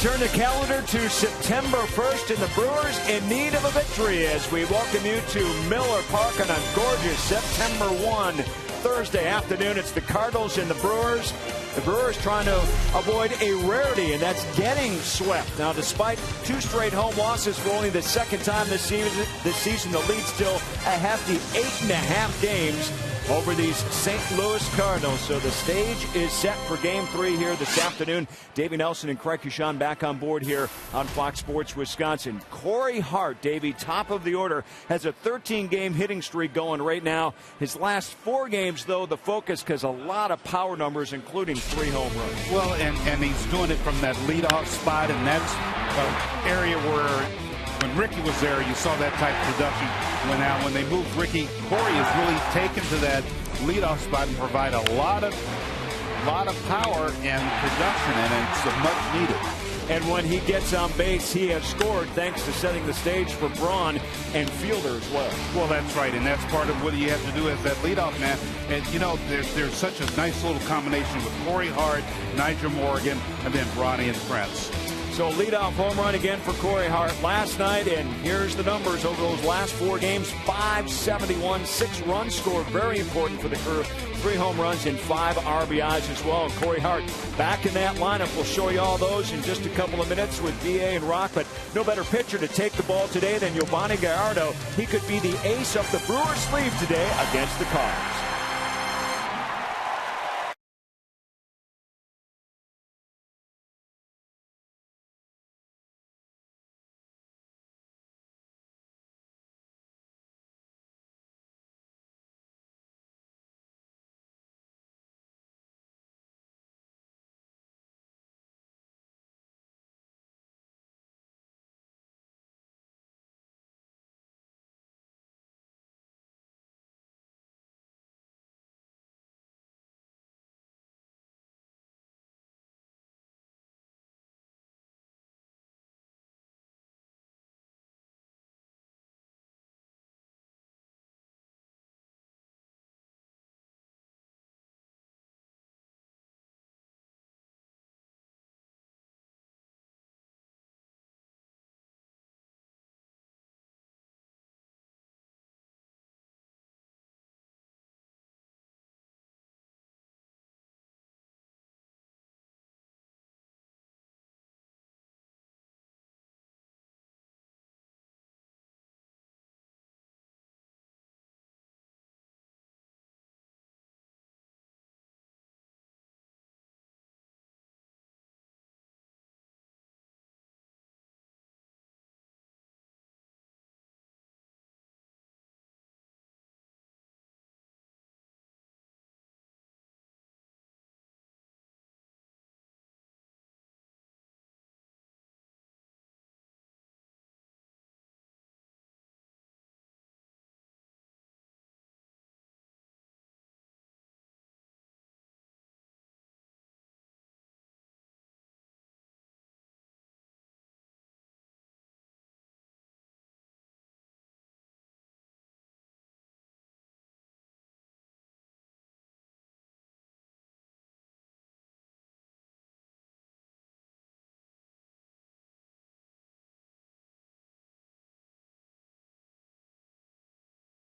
turn the calendar to September 1st, and the Brewers in need of a victory as we welcome you to Miller Park on a gorgeous September 1 Thursday afternoon. It's the Cardinals and the Brewers. The Brewers trying to avoid a rarity, and that's getting swept. Now, despite 2 straight home losses for only the second time this season, the lead still a hefty 8.5 games over these St. Louis Cardinals. So the stage is set for Game 3 here this afternoon. Davey Nelson and Craig Cushon back on board here on Fox Sports Wisconsin. Corey Hart, Davey, top of the order, has a 13-game hitting streak going right now. His last 4 games, though, the focus because a lot of power numbers, including 3 home runs. Well, and he's doing it from that leadoff spot, and that's an area where when Ricky was there, you saw that type of production. When they moved Ricky, Corey has really taken to that leadoff spot and provide a lot of power and production, and it's much needed. And when he gets on base, he has scored thanks to setting the stage for Braun and Fielder as well. Well, that's right, and that's part of what you have to do as that leadoff man. And, you know, there's such a nice little combination with Corey Hart, Nigel Morgan, and then Bronny and Prince. So leadoff home run again for Corey Hart last night, and here's the numbers over those last 4 games. 571, 6 runs scored, very important for the crew. 3 home runs and 5 RBIs as well. And Corey Hart back in that lineup. We'll show you all those in just a couple of minutes with DA and Rock, but no better pitcher to take the ball today than Giovanni Gallardo. He could be the ace up the Brewers' sleeve today against the Cards.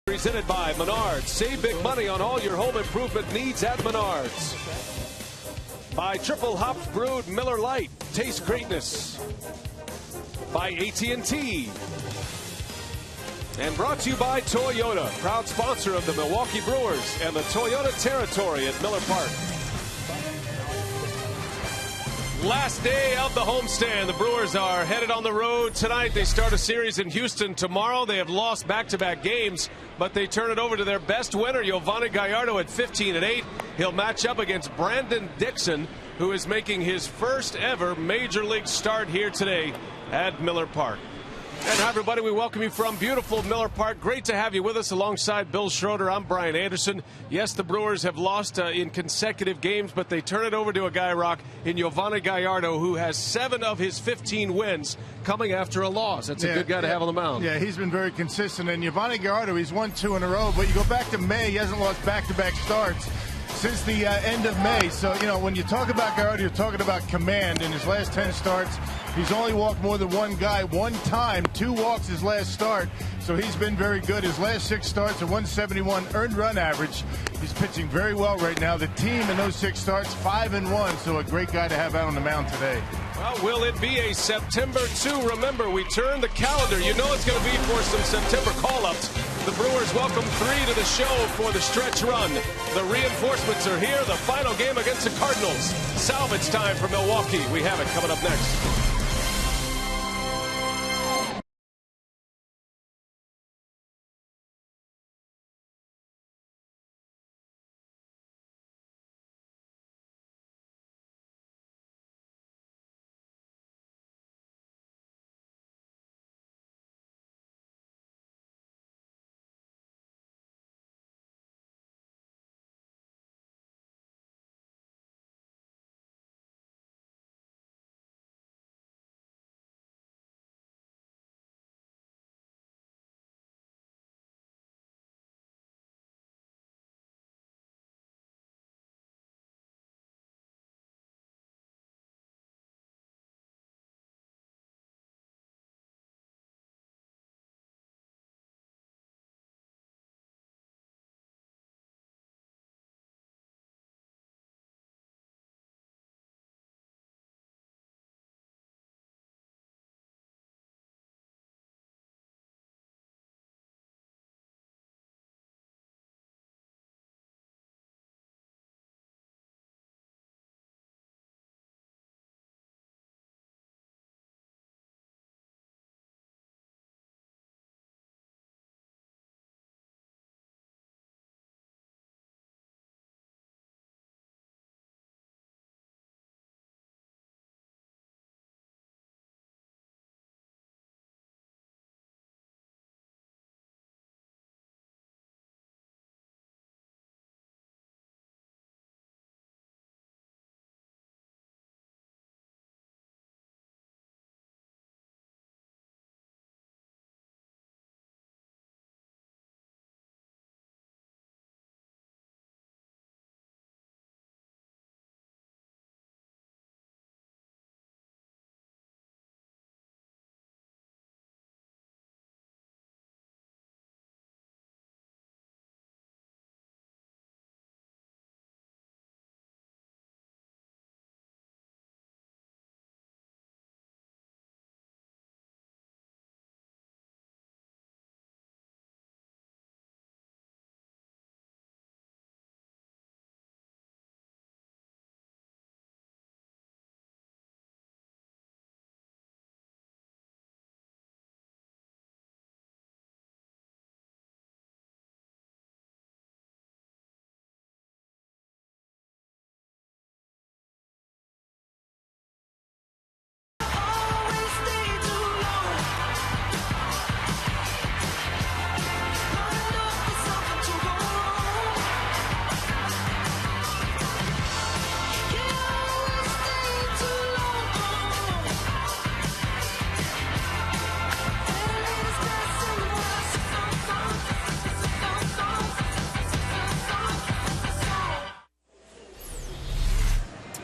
Presented by Menards. Save big money on all your home improvement needs at Menards. By Triple Hops Brewed Miller Lite. Taste greatness. By AT&T. And brought to you by Toyota, proud sponsor of the Milwaukee Brewers and the Toyota territory at Miller Park. Last day of the homestand. The Brewers are headed on the road tonight. They start a series in Houston tomorrow. They have lost back-to-back games, but they turn it over to their best winner, Giovanni Gallardo, at 15-8. He'll match up against Brandon Dixon, who is making his first ever major league start here today at Miller Park. And hi, everybody. We welcome you from beautiful Miller Park. Great to have you with us alongside Bill Schroeder. I'm Brian Anderson. Yes, the Brewers have lost in consecutive games, but they turn it over to a guy, Rock, in Giovanni Gallardo, who has 7 of his 15 wins coming after a loss. That's a good guy to have on the mound. Yeah, he's been very consistent. And Giovanni Gallardo, he's won 2 in a row. But you go back to May, he hasn't lost back-to-back starts since the end of May. So, you know, when you talk about Gallardo, you're talking about command. In his last 10 starts, He's only walked more than one guy one time, 2 walks his last start. So he's been very good. His last 6 starts, a 171 earned run average. He's pitching very well right now. The team in those 6 starts, 5-1. So a great guy to have out on the mound today. Well, will it be a September 2? Remember, we turn the calendar. You know it's going to be for some September call-ups. The Brewers welcome 3 to the show for the stretch run. The reinforcements are here. The final game against the Cardinals. Salvage time for Milwaukee. We have it coming up next.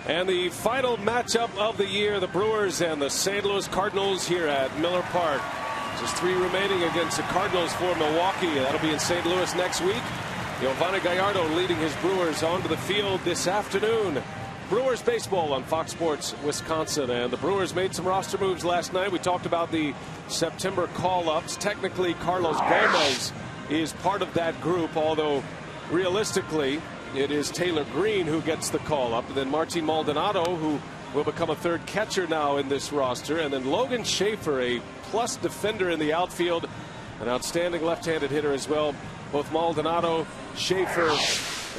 And the final matchup of the year, the Brewers and the St. Louis Cardinals here at Miller Park. Just 3 remaining against the Cardinals for Milwaukee. That'll be in St. Louis next week. Yovani Gallardo leading his Brewers onto the field this afternoon. Brewers baseball on Fox Sports Wisconsin. And the Brewers made some roster moves last night. We talked about the September call-ups. Technically, Carlos Gomez is part of that group, although realistically it is Taylor Green who gets the call-up. And then Martin Maldonado, who will become a 3rd catcher now in this roster. And then Logan Schaefer, a plus defender in the outfield, an outstanding left-handed hitter as well. Both Maldonado, Schaefer,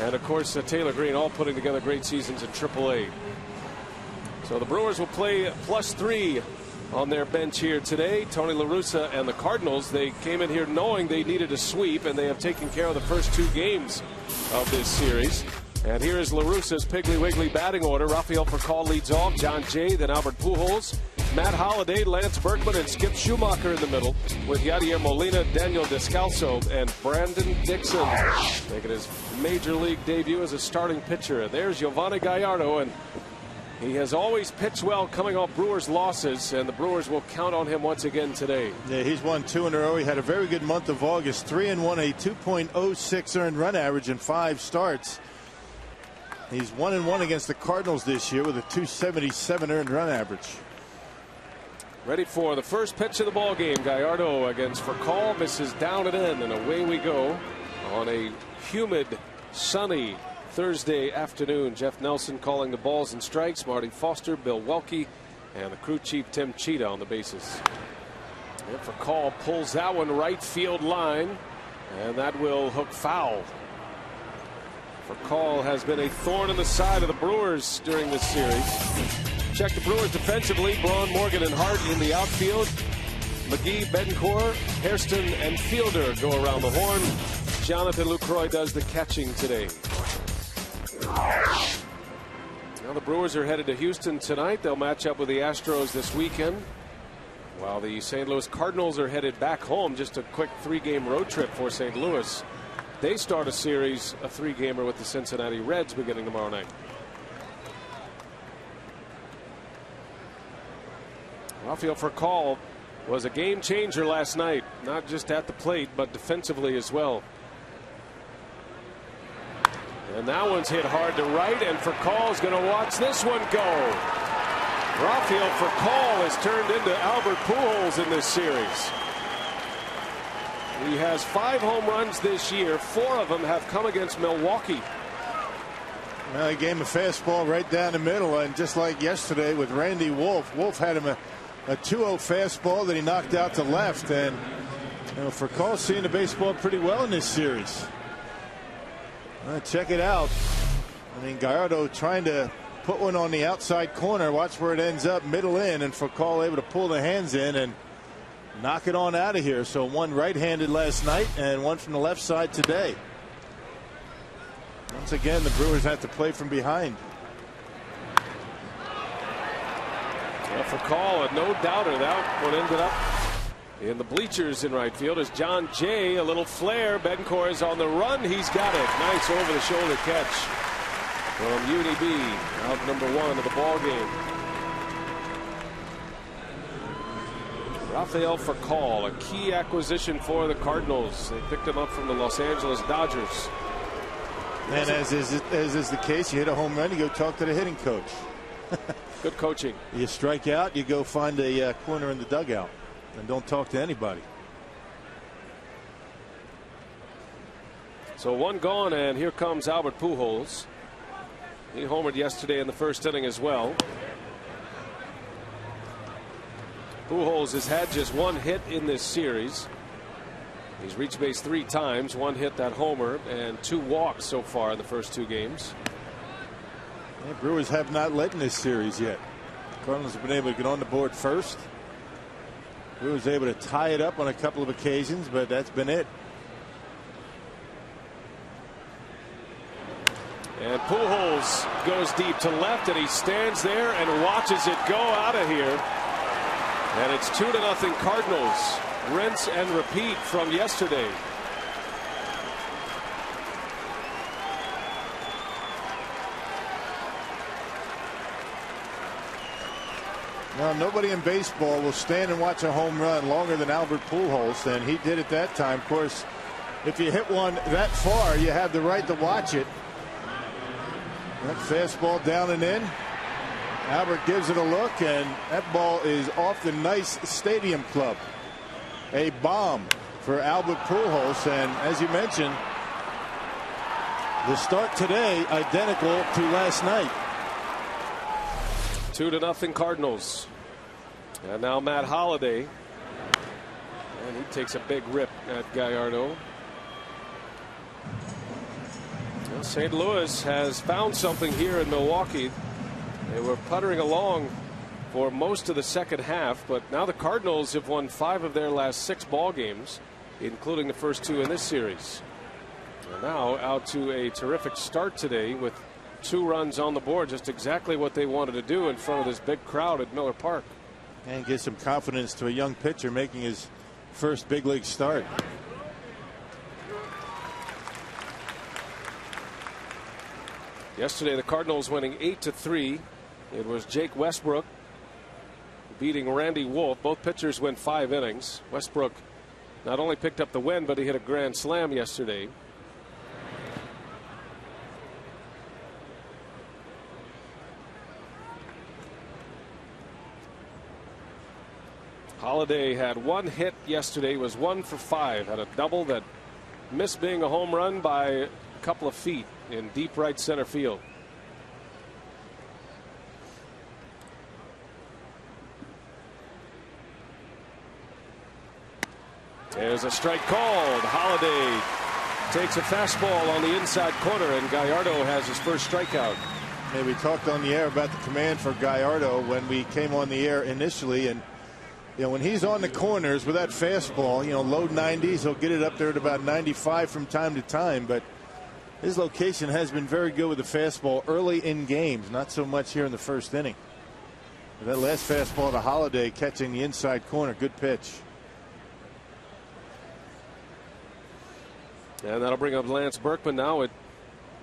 and of course Taylor Green, all putting together great seasons in AAA. So the Brewers will play +3 on their bench here today. Tony La Russa and the Cardinals, they came in here knowing they needed a sweep, and they have taken care of the first 2 games of this series. And here is La Russa's Piggly Wiggly batting order. Rafael Furcal leads off, John Jay, then Albert Pujols, Matt Holliday, Lance Berkman, and Skip Schumacher in the middle, with Yadier Molina, Daniel Descalso, and Brandon Dixon making his major league debut as a starting pitcher. There's Yovani Gallardo, and He has always pitched well coming off Brewers losses, and the Brewers will count on him once again today. Yeah, he's won 2 in a row. He had a very good month of August. 3-1, a 2.06 earned run average in 5 starts. He's 1-1 against the Cardinals this year with a 2.77 earned run average. Ready for the first pitch of the ball game. Gallardo against Furcal, misses down and in, and away we go on a humid, sunny Thursday afternoon. Jeff Nelson calling the balls and strikes. Marty Foster, Bill Welke, and the crew chief Tim Cheetah on the bases. And Furcal pulls that one right field line, and that will hook foul. Furcal has been a thorn in the side of the Brewers during this series. Check the Brewers defensively. Braun, Morgan, and Hart in the outfield. McGee, Betancourt, Hairston, and Fielder go around the horn. Jonathan Lucroy does the catching today. Now the Brewers are headed to Houston tonight. They'll match up with the Astros this weekend, while the St. Louis Cardinals are headed back home. Just a quick 3-game road trip for St. Louis. They start a series, a 3-gamer with the Cincinnati Reds beginning tomorrow night. Rafael Furcal was a game changer last night, not just at the plate, but defensively as well. And that one's hit hard to right, and Furcal's going to watch this one go. Rafael Furcal has turned into Albert Pujols in this series. He has 5 home runs this year. 4 of them have come against Milwaukee. Well, he gave him a fastball right down the middle, and just like yesterday with Randy Wolf, Wolf had him a 2-0 fastball that he knocked out to left, and Furcal's seeing the baseball pretty well in this series. Check it out. I mean, Gallardo trying to put one on the outside corner. Watch where it ends up, middle in, and Furcal able to pull the hands in and knock it on out of here. So one right-handed last night and one from the left side today. Once again, the Brewers have to play from behind. Well, Furcal, no doubter. That one ended up in the bleachers in right field as John Jay, a little flare. Betancourt is on the run. He's got it. Nice over-the-shoulder catch from UNB, out number 1 of the ball game. Rafael Furcal, a key acquisition for the Cardinals. They picked him up from the Los Angeles Dodgers. And as is the case, you hit a home run, you go talk to the hitting coach. Good coaching. You strike out, you go find a corner in the dugout and don't talk to anybody. So 1 gone, and here comes Albert Pujols. He homered yesterday in the first inning as well. Pujols has had just 1 hit in this series. He's reached base 3 times, 1 hit, that homer, and 2 walks so far in the first 2 games. The Brewers have not led in this series yet. Cardinals have been able to get on the board first. Brewers able to tie it up on a couple of occasions, but that's been it. And Pujols goes deep to left, and he stands there and watches it go out of here. And it's 2-0 Cardinals. Rinse and repeat from yesterday. Now, nobody in baseball will stand and watch a home run longer than Albert Pujols, and he did at that time. Of course, if you hit one that far, you have the right to watch it. That fastball down and in. Albert gives it a look, and that ball is off the nice stadium club. A bomb for Albert Pujols, and as you mentioned, the start today identical to last night. 2-0 Cardinals. And now Matt Holliday, and he takes a big rip at Gallardo. Well, St. Louis has found something here in Milwaukee. They were puttering along for most of the second half, but now the Cardinals have won 5 of their last 6 ball games, including the first 2 in this series. And now out to a terrific start today with 2 runs on the board, just exactly what they wanted to do in front of this big crowd at Miller Park. And give some confidence to a young pitcher making his first big league start. Yesterday the Cardinals winning 8-3 It was Jake Westbrook beating Randy Wolf. Both pitchers went 5 innings. Westbrook not only picked up the win, but he hit a grand slam yesterday. Holiday had 1 hit yesterday, was 1 for 5, had a double that missed being a home run by a couple of feet in deep right center field. There's a strike called. Holiday takes a fastball on the inside corner, and Gallardo has his first strikeout. Yeah, we talked on the air about the command for Gallardo when we came on the air initially, and when he's on the corners with that fastball, low 90s, he'll get it up there at about 95 from time to time, but his location has been very good with the fastball early in games, not so much here in the first inning. That last fastball to Holiday catching the inside corner, good pitch. And that'll bring up Lance Berkman now at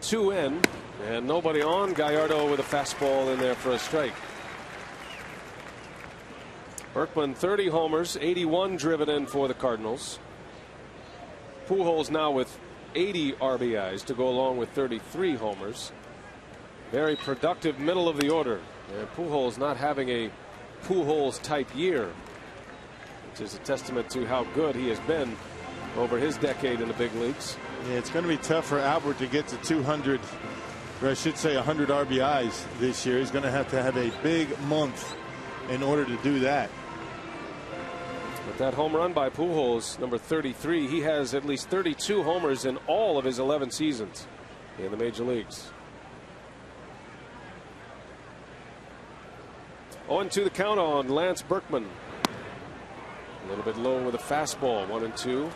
2 in, and nobody on. Gallardo with a fastball in there for a strike. Berkman 30 homers, 81 driven in for the Cardinals. Pujols now with 80 RBIs to go along with 33 homers. Very productive middle of the order, and Pujols not having a Pujols type year, which is a testament to how good he has been over his decade in the big leagues. Yeah, it's going to be tough for Albert to get to 200, or I should say 100 RBIs this year. He's going to have a big month in order to do that. With that home run by Pujols, number 33, he has at least 32 homers in all of his 11 seasons in the major leagues. 0-2 the count on Lance Berkman. A little bit low with a fastball, 1-2.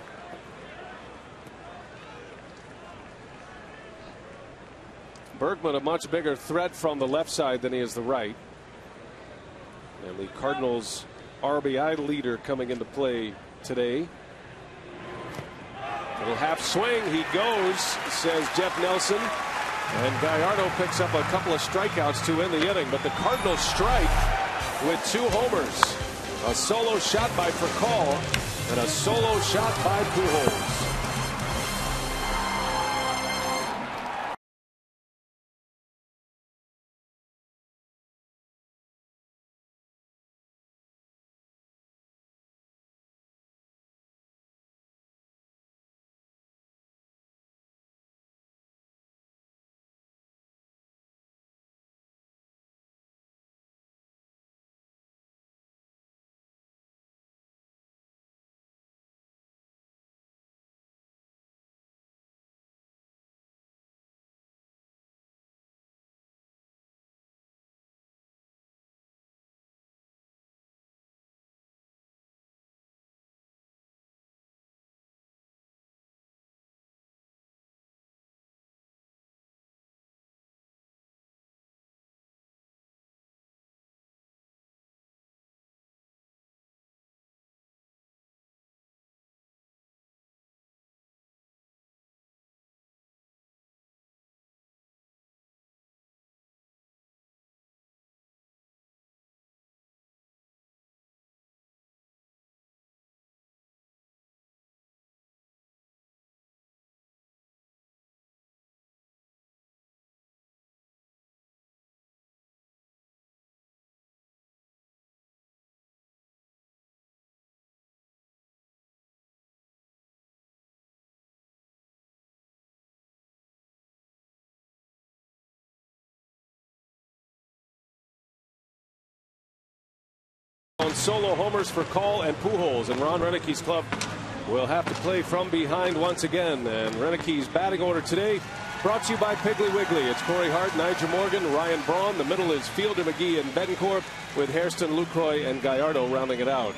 Berkman a much bigger threat from the left side than he is the right. And the Cardinals RBI leader coming into play today. Little half swing, he goes, says Jeff Nelson. And Gallardo picks up a couple of strikeouts to end the inning. But the Cardinals strike with 2 homers. A solo shot by Furcal and a solo shot by Pujols. On solo homers for Call and Pujols, and Ron Renicki's club will have to play from behind once again. And Renicki's batting order today brought to you by Piggly Wiggly. It's Corey Hart, Nigel Morgan, Ryan Braun. The middle is Fielder, McGee, and Betancourt, with Hairston, Lucroy, and Gallardo rounding it out.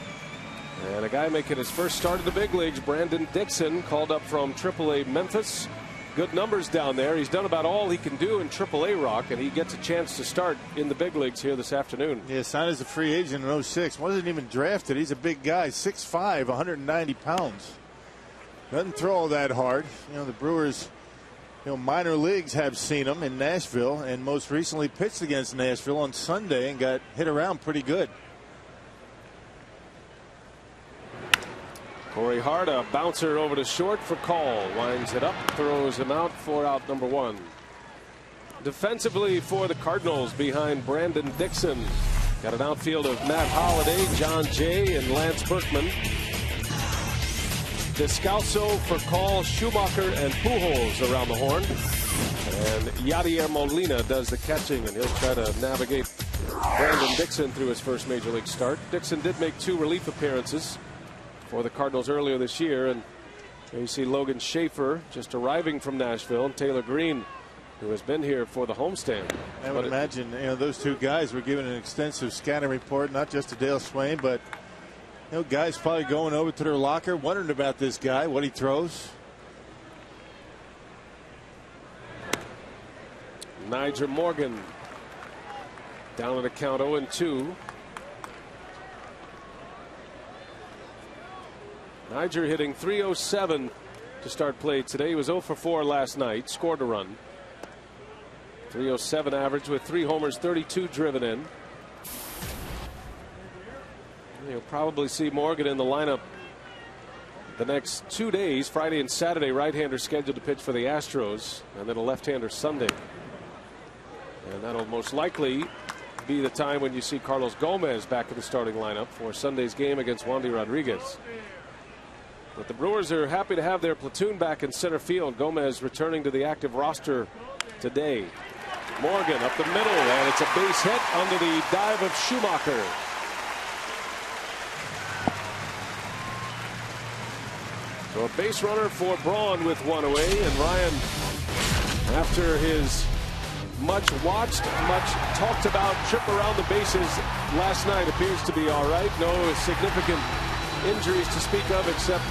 And a guy making his first start in the big leagues, Brandon Dixon, called up from AAA Memphis. Good numbers down there. He's done about all he can do in AAA rock, and he gets a chance to start in the big leagues here this afternoon. Yeah, signed as a free agent in 06. Wasn't even drafted. He's a big guy, 6'5", 190 pounds. Doesn't throw all that hard. The Brewers minor leagues have seen him in Nashville, and most recently pitched against Nashville on Sunday and got hit around pretty good. Corey Hart, a bouncer over to short for Call. Winds it up, throws him out for out number 1. Defensively for the Cardinals behind Brandon Dixon. Got an outfield of Matt Holliday, John Jay, and Lance Berkman. Descalso for Call, Schumacher, and Pujols around the horn. And Yadier Molina does the catching, and he'll try to navigate Brandon Dixon through his first major league start. Dixon did make 2 relief appearances for the Cardinals earlier this year, and you see Logan Schaefer just arriving from Nashville, and Taylor Green, who has been here for the homestand. I would imagine those 2 guys were given an extensive scouting report, not just to Dale Swain, but guys probably going over to their locker wondering about this guy, what he throws. Nyjer Morgan down at a count 0-2. Nyjer hitting .307 to start play today. He was 0 for 4 last night. Scored a run. .307 average with 3 homers, 32 driven in. You'll probably see Morgan in the lineup the next 2 days. Friday and Saturday, right-hander scheduled to pitch for the Astros, and then a left-hander Sunday. And that'll most likely be the time when you see Carlos Gomez back in the starting lineup for Sunday's game against Wandy Rodriguez. But the Brewers are happy to have their platoon back in center field. Gomez returning to the active roster today. Morgan up the middle, and it's a base hit under the dive of Schumacher. So a base runner for Braun with 1 away, and Ryan, after his much watched, much talked about trip around the bases last night, appears to be all right. No significant injuries to speak of except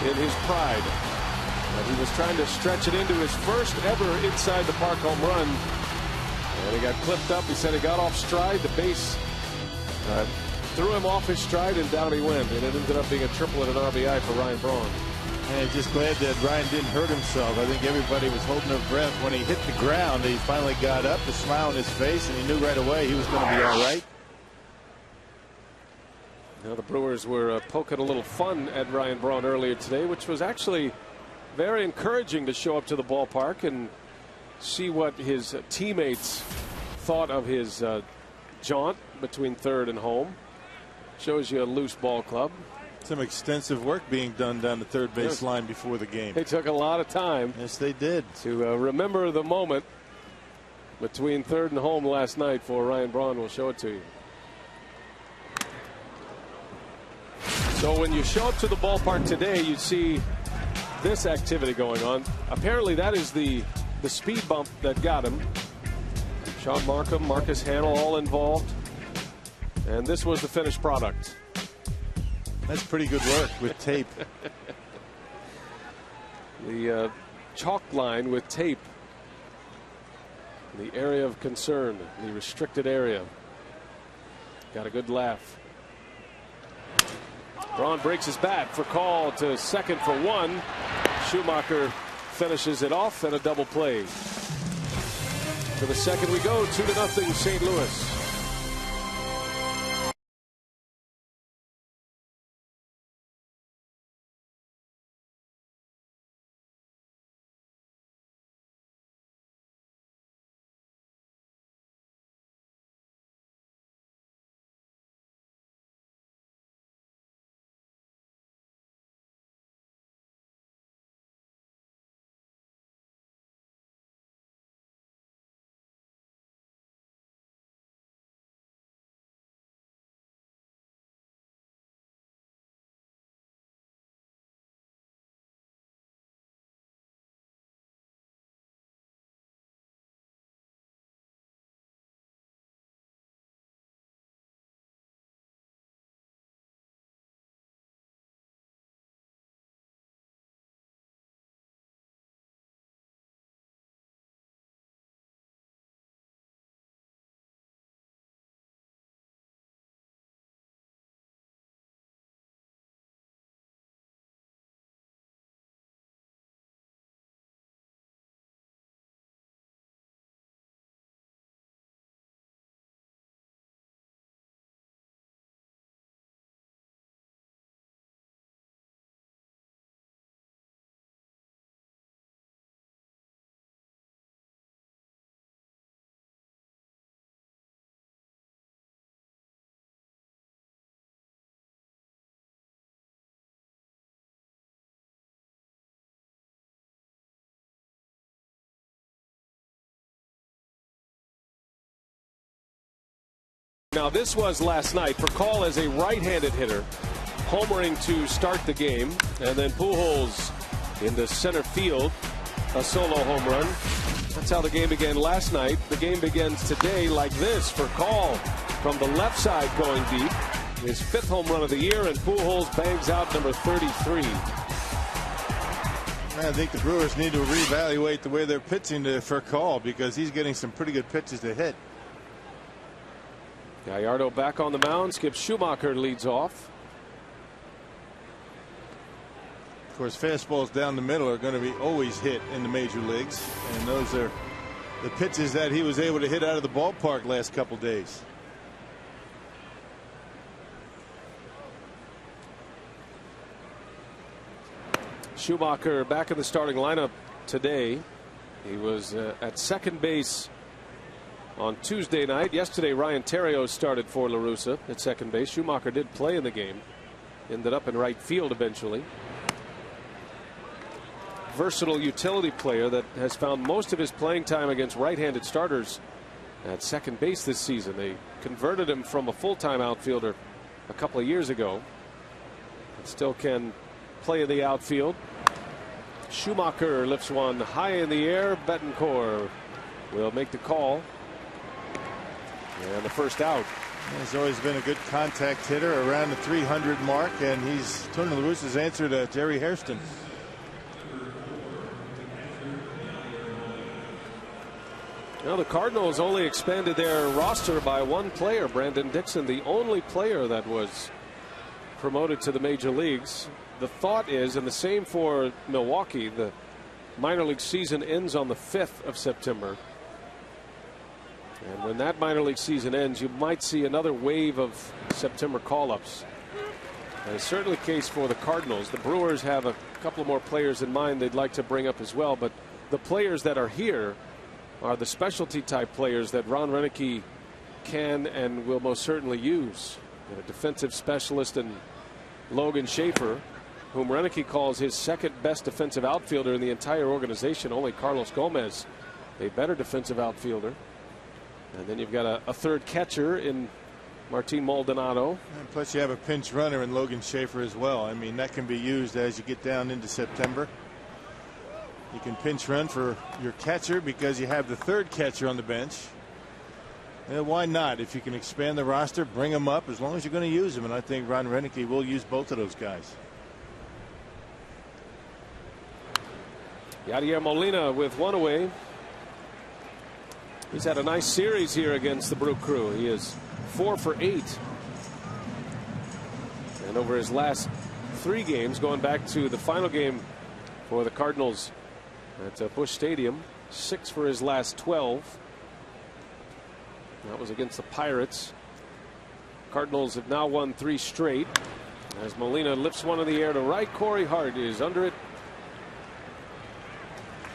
in his pride. But he was trying to stretch it into his first ever inside the park home run, and he got clipped up. He said he got off stride. The base threw him off his stride, and down he went, and it ended up being a triple and an RBI for Ryan Braun. And just glad that Ryan didn't hurt himself. I think everybody was holding their breath when he hit the ground. He finally got up, a smile on his face, and he knew right away he was going to be all right. Now the Brewers were poking a little fun at Ryan Braun earlier today, which was actually very encouraging to show up to the ballpark and see what his teammates thought of his jaunt between third and home. Shows you a loose ball club. Some extensive work being done down the third base line before the game. They took a lot of time. Yes, they did. To remember the moment between third and home last night for Ryan Braun. We'll show it to you. So when you show up to the ballpark today, you see this activity going on. Apparently that is the speed bump that got him. Sean Markham, Marcus Hanel all involved. And this was the finished product. That's pretty good work with tape. The chalk line with tape. The area of concern, the restricted area. Got a good laugh. Braun breaks his bat for Call to second for 1. Schumacher finishes it off, and a double play. To the second we go, 2-0 St. Louis. Now, this was last night for Call as a right-handed hitter, homering to start the game, and then Pujols into center field, a solo home run. That's how the game began last night. The game begins today like this for Call from the left side going deep. His 5th home run of the year, and Pujols bangs out number 33. I think the Brewers need to reevaluate the way they're pitching for Call, because he's getting some pretty good pitches to hit. Gallardo back on the mound. Skip Schumacher leads off. Of course, fastballs down the middle are going to be always hit in the major leagues, and those are the pitches that he was able to hit out of the ballpark last couple days. Schumacher back in the starting lineup today. He was at second base on Tuesday night. Yesterday, Ryan Theriot started for La Russa at second base. Schumacher did play in the game. Ended up in right field eventually. Versatile utility player that has found most of his playing time against right-handed starters at second base this season. They converted him from a full-time outfielder a couple of years ago, but still can play in the outfield. Schumacher lifts one high in the air. Betancourt will make the call. And the first out. He's always been a good contact hitter around the 300 mark, and he's Tony La Russa's answer to Jerry Hairston. Well, the Cardinals only expanded their roster by one player, Brandon Dixon, the only player that was promoted to the major leagues. The thought is, and the same for Milwaukee, the minor league season ends on the 5th of September. And when that minor league season ends, you might see another wave of September call-ups. And it's certainly the case for the Cardinals. The Brewers have a couple more players in mind they'd like to bring up as well, but the players that are here are the specialty type players that Ron Roenicke can and will most certainly use. A defensive specialist in Logan Schaefer, whom Roenicke calls his second best defensive outfielder in the entire organization. Only Carlos Gomez, a better defensive outfielder. And then you've got a third catcher in Martin Maldonado. And plus you have a pinch runner in Logan Schaefer as well. I mean, that can be used as you get down into September. You can pinch run for your catcher because you have the third catcher on the bench. And why not? If you can expand the roster, bring them up as long as you're going to use them. And I think Ron Roenicke will use both of those guys. Yadier Molina with one away. He's had a nice series here against the Brew Crew. He is 4 for 8. And over his last 3 games, going back to the final game for the Cardinals at Busch Stadium, 6 for his last 12. That was against the Pirates. Cardinals have now won 3 straight. As Molina lifts one in the air to right, Corey Hart is under it.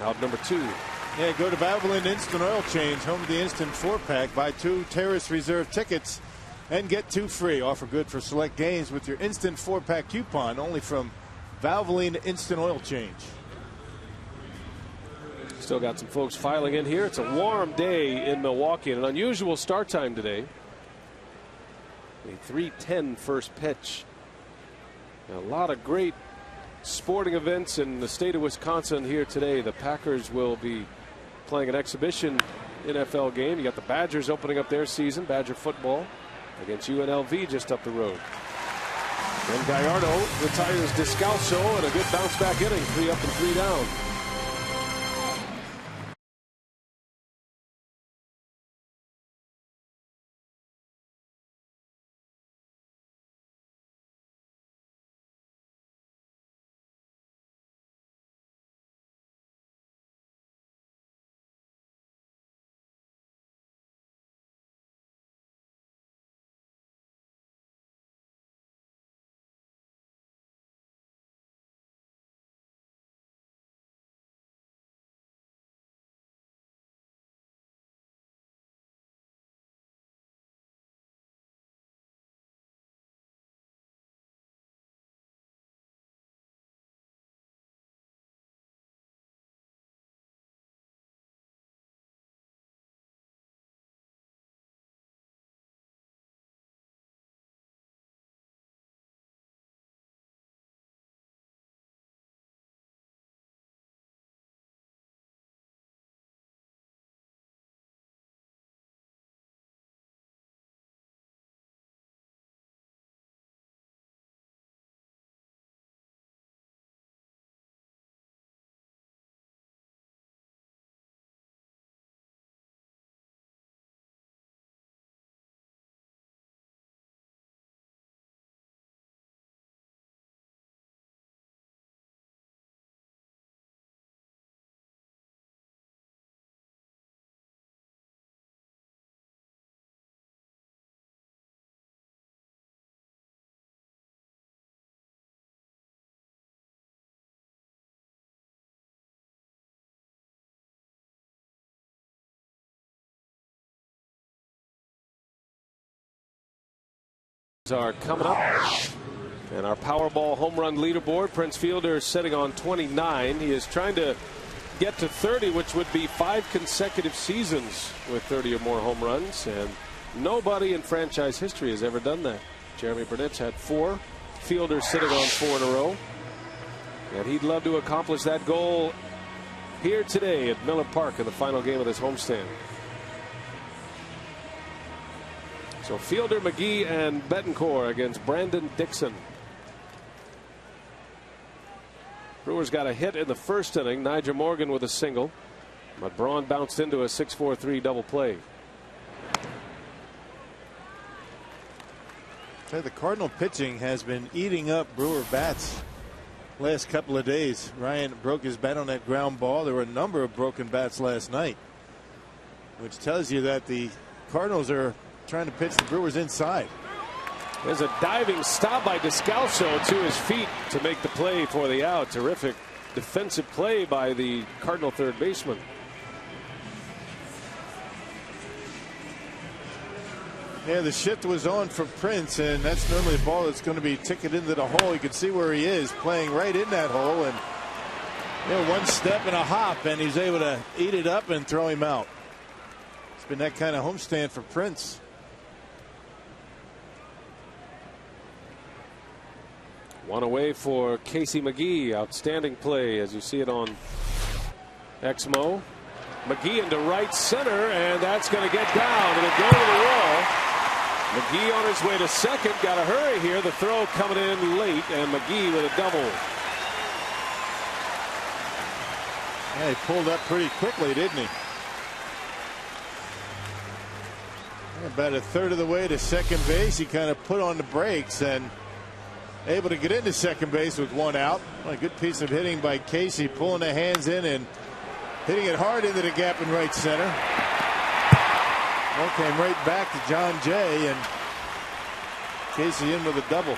Out number 2. Yeah, go to Valvoline Instant Oil Change, home of the Instant 4-pack. Buy 2 Terrace Reserve tickets and get 2 free. Offer good for select games with your Instant 4-pack coupon, only from Valvoline Instant Oil Change. Still got some folks filing in here. It's a warm day in Milwaukee and an unusual start time today. A 3:10 first pitch. A lot of great sporting events in the state of Wisconsin here today. The Packers will be playing an exhibition NFL game. You got the Badgers opening up their season, Badger football, against UNLV just up the road. And Gallardo retires Descalso and a good bounce back inning, 3 up and 3 down. Are coming up, and our Powerball home run leaderboard, Prince Fielder sitting on 29. He is trying to get to 30, which would be 5 consecutive seasons with 30 or more home runs, and nobody in franchise history has ever done that. Jeremy Burnett's had 4. Fielder sitting on 4 in a row, and he'd love to accomplish that goal here today at Miller Park in the final game of this homestand. So Fielder, McGee, and Betancourt against Brandon Dixon. Brewers got a hit in the first inning. Nigel Morgan with a single, but Braun bounced into a 6-4-3 double play. The Cardinal pitching has been eating up Brewer bats last couple of days. Ryan broke his bat on that ground ball. There were a number of broken bats last night, which tells you that the Cardinals are trying to pitch the Brewers inside. There's a diving stop by Descalso to his feet to make the play for the out. Terrific defensive play by the Cardinal third baseman. Yeah, the shift was on for Prince, and that's normally a ball that's going to be ticketed into the hole. You can see where he is playing right in that hole, and one step and a hop, and he's able to eat it up and throw him out. It's been that kind of homestand for Prince. One away for Casey McGee. Outstanding play as you see it on Exmo. McGee into right center, and that's going to get down. It'll go to the wall. McGee on his way to second. Got to hurry here. The throw coming in late, and McGee with a double. Yeah, he pulled up pretty quickly, didn't he? About a third of the way to second base. He kind of put on the brakes and able to get into second base with one out. A good piece of hitting by Casey, pulling the hands in and hitting it hard into the gap in right center. Ball came right back to John Jay, and Casey in with a double.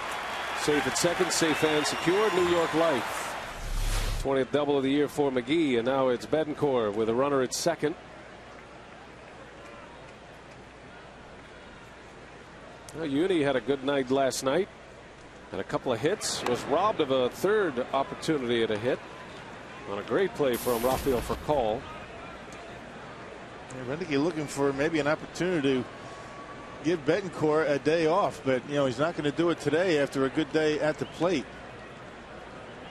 Safe at second, safe and secure. New York Life. 20th double of the year for McGee, and now it's Betancourt with a runner at second. Well, Uni had a good night last night. Had a couple of hits. Was robbed of a third opportunity at a hit on a great play from Rafael Furcal. I think he's looking for maybe an opportunity to give Betancourt a day off, but he's not going to do it today after a good day at the plate.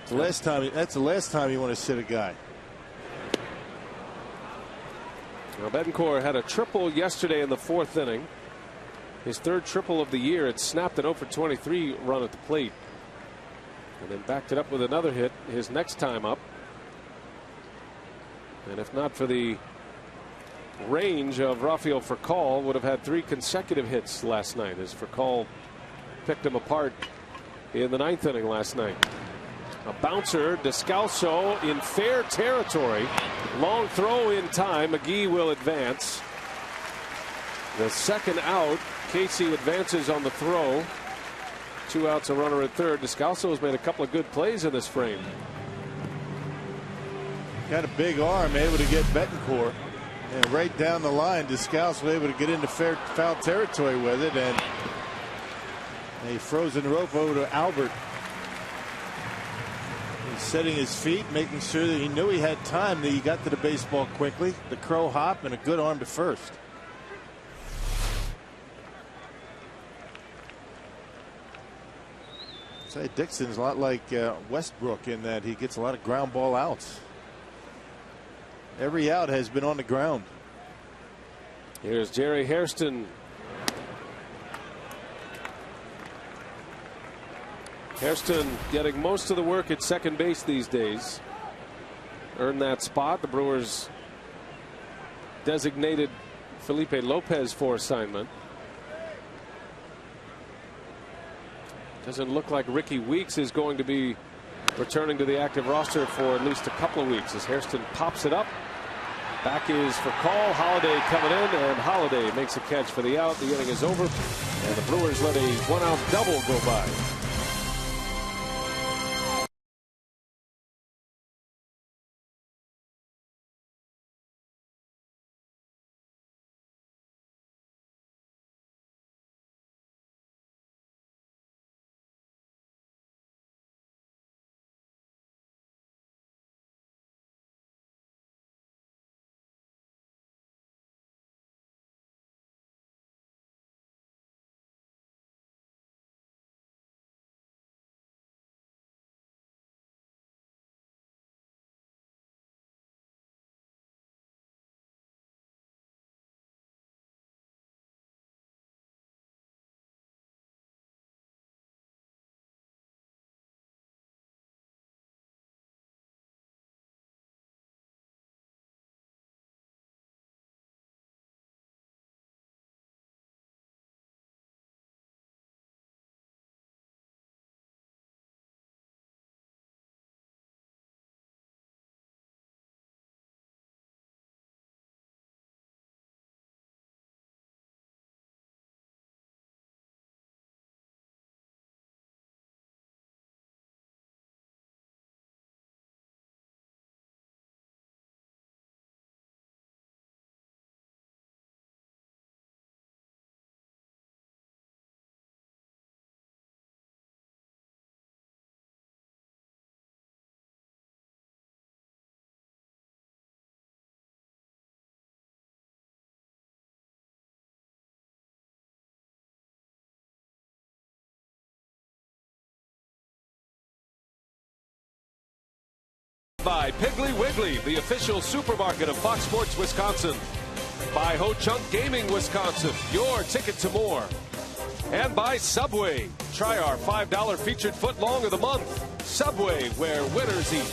That's the last time you want to sit a guy. Now Betancourt had a triple yesterday in the 4th inning. His 3rd triple of the year. It snapped an 0 for 23 run at the plate, and then backed it up with another hit his next time up. And if not for the range of Rafael Furcal, would have had 3 consecutive hits last night as Furcal picked him apart in the 9th inning last night. A bouncer, Descalso in fair territory. Long throw in time. McGee will advance. The second out. Casey advances on the throw. 2 outs, a runner at third. Descalso has made a couple of good plays in this frame. Got a big arm, able to get Betancourt. And right down the line, Descalso was able to get into foul territory with it, and a frozen rope over to Albert. He's setting his feet, making sure that he knew he had time, that he got to the baseball quickly. The crow hop and a good arm to first. Say Dixon's a lot like Westbrook in that he gets a lot of ground ball outs. Every out has been on the ground. Here's Jerry Hairston. Hairston getting most of the work at second base these days. Earned that spot. The Brewers designated Felipe Lopez for assignment. Doesn't look like Ricky Weeks is going to be returning to the active roster for at least a couple of weeks as Hairston pops it up. Back is for call. Holiday coming in, and Holiday makes a catch for the out. The inning is over, and the Brewers let a 1-out double go by. by Piggly Wiggly, the official supermarket of Fox Sports Wisconsin. By Ho Chunk Gaming Wisconsin, your ticket to more. And by Subway. Try our $5 featured footlong of the month. Subway, where winners eat.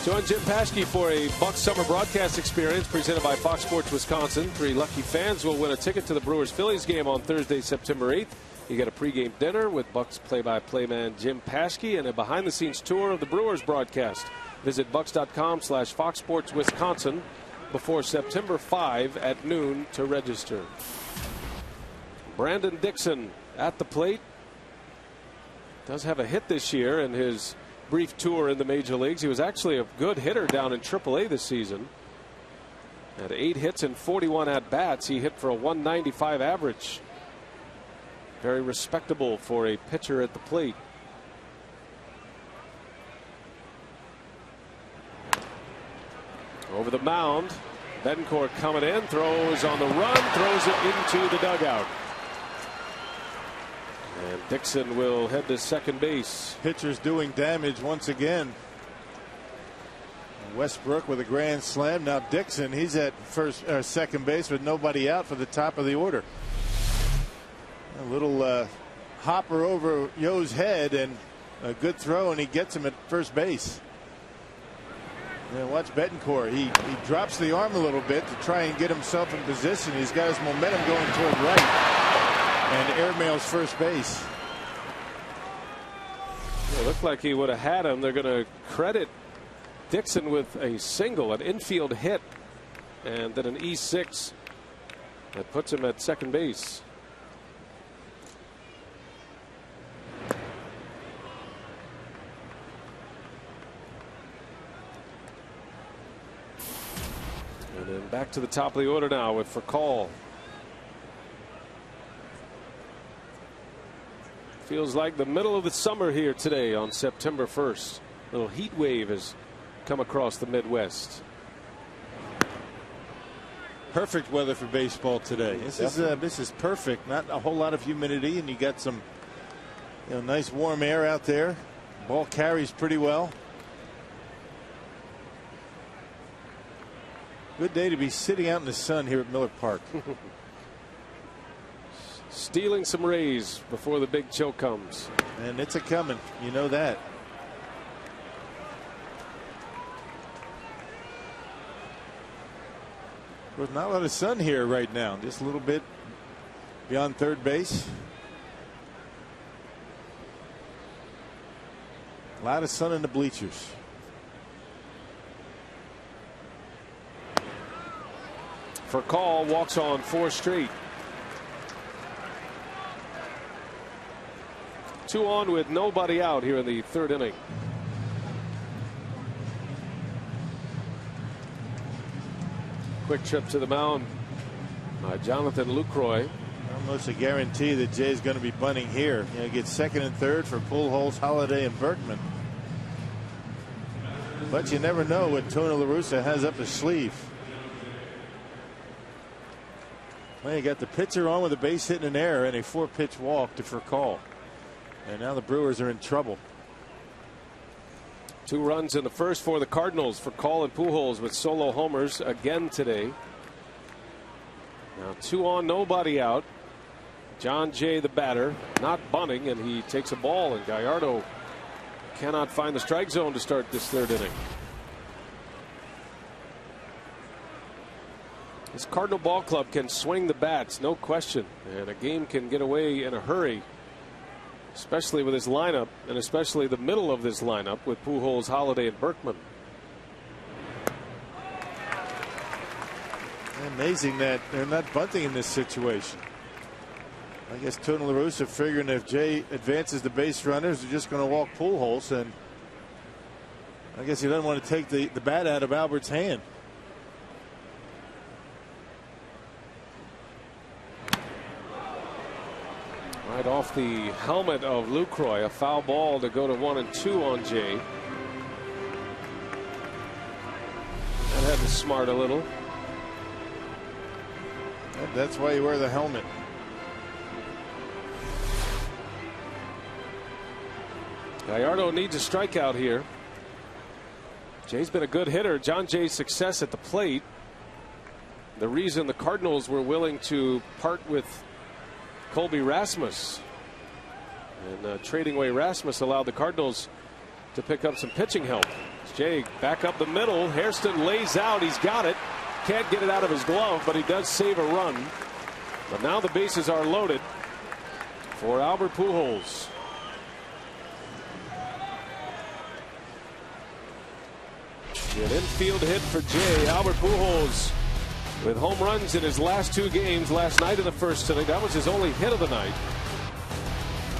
Join Jim Paschke for a Bucs summer broadcast experience presented by Fox Sports Wisconsin. 3 lucky fans will win a ticket to the Brewers-Phillies game on Thursday, September 8th. You get a pregame dinner with Bucs play-by-play man Jim Paschke and a behind-the-scenes tour of the Brewers broadcast. Visit bucs.com/Fox Sports Wisconsin before September 5 at noon to register. Brandon Dixon at the plate. Does have a hit this year in his brief tour in the major leagues. He was actually a good hitter down in AAA this season. Had 8 hits and 41 at-bats. He hit for a 195 average. Very respectable for a pitcher at the plate. Over the mound, Betancourt coming in, throws on the run, throws it into the dugout. And Dixon will head to second base. Pitchers doing damage once again. Westbrook with a grand slam. Now Dixon, he's at second base with nobody out for the top of the order. A little hopper over Yo's head and a good throw, and he gets him at first base. And watch Betancourt. He drops the arm a little bit to try and get himself in position. He's got his momentum going toward right and airmails first base. It looked like he would have had him. They're going to credit Dixon with a single, an infield hit, and then an E6 that puts him at second base. And then back to the top of the order now with Furcal. Feels like the middle of the summer here today on September 1st. A little heat wave has come across the Midwest. Perfect weather for baseball today. This is perfect. Not a whole lot of humidity, and you got some nice warm air out there. Ball carries pretty well. Good day to be sitting out in the sun here at Miller Park. Stealing some rays before the big chill comes. And it's a coming. You know that. There's not a lot of sun here right now. Just a little bit beyond third base. A lot of sun in the bleachers. Furcal walks on 4 straight. 2 on with nobody out here in the 3rd inning. Quick trip to the mound by Jonathan Lucroy. Almost a guarantee that Jay's going to be bunting here. Gets second and third for Pujols, Holiday, and Berkman. But you never know what Tony La Russa has up his sleeve. Well, you got the pitcher on with a base hit and an error and a 4-pitch walk to Furcal. And now the Brewers are in trouble. 2 runs in the first for the Cardinals. Furcal and Pujols with solo homers again today. Now 2 on, nobody out. John Jay, the batter, not bunting, and he takes a ball, and Gallardo cannot find the strike zone to start this 3rd inning. This Cardinal ball club can swing the bats, no question, and a game can get away in a hurry, especially with this lineup, and especially the middle of this lineup with Pujols, Holiday, and Berkman. Amazing that they're not bunting in this situation. I guess Tony La Russa figuring if Jay advances the base runners, they're just going to walk Pujols, and I guess he doesn't want to take the bat out of Albert's hand. Right off the helmet of Lucroy, a foul ball to go to 1 and 2 on Jay. That had to smart a little. And that's why you wear the helmet. Gallardo needs a strikeout here. Jay's been a good hitter. John Jay's success at the plate, the reason the Cardinals were willing to part with Colby Rasmus, and trading away Rasmus allowed the Cardinals to pick up some pitching help. Jay back up the middle. Hairston lays out. He's got it. Can't get it out of his glove, but he does save a run. But now the bases are loaded for Albert Pujols. An infield hit for Jay. Albert Pujols with home runs in his last 2 games. Last night in the first inning, that was his only hit of the night.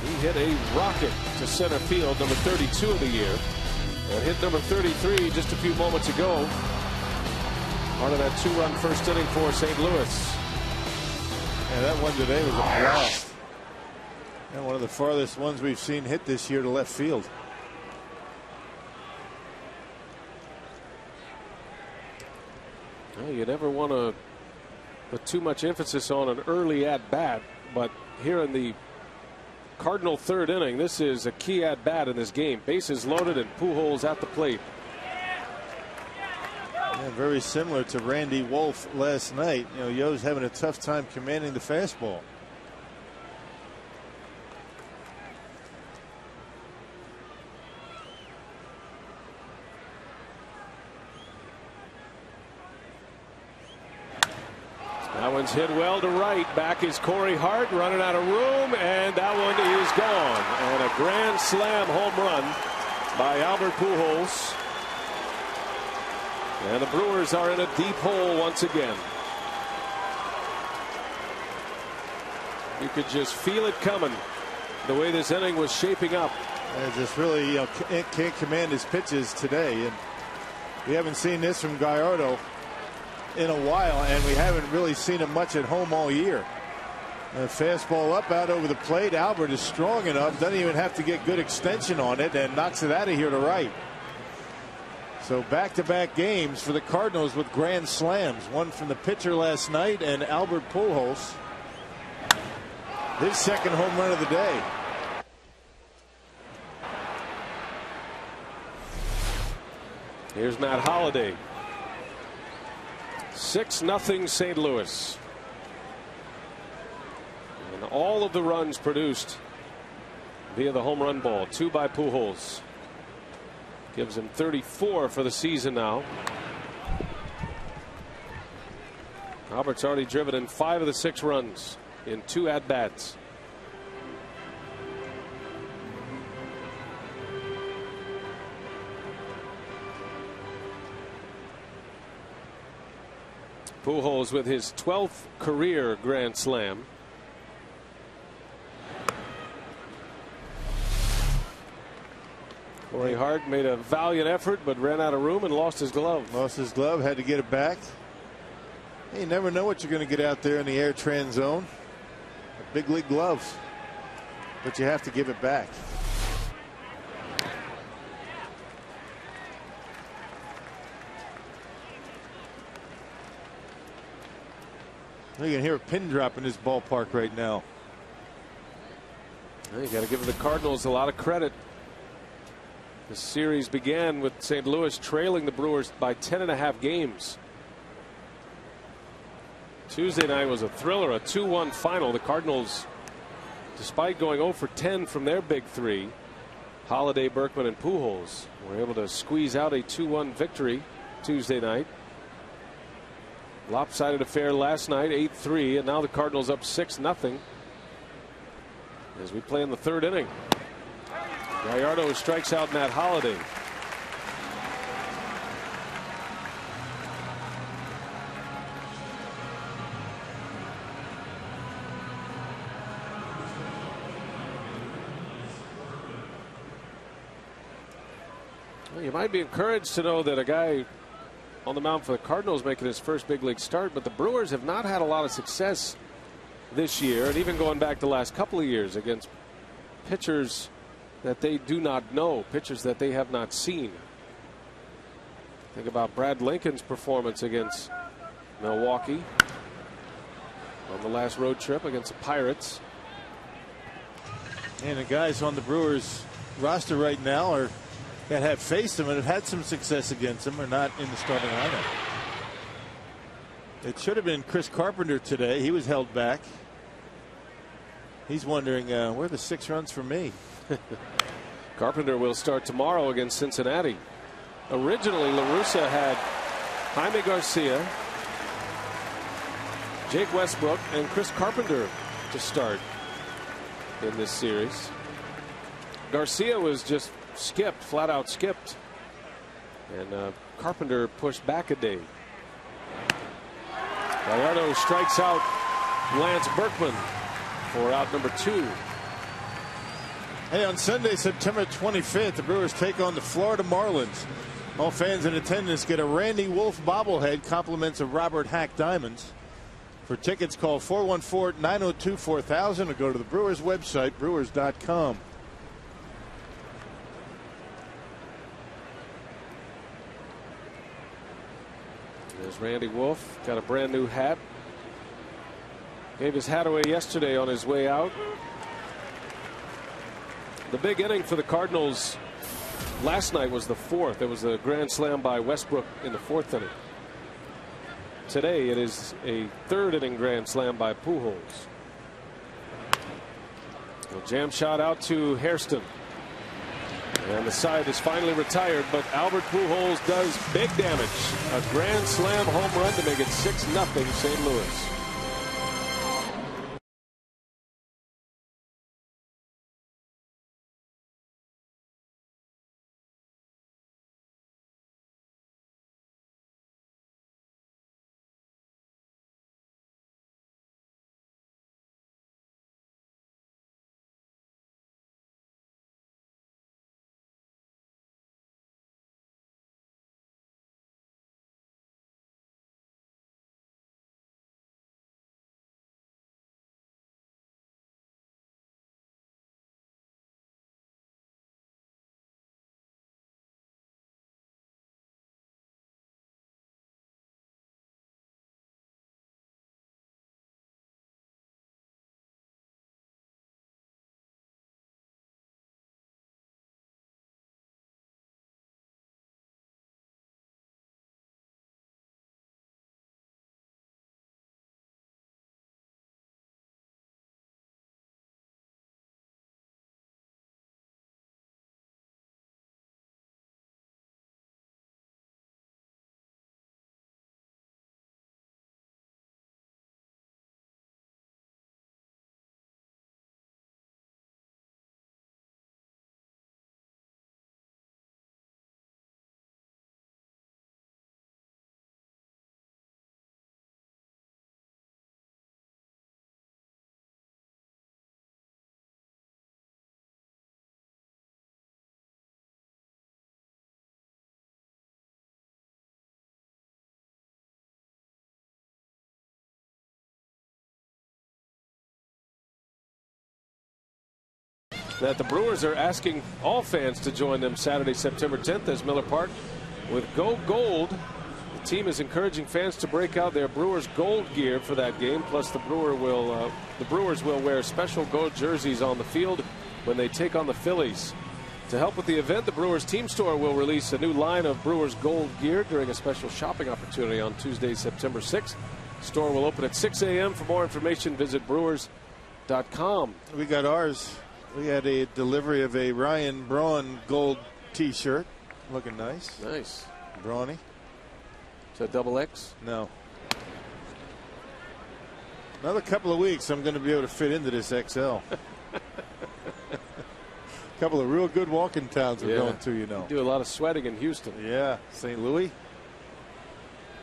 He hit a rocket to center field, number 32 of the year, and hit number 33 just a few moments ago. Part of that 2-run first inning for St. Louis. Yeah, that one today was a blast. And one of the farthest ones we've seen hit this year to left field. Well, you never want to put too much emphasis on an early at bat, but here in the Cardinal 3rd inning, this is a key at bat in this game. Bases loaded and Pujols at the plate. Yeah, very similar to Randy Wolf last night. You know, Yo's having a tough time commanding the fastball. That one's hit well to right. Back is Corey Hart running out of room, and that one is gone. And a grand slam home run by Albert Pujols. And the Brewers are in a deep hole once again. You could just feel it coming, the way this inning was shaping up. And just really, can't command his pitches today. And we haven't seen this from Gallardo in a while, and we haven't really seen him much at home all year. A fastball up out over the plate. Albert is strong enough, doesn't even have to get good extension on it, and knocks it out of here to right. So back-to-back games for the Cardinals with grand slams. One from the pitcher last night, and Albert Pujols, his second home run of the day. Here's Matt Holliday. 6-0 St. Louis. And all of the runs produced via the home run ball. 2 by Pujols. Gives him 34 for the season now. Albert's already driven in 5 of the 6 runs in 2 at-bats. Pujols with his 12th career grand slam. Corey Hart made a valiant effort but ran out of room and lost his glove. Lost his glove, had to get it back. You never know what you're going to get out there in the air trend zone. A big league glove, but you have to give it back. You can hear a pin drop in this ballpark right now. Well, you got to give the Cardinals a lot of credit. The series began with St. Louis trailing the Brewers by 10.5 games. Tuesday night was a thriller, a 2-1 final. The Cardinals, despite going 0 for 10 from their big 3, Holliday, Berkman, and Pujols, were able to squeeze out a 2-1 victory Tuesday night. Lopsided affair last night, 8-3, and now the Cardinals up 6-0 as we play in the 3rd inning. Gallardo strikes out Matt Holliday. Well, you might be encouraged to know that a guy on the mound for the Cardinals making his first big league start, but the Brewers have not had a lot of success this year, and even going back the last couple of years, against pitchers that they do not know, pitchers that they have not seen. Think about Brad Lincoln's performance against Milwaukee on the last road trip against the Pirates. And the guys on the Brewers roster right now are that have faced him and have had some success against him are not in the starting lineup. It should have been Chris Carpenter today. He was held back. He's wondering where are the 6 runs for me. Carpenter will start tomorrow against Cincinnati. Originally, La Russa had Jaime Garcia, Jake Westbrook, and Chris Carpenter to start in this series. Garcia was just skipped, flat out skipped, and Carpenter pushed back a day. Gallardo strikes out Lance Berkman for out number 2. Hey, on Sunday, September 25th, the Brewers take on the Florida Marlins. All fans in attendance get a Randy Wolf bobblehead, compliments of Robert Hack Diamonds. For tickets, call 414-902-4000 or go to the Brewers website, brewers.com. There's Randy Wolf, got a brand new hat. Gave his hat away yesterday on his way out. The big inning for the Cardinals last night was the 4th. There was a grand slam by Westbrook in the 4th inning. Today it is a 3rd inning grand slam by Pujols. A jam shot out to Hairston. And the side is finally retired, but Albert Pujols does big damage. A grand slam home run to make it 6-0 St. Louis. That the Brewers are asking all fans to join them Saturday, September 10th, as Miller Park with Go Gold. The team is encouraging fans to break out their Brewers gold gear for that game. Plus, the Brewers will wear special gold jerseys on the field when they take on the Phillies. To help with the event, the Brewers team store will release a new line of Brewers gold gear during a special shopping opportunity on Tuesday, September 6th. The store will open at 6 a.m. For more information, visit brewers.com. We got ours. We had a delivery of a Ryan Braun gold T-shirt. Looking nice. Nice. Brawny. Is that double X? No. Another couple of weeks, I'm going to be able to fit into this XL. Couple of real good walking towns we're going to, you know. You do a lot of sweating in Houston. Yeah. St. Louis.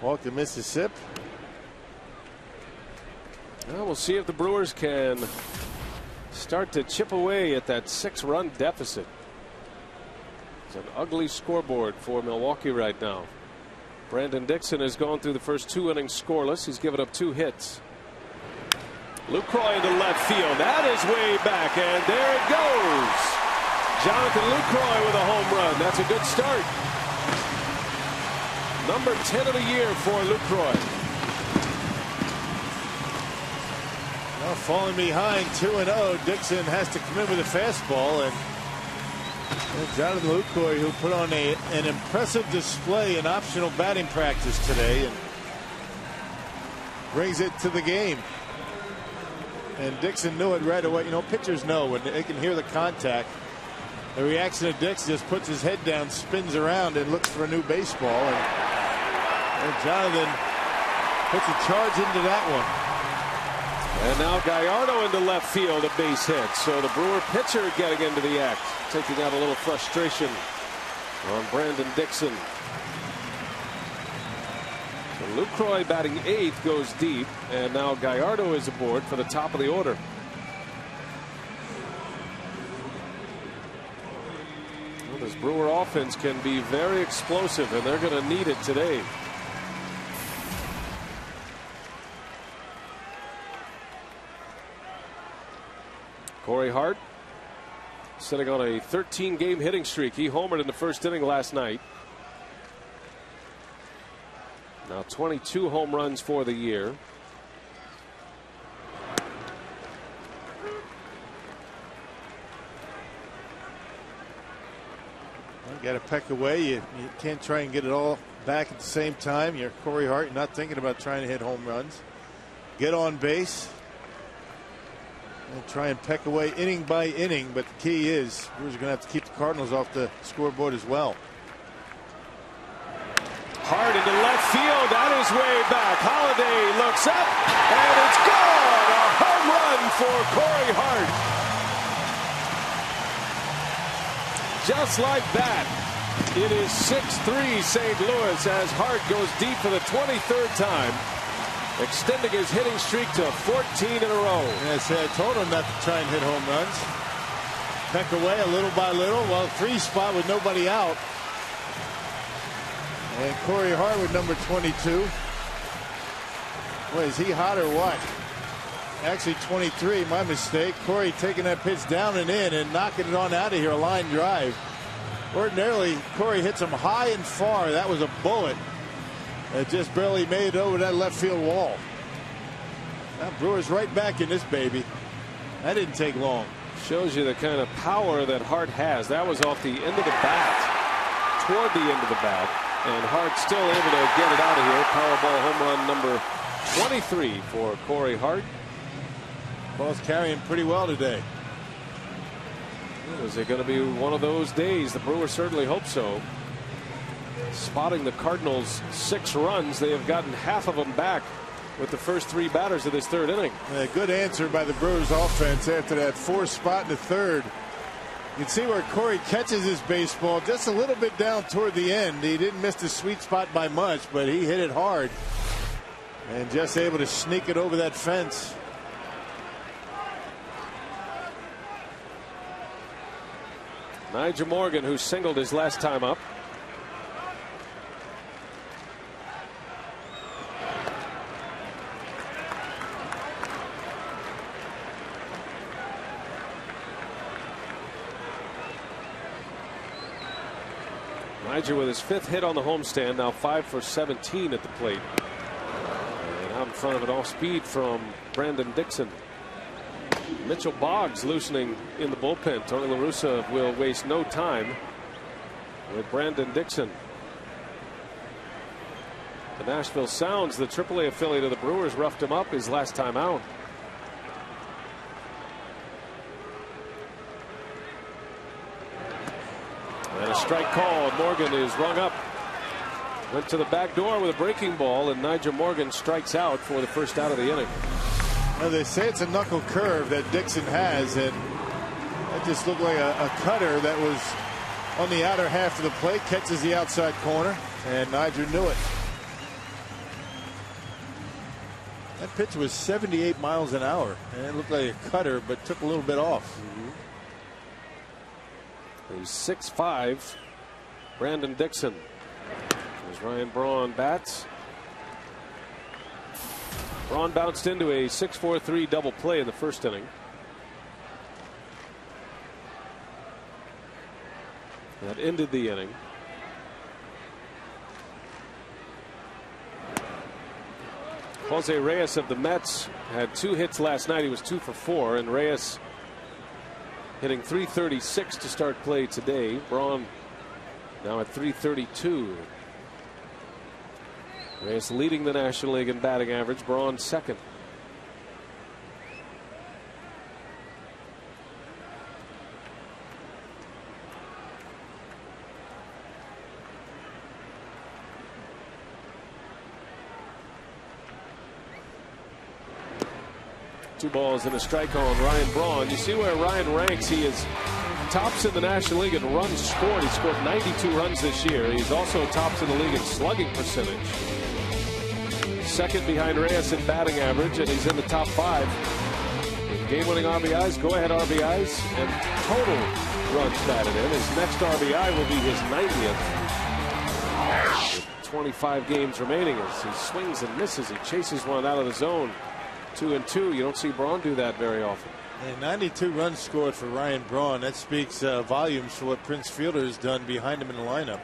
Walk to Mississippi. Well, we'll see if the Brewers can start to chip away at that 6-run deficit. It's an ugly scoreboard for Milwaukee right now. Brandon Dixon has gone through the first 2 innings scoreless. He's given up 2 hits. Lucroy into left field. That is way back, and there it goes. Jonathan Lucroy with a home run. That's a good start. Number 10 of the year for Lucroy. Now falling behind 2-0, Dixon has to come in with a fastball, and And Jonathan Lucroy, who put on an impressive display in optional batting practice today, and brings it to the game. And Dixon knew it right away. You know, pitchers know when they can hear the contact. The reaction of Dixon just puts his head down, spins around, and looks for a new baseball. And Jonathan puts a charge into that one. And now Gallardo into left field, a base hit. So the Brewer pitcher getting into the act, taking out a little frustration on Brandon Dixon. So Lucroy batting 8th goes deep, and now Gallardo is aboard for the top of the order. Well, this Brewer offense can be very explosive, and they're going to need it today. Corey Hart sitting on a 13-game hitting streak. He homered in the first inning last night. Now 22 home runs for the year. You got to peck away. You can't try and get it all back at the same time. You're Corey Hart. You're not thinking about trying to hit home runs. Get on base. And try and peck away inning by inning, but the key is Brewers are going to have to keep the Cardinals off the scoreboard as well. Hard into left field. That is way back. Holiday looks up, and it's gone. A home run for Corey Hart. Just like that, it is 6-3 St. Louis as Hart goes deep for the 23rd time, extending his hitting streak to 14 in a row. Yes, I told him not to try and hit home runs. Peck away a little by little. Well, 3 spot with nobody out. And Corey Hart with number 22. Boy, is he hot or what? Actually 23, my mistake. Corey taking that pitch down and in and knocking it on out of here, a line drive. Ordinarily, Corey hits him high and far. That was a bullet. It just barely made it over that left field wall. Now Brewers right back in this baby. That didn't take long. Shows you the kind of power that Hart has. That was off the end of the bat, toward the end of the bat, and Hart still able to get it out of here. Powerball home run number 23 for Corey Hart. Ball's carrying pretty well today. Is it going to be one of those days? The Brewers certainly hope so. Spotting the Cardinals 6 runs. They have gotten half of them back with the first 3 batters of this 3rd inning. A good answer by the Brewers offense after that 4th spot in the 3rd. You can see where Corey catches his baseball just a little bit down toward the end. He didn't miss the sweet spot by much, but he hit it hard and just able to sneak it over that fence. Nigel Morgan, who singled his last time up. Nigel with his 5th hit on the homestand, now 5 for 17 at the plate. And out in front of it, off speed from Brandon Dixon. Mitchell Boggs loosening in the bullpen. Tony La Russa will waste no time with Brandon Dixon. The Nashville Sounds, the AAA affiliate of the Brewers, roughed him up his last time out. And a strike called. Morgan is rung up. Went to the back door with a breaking ball, and Nigel Morgan strikes out for the first out of the inning. Well, they say it's a knuckle curve that Dixon has, and that just looked like a cutter that was on the outer half of the plate, catches the outside corner, and Nigel knew it. That pitch was 78 miles an hour, and it looked like a cutter, but took a little bit off. He's 6'5", Brandon Dixon. As Ryan Braun bats. Braun bounced into a 6-4-3 double play in the first inning. That ended the inning. Jose Reyes of the Mets had 2 hits last night. He was 2 for 4, and Reyes hitting .336 to start play today. Braun now at .332. Reyes leading the National League in batting average. Braun second. Two balls and a strike on Ryan Braun. You see where Ryan ranks. He is tops in the National League in runs scored. He scored 92 runs this year. He's also tops in the league in slugging percentage. Second behind Reyes in batting average, and he's in the top 5 in game-winning RBIs, go-ahead RBIs, and total runs batted in. His next RBI will be his 90th. With 25 games remaining as he swings and misses. He chases one out of the zone. 2-2. You don't see Braun do that very often. And 92 runs scored for Ryan Braun. That speaks volumes for what Prince Fielder has done behind him in the lineup.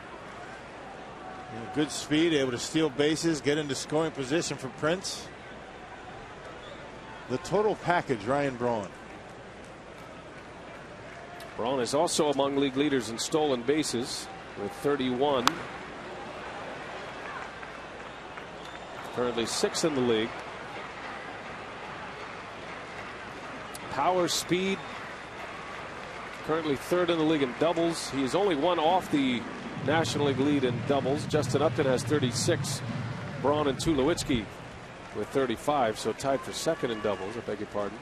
Good speed, able to steal bases, get into scoring position for Prince. The total package, Ryan Braun. Braun is also among league leaders in stolen bases with 31. Currently 6th in the league. Power, speed, currently 3rd in the league in doubles. He is only one off the National League lead in doubles. Justin Upton has 36. Braun and Tulowitzki with 35, so tied for 2nd in doubles. I beg your pardon.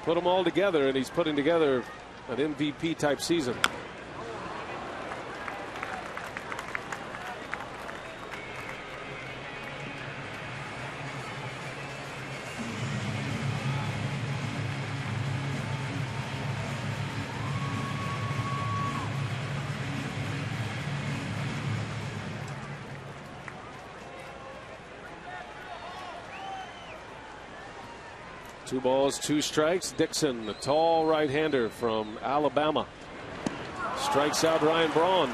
Put them all together, and he's putting together an MVP type season. Two balls, 2 strikes. Dixon, the tall right-hander from Alabama, strikes out Ryan Braun.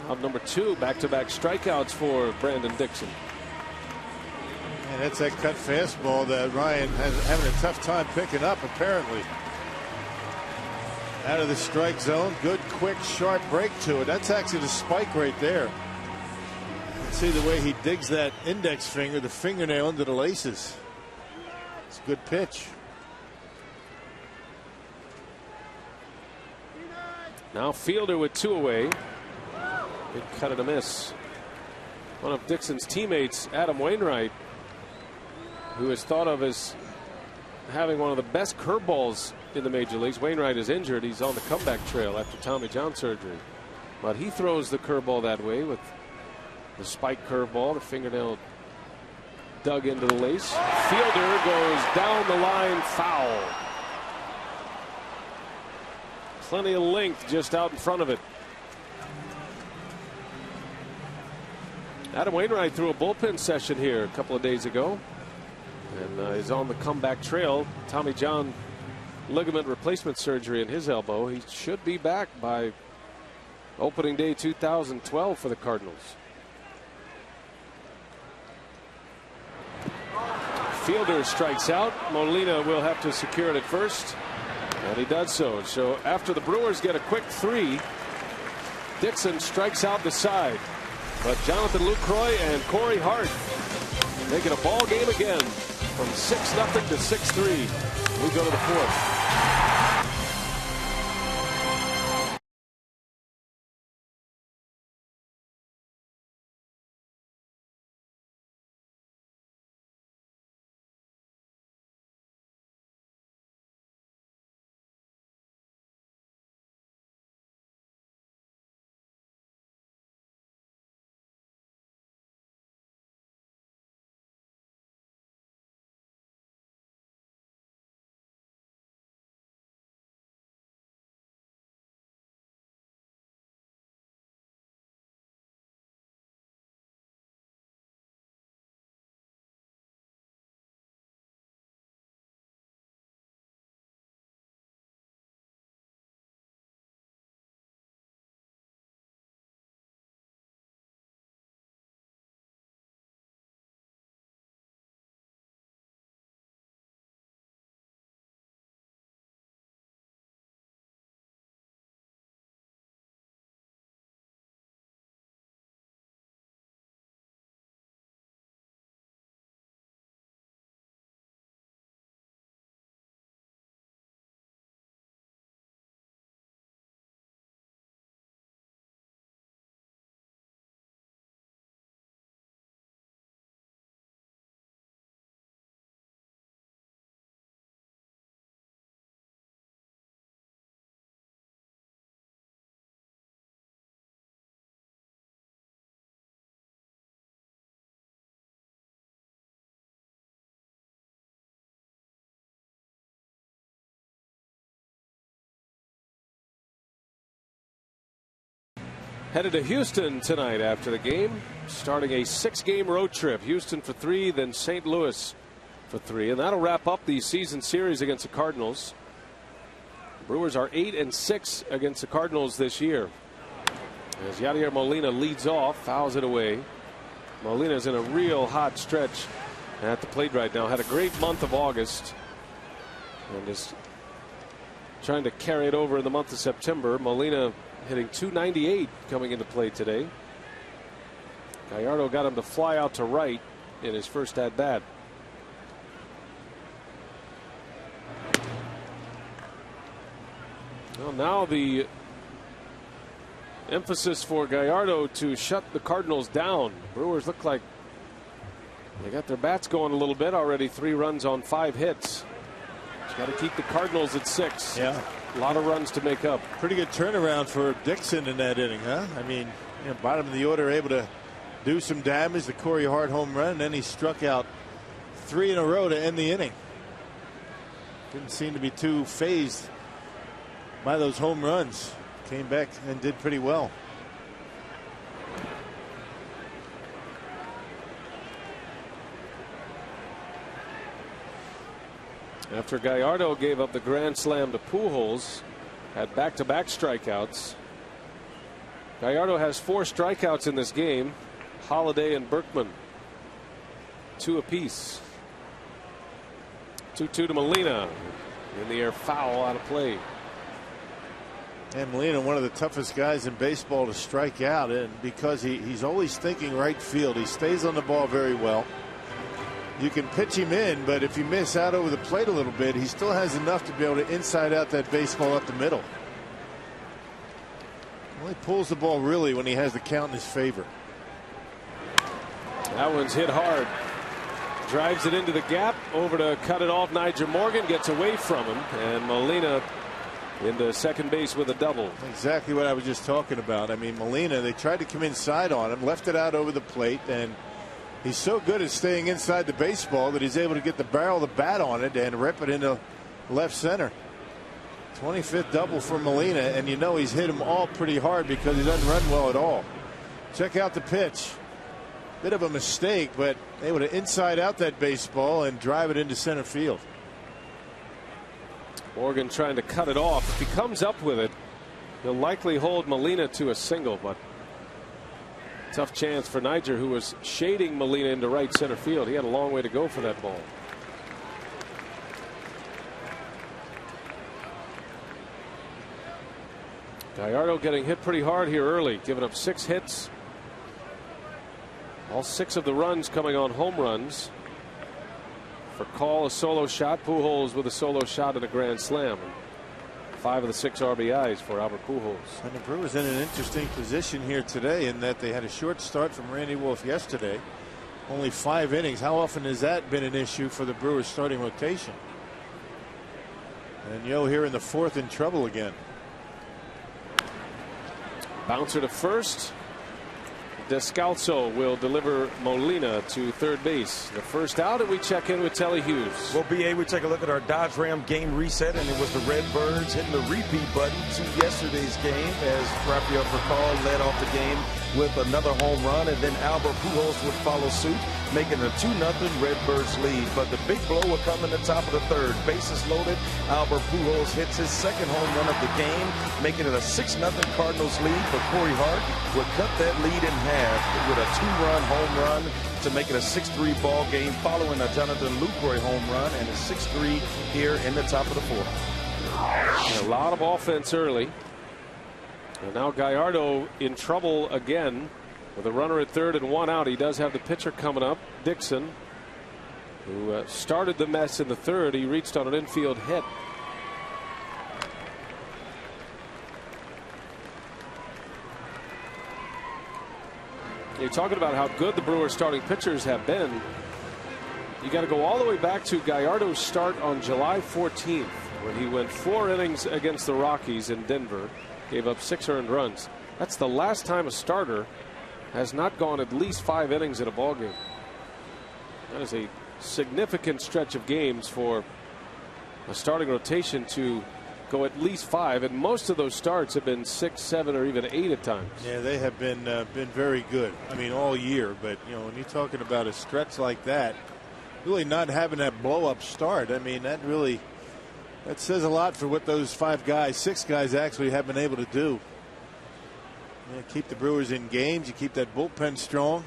Out number 2, back-to-back strikeouts for Brandon Dixon. And that's that cut fastball that Ryan has having a tough time picking up, apparently. Out of the strike zone. Good, quick, sharp break to it. That's actually the spike right there. See the way he digs that index finger, the fingernail into the laces. It's a good pitch. Now Fielder with 2 away. Big cut and a miss. One of Dixon's teammates, Adam Wainwright, who is thought of as having one of the best curveballs in the major leagues. Wainwright is injured. He's on the comeback trail after Tommy John surgery. But he throws the curveball that way with the spike curveball, the fingernail dug into the lace. Fielder goes down the line, foul. Plenty of length just out in front of it. Adam Wainwright threw a bullpen session here a couple of days ago and is on the comeback trail. Tommy John ligament replacement surgery in his elbow. He should be back by opening day 2012 for the Cardinals. Fielder strikes out. Molina will have to secure it at first, and he does so. So after the Brewers get a quick 3, Dixon strikes out the side. But Jonathan Lucroy and Corey Hart make it a ball game again from 6-0 to 6-3. We go to the 4th. headed to Houston tonight after the game, starting a 6-game road trip. Houston for 3, then St. Louis for 3, and that'll wrap up the season series against the Cardinals. Brewers are 8-6 against the Cardinals this year. As Yadier Molina leads off, fouls it away. Molina's in a real hot stretch at the plate right now. Had a great month of August and is trying to carry it over in the month of September. Molina hitting .298 coming into play today. Gallardo got him to fly out to right in his first at bat. Well, now the emphasis for Gallardo to shut the Cardinals down. Brewers look like they got their bats going a little bit already. 3 runs on 5 hits. Got to keep the Cardinals at 6. Yeah, a lot of runs to make up. Pretty good turnaround for Dixon in that inning, huh? I mean, bottom of the order, able to do some damage. The Corey Hart home run, and then he struck out 3 in a row to end the inning. Didn't seem to be too phased by those home runs. Came back and did pretty well. After Gallardo gave up the grand slam to Pujols, had back-to-back strikeouts. Gallardo has 4 strikeouts in this game. Holiday and Berkman 2 apiece. 2-2 to Molina. In the air, foul out of play. And Molina, one of the toughest guys in baseball to strike out, and because he's always thinking right field, he stays on the ball very well. You can pitch him in, but if you miss out over the plate a little bit, he still has enough to be able to inside out that baseball up the middle. Well, he pulls the ball really when he has the count in his favor. That one's hit hard. Drives it into the gap. Over to cut it off. Nyjer Morgan gets away from him, and Molina into second base with a double. Exactly what I was just talking about. I mean, Molina, they tried to come inside on him, left it out over the plate, and he's so good at staying inside the baseball that he's able to get the barrel of the bat on it and rip it into left center. 25th double for Molina, and he's hit them all pretty hard because he doesn't run well at all. Check out the pitch. Bit of a mistake, but able to inside out that baseball and drive it into center field. Morgan trying to cut it off. If he comes up with it, he'll likely hold Molina to a single, but tough chance for Nyjer, who was shading Molina into right center field. He had a long way to go for that ball. Gallardo getting hit pretty hard here early, giving up 6 hits. All 6 of the runs coming on home runs. For Call, a solo shot. Pujols with a solo shot and a grand slam. 5 of the 6 RBIs for Albert Pujols. And the Brewers in an interesting position here today in that they had a short start from Randy Wolf yesterday. Only 5 innings. How often has that been an issue for the Brewers starting rotation? And Yo here in the 4th in trouble again. Bouncer to first. Descalso will deliver Molina to third base. The first out, and we check in with Telly Hughes. Well, BA, we take a look at our Dodge Ram game reset, and it was the Redbirds hitting the repeat button to yesterday's game as Rafael Furcal led off the game with another home run, and then Albert Pujols would follow suit, making a 2-0 Redbirds lead. But the big blow will come in the top of the 3rd. Bases loaded. Albert Pujols hits his 2nd home run of the game, making it a 6-0 Cardinals lead. But Corey Hart would cut that lead in half with a 2-run home run to make it a 6-3 ball game, following a Jonathan Lucroy home run and a 6-3 here in the top of the 4th. A lot of offense early. And now Gallardo in trouble again with a runner at 3rd and 1 out. He does have the pitcher coming up, Dixon, who started the mess in the 3rd. He reached on an infield hit. You're talking about how good the Brewers starting pitchers have been. You got to go all the way back to Gallardo's start on July 14th when he went 4 innings against the Rockies in Denver, gave up 6 earned runs. That's the last time a starter has not gone at least 5 innings in a ball game. That is a significant stretch of games for a starting rotation to go at least 5, and most of those starts have been 6, 7, or even 8 at times. Yeah, they have been very good. I mean, all year. But you know, when you're talking about a stretch like that, really not having that blow-up start, I mean, that says a lot for what those 6 guys actually have been able to do. Yeah, keep the Brewers in games. You keep that bullpen strong.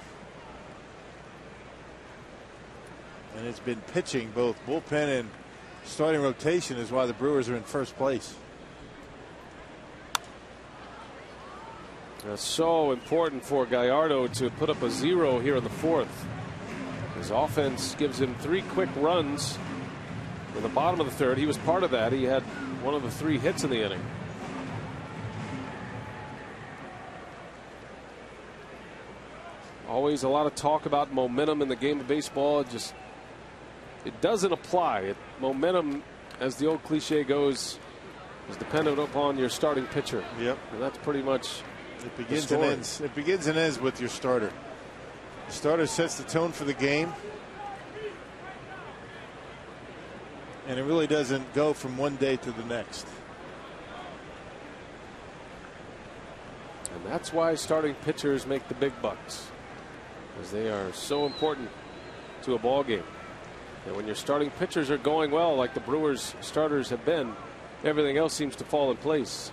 And it's been pitching, both bullpen and starting rotation, is why the Brewers are in first place. It's so important for Gallardo to put up a 0 here in the 4th. His offense gives him 3 quick runs in the bottom of the 3rd. He was part of that. He had one of the 3 hits in the inning. Always a lot of talk about momentum in the game of baseball. It doesn't apply. Momentum, as the old cliche goes, is dependent upon your starting pitcher. Yep. And that's pretty much it begins and ends. It begins and ends with your starter. The starter sets the tone for the game. And it really doesn't go from one day to the next. And that's why starting pitchers make the big bucks, because they are so important to a ball game. And when your starting pitchers are going well, like the Brewers starters have been, everything else seems to fall in place.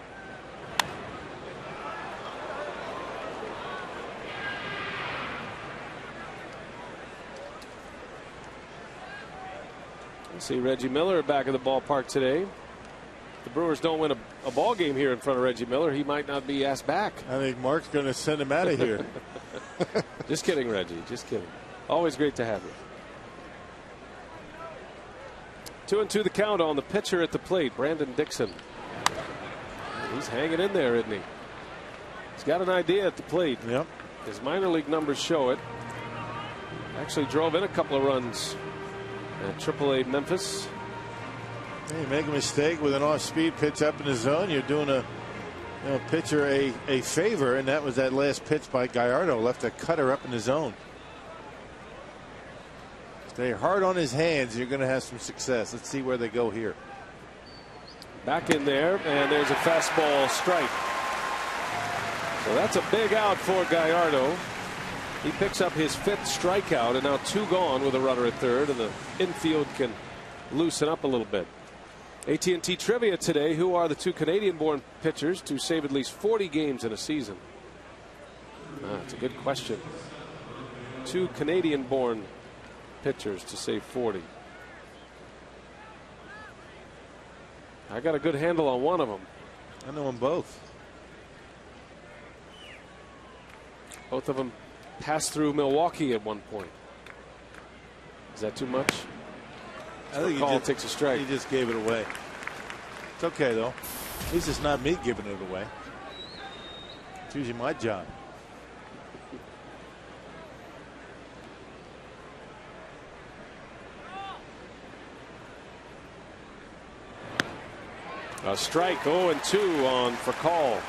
You see Reggie Miller back at the ballpark today. If the Brewers don't win a ball game here in front of Reggie Miller, he might not be asked back. I think Mark's going to send him out of here. Just kidding, Reggie. Just kidding. Always great to have you. 2-2 the count on the pitcher at the plate, Brandon Dixon. He's hanging in there, isn't he? He's got an idea at the plate. Yep. His minor league numbers show it. Actually drove in a couple of runs at AAA Memphis. You make a mistake with an off-speed pitch up in the zone, you're doing a pitcher a favor, and that was that last pitch by Gallardo. Left a cutter up in the zone. Stay hard on his hands, you're going to have some success. Let's see where they go here. Back in there, and there's a fastball strike. So that's a big out for Gallardo. He picks up his 5th strikeout, and now 2 gone with a runner at 3rd, and the infield can loosen up a little bit. AT&T trivia today: who are the 2 Canadian-born pitchers to save at least 40 games in a season? That's a good question. 2 Canadian-born pitchers to save 40. I got a good handle on one of them. I know them both. Both of them passed through Milwaukee at one point. Is that too much? I think he takes a strike. He just gave it away. It's okay though. At least it's not me giving it away. It's usually my job. A strike. 0-2 on for call.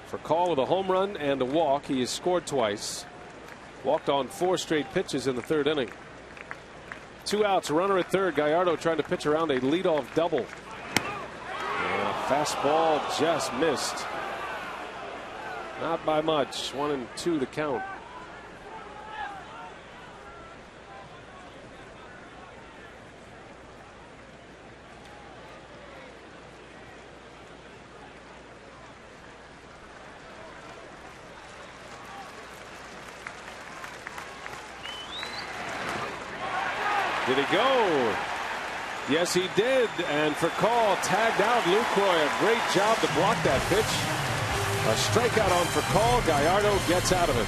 For call with a home run and a walk. He has scored twice. Walked on 4 straight pitches in the 3rd inning. 2 outs, runner at 3rd. Gallardo trying to pitch around a leadoff double. Fastball just missed. Not by much. 1-2 to count. Did he go? Yes, he did. And for call, tagged out Lucroy. A great job to block that pitch. A strikeout on for call. Gallardo gets out of it.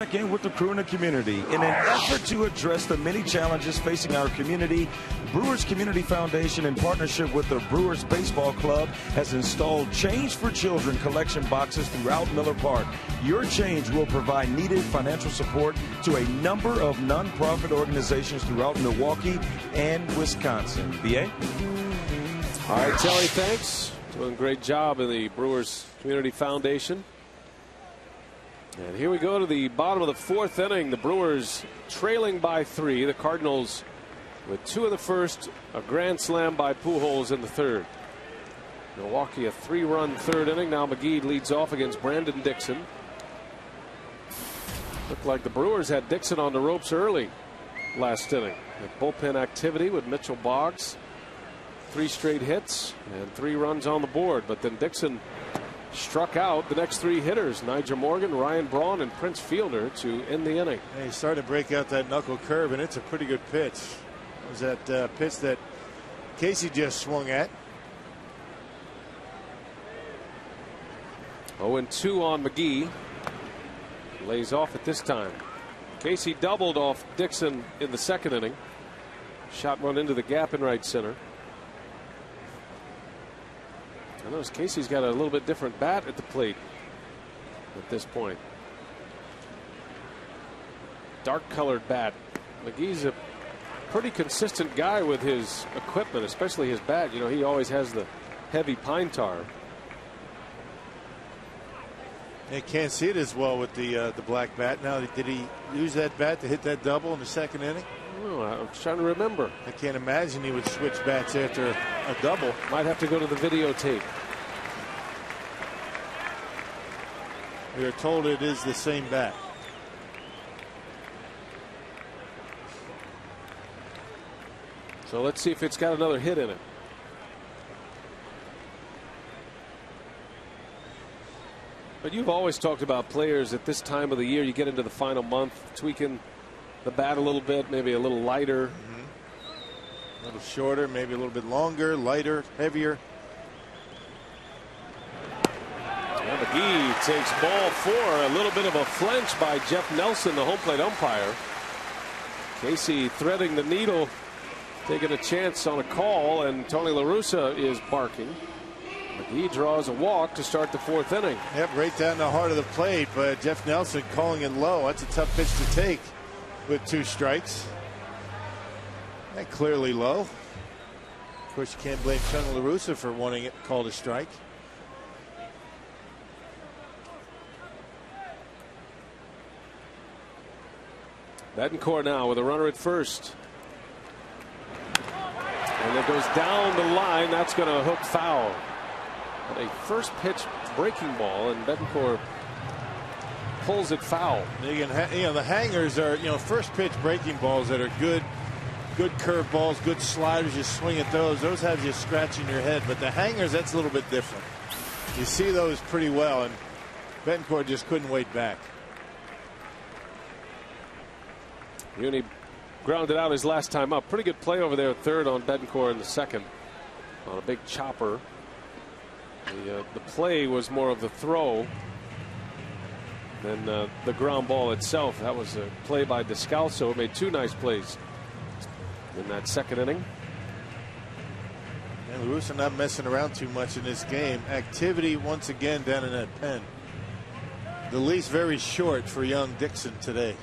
Back in with the crew in the community. In an effort to address the many challenges facing our community, Brewers Community Foundation, in partnership with the Brewers Baseball Club, has installed Change for Children collection boxes throughout Miller Park. Your change will provide needed financial support to a number of nonprofit organizations throughout Milwaukee and Wisconsin. B.A.? All right, Telly, thanks. Doing a great job in the Brewers Community Foundation. And here we go to the bottom of the fourth inning. The Brewers trailing by 3. The Cardinals with 2 in the first, a grand slam by Pujols in the third. Milwaukee a 3-run third inning. Now McGee leads off against Brandon Dixon. Looked like the Brewers had Dixon on the ropes early last inning. The bullpen activity with Mitchell Boggs. 3 straight hits and 3 runs on the board. But then Dixon struck out the next 3 hitters, Nigel Morgan, Ryan Braun, and Prince Fielder, to end the inning. Hey, he started to break out that knuckle curve, and it's a pretty good pitch. It was that pitch that Casey just swung at. 0-2 on McGee. Lays off at this time. Casey doubled off Dixon in the second inning. Shot run into the gap in right center. I notice Casey's got a little bit different bat at the plate at this point. Dark colored bat. McGee's a pretty consistent guy with his equipment, especially his bat. You know, he always has the heavy pine tar. They can't see it as well with the black bat. Now, did he use that bat to hit that double in the second inning? Oh, I'm trying to remember. I can't imagine he would switch bats after a double. Might have to go to the videotape. We are told it is the same bat. So let's see if it's got another hit in it. But you've always talked about players at this time of the year. You get into the final month, tweaking the bat a little bit, maybe a little lighter. A little shorter, maybe a little bit longer, lighter, heavier. Well, McGee takes ball 4. A little bit of a flinch by Jeff Nelson, the home plate umpire. Casey threading the needle, taking a chance on a call, and Tony La Russa is barking. McGee draws a walk to start the fourth inning. Yep, right down the heart of the plate, but Jeff Nelson calling it low. That's a tough pitch to take with 2 strikes. That clearly low. Of course, you can't blame Tony La Russa for wanting it called a strike. Betancourt now with a runner at first. And it goes down the line. That's going to hook foul. But a first pitch breaking ball, and Betancourt pulls it foul. You know, the hangers are, you know, first pitch breaking balls that are good curve balls, good sliders. You swing at those. Those have you scratching your head. But the hangers, that's a little bit different. You see those pretty well, and Betancourt just couldn't wait back. Rooney grounded out his last time up. Pretty good play over there at third on Betancourt in the second on a big chopper. The play was more of the throw than the ground ball itself. That was a play by Descalso. Made 2 nice plays in that second inning. And La Russa not messing around too much in this game. Activity once again down in that pen. The leash very short for young Dixon today.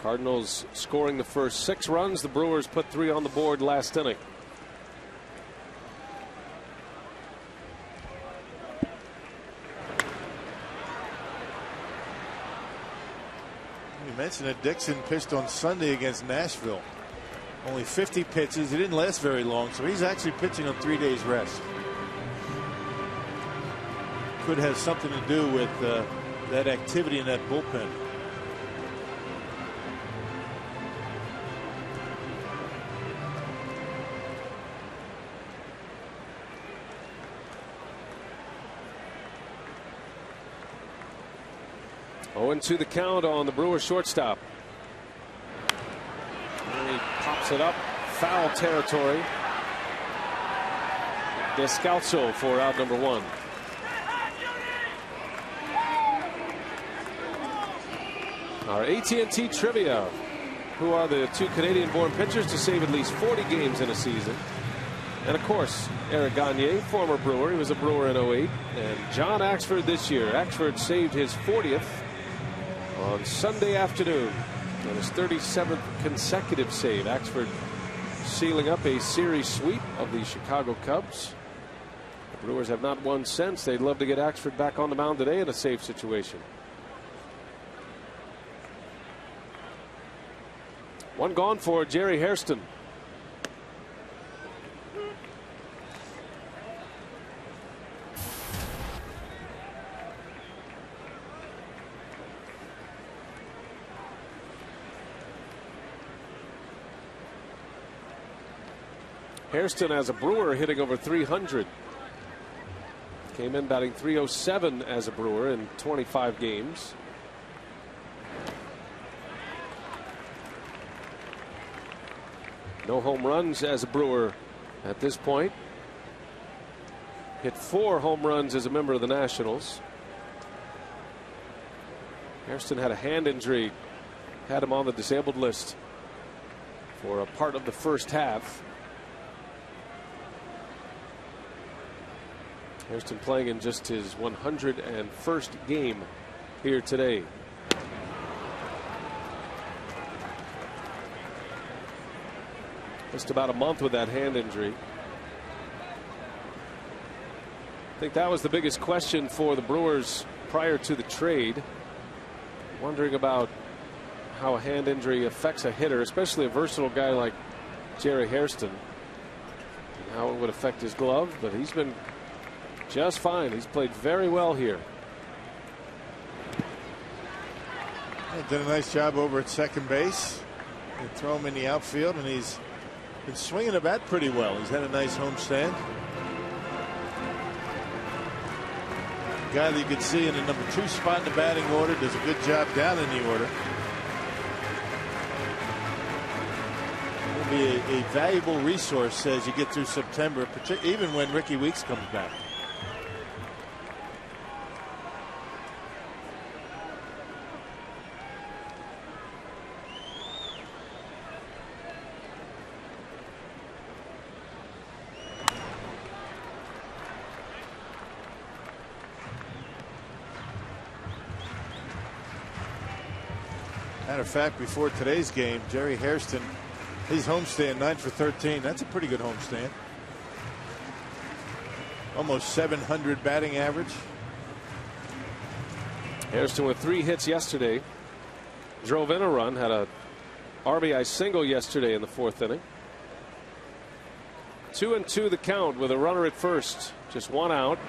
Cardinals scoring the first 6 runs. The Brewers put 3 on the board last inning. You mentioned that Dixon pitched on Sunday against Nashville. Only 50 pitches. He didn't last very long, so he's actually pitching on 3 days rest. Could have something to do with that activity in that bullpen. To the count on the Brewers shortstop. And he pops it up, foul territory. Descalso for out number 1. Our AT&T trivia. Who are the two Canadian-born pitchers to save at least 40 games in a season? And of course, Eric Gagne, former Brewer. He was a Brewer in 08. And John Axford this year. Axford saved his 40th on Sunday afternoon. And his 37th consecutive save. Axford sealing up a series sweep of the Chicago Cubs. The Brewers have not won since. They'd love to get Axford back on the mound today in a safe situation. One gone for Jerry Hairston. Hairston, as a Brewer, hitting over 300. Came in batting .307 as a Brewer in 25 games. No home runs as a Brewer at this point. Hit 4 home runs as a member of the Nationals. Hairston had a hand injury, had him on the disabled list for a part of the first half. Hairston playing in just his 101st game here today. Just about a month with that hand injury. I think that was the biggest question for the Brewers prior to the trade. Wondering about how a hand injury affects a hitter, especially a versatile guy like Jerry Hairston, and how it would affect his glove. But he's been just fine. He's played very well here. Did a nice job over at second base. They throw him in the outfield, and he's been swinging the bat pretty well. He's had a nice homestand. Guy that you could see in the number 2 spot in the batting order does a good job down in the order. Will be a valuable resource as you get through September, even when Ricky Weeks comes back. Matter of fact, before today's game, Jerry Hairston, his homestand 9 for 13. That's a pretty good homestand. Almost 700 batting average. Hairston with 3 hits yesterday. Drove in a run, had a RBI single yesterday in the 4th inning. 2-2 the count with a runner at first. Just 1 out.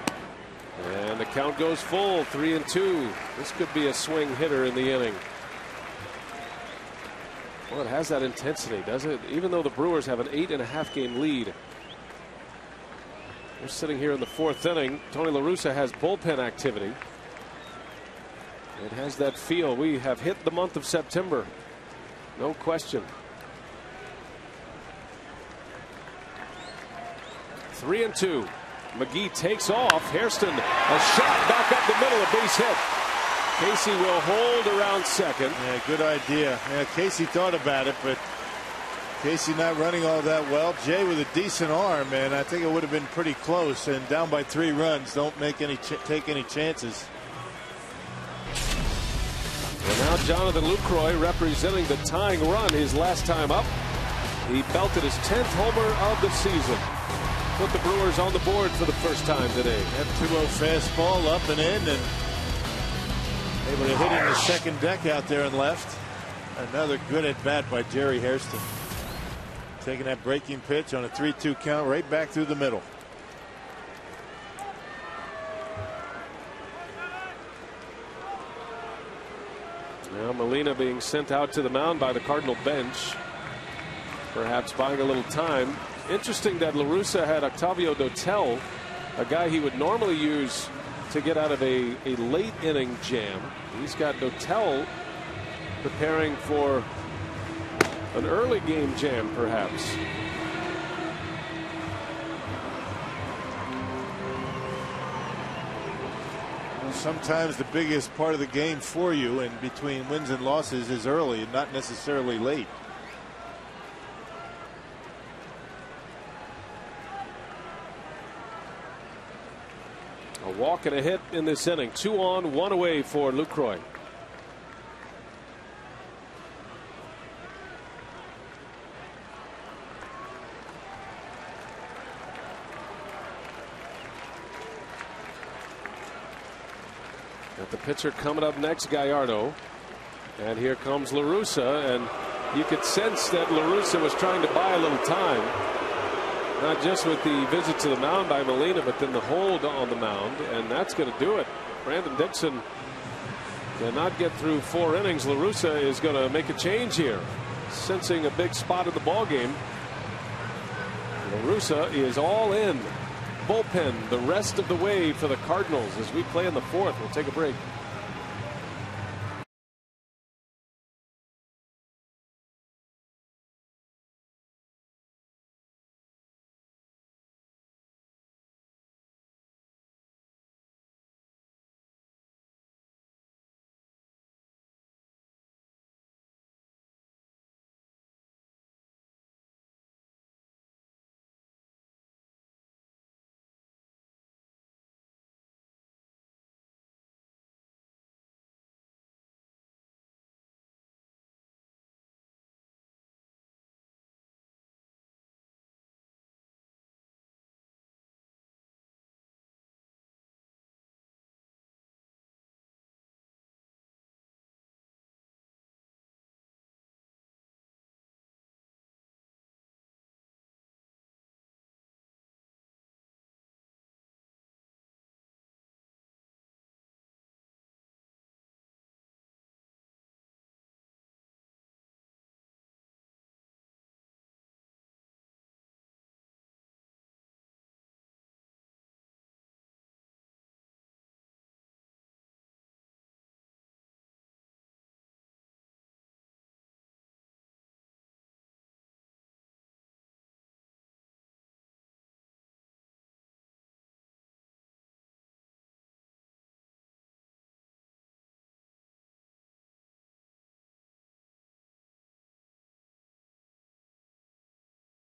And the count goes full, 3-2. This could be a swing hitter in the inning. Well, it has that intensity, does it? Even though the Brewers have an 8.5 game lead. They're sitting here in the 4th inning. Tony La Russa has bullpen activity. It has that feel. We have hit the month of September. No question. 3-2. McGee takes off. Hairston, a shot back up the middle, a base hit. Casey will hold around second. Yeah, good idea. Yeah, Casey thought about it, but Casey not running all that well. Jay with a decent arm, and I think it would have been pretty close. And down by 3 runs, don't make any take any chances. And now Jonathan Lucroy representing the tying run his last time up. He belted his 10th homer of the season. Put the Brewers on the board for the first time today. That 2-0 fastball up and in, and able to hit in the second deck out there and left. Another good at bat by Jerry Hairston. Taking that breaking pitch on a 3-2 count right back through the middle. Now Molina being sent out to the mound by the Cardinal bench. Perhaps buying a little time. Interesting that La Russa had Octavio Dotel, a guy he would normally use to get out of a late inning jam. He's got Dotel preparing for an early game jam, perhaps. Sometimes the biggest part of the game for you and between wins and losses is early and not necessarily late. A walk and a hit in this inning. 2 on, 1 away for Lucroy. Got the pitcher coming up next, Gallardo. And here comes La Russa, and you could sense that La Russa was trying to buy a little time. Not just with the visit to the mound by Molina, but then the hold on the mound, and that's going to do it. Brandon Dixon cannot get through 4 innings. La Russa is going to make a change here, sensing a big spot in the ball game. La Russa is all in. Bullpen the rest of the way for the Cardinals as we play in the 4th. We'll take a break.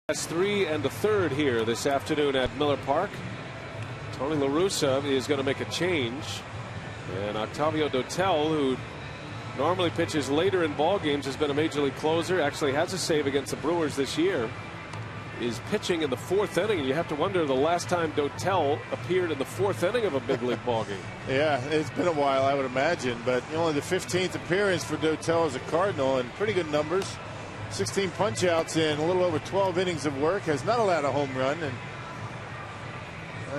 That's 3 1/3 here this afternoon at Miller Park. Tony La Russa is going to make a change, and Octavio Dotel, who normally pitches later in ball games, has been a major league closer, actually has a save against the Brewers this year, is pitching in the 4th inning, and you have to wonder the last time Dotel appeared in the 4th inning of a big league ball game. Yeah, it's been a while, I would imagine, but only the 15th appearance for Dotel as a Cardinal, and pretty good numbers. 16 punch-outs in a little over 12 innings of work, has not allowed a home run, and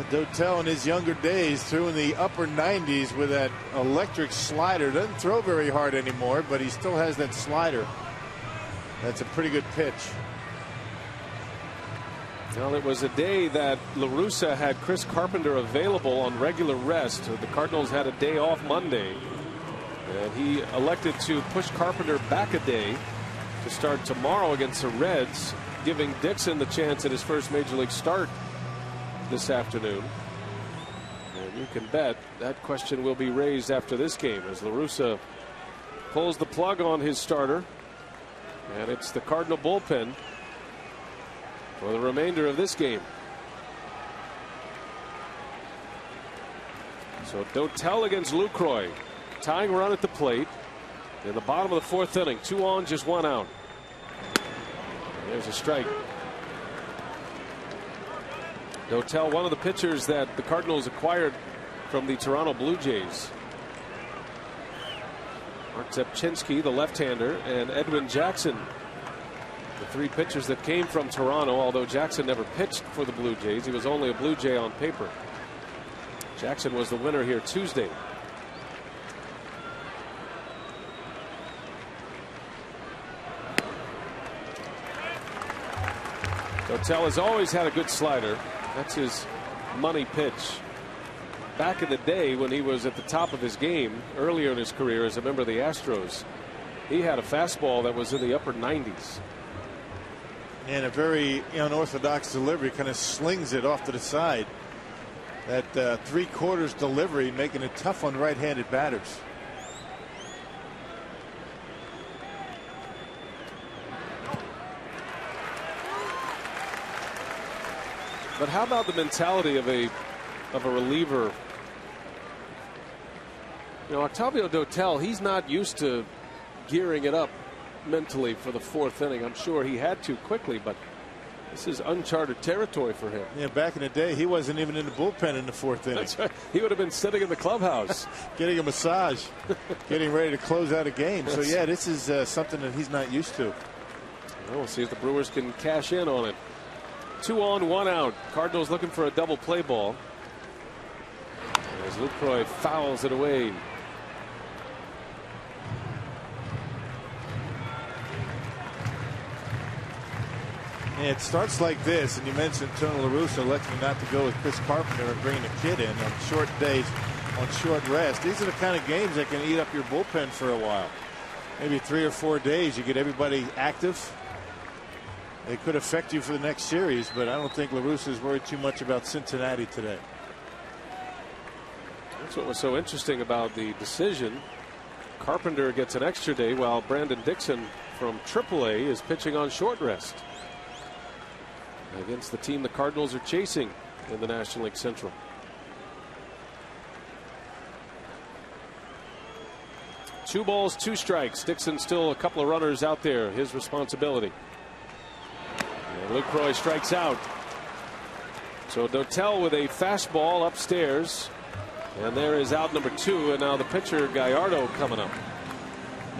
Dotel in his younger days threw in the upper 90s with that electric slider. Doesn't throw very hard anymore, but he still has that slider. That's a pretty good pitch. Well, it was a day that La Russa had Chris Carpenter available on regular rest. The Cardinals had a day off Monday, and he elected to push Carpenter back a day to start tomorrow against the Reds, giving Dixon the chance at his first major league start this afternoon. And you can bet that question will be raised after this game as La Russa pulls the plug on his starter, and it's the Cardinal bullpen for the remainder of this game. So Dotel against Lucroy, tying run at the plate in the bottom of the 4th inning. 2 on, just 1 out. There's a strike. Dotel, one of the pitchers that the Cardinals acquired from the Toronto Blue Jays. Mark Zepchinski, the left-hander, and Edwin Jackson, the 3 pitchers that came from Toronto, although Jackson never pitched for the Blue Jays. He was only a Blue Jay on paper. Jackson was the winner here Tuesday. Dotel has always had a good slider. That's his money pitch. Back in the day when he was at the top of his game earlier in his career as a member of the Astros, he had a fastball that was in the upper 90s. And a very unorthodox delivery, kind of slings it off to the side. That three-quarters delivery making it tough on right-handed batters. But how about the mentality of a reliever? You know, Octavio Dotel, he's not used to gearing it up mentally for the fourth inning. I'm sure he had to quickly, but this is uncharted territory for him. Yeah, back in the day, he wasn't even in the bullpen in the fourth inning. That's right. He would have been sitting in the clubhouse. Getting a massage, getting ready to close out a game. So, yeah, this is something that he's not used to. Well, we'll see if the Brewers can cash in on it. 2 on, 1 out. Cardinals looking for a double play ball. As Lucroy fouls it away. Yeah, it starts like this, and you mentioned Tony La Russa electing not to go with Chris Carpenter and bringing a kid in on short days, on short rest. These are the kind of games that can eat up your bullpen for a while. Maybe 3 or 4 days, you get everybody active. They could affect you for the next series, but I don't think La Russa is worried too much about Cincinnati today. That's what was so interesting about the decision. Carpenter gets an extra day while Brandon Dixon from AAA is pitching on short rest against the team the Cardinals are chasing in the National League Central. Two balls, 2 strikes. Dixon still a couple of runners out there. His responsibility. And Lucroy strikes out. So Dotel with a fastball upstairs. And there is out number 2. And now the pitcher Gallardo coming up.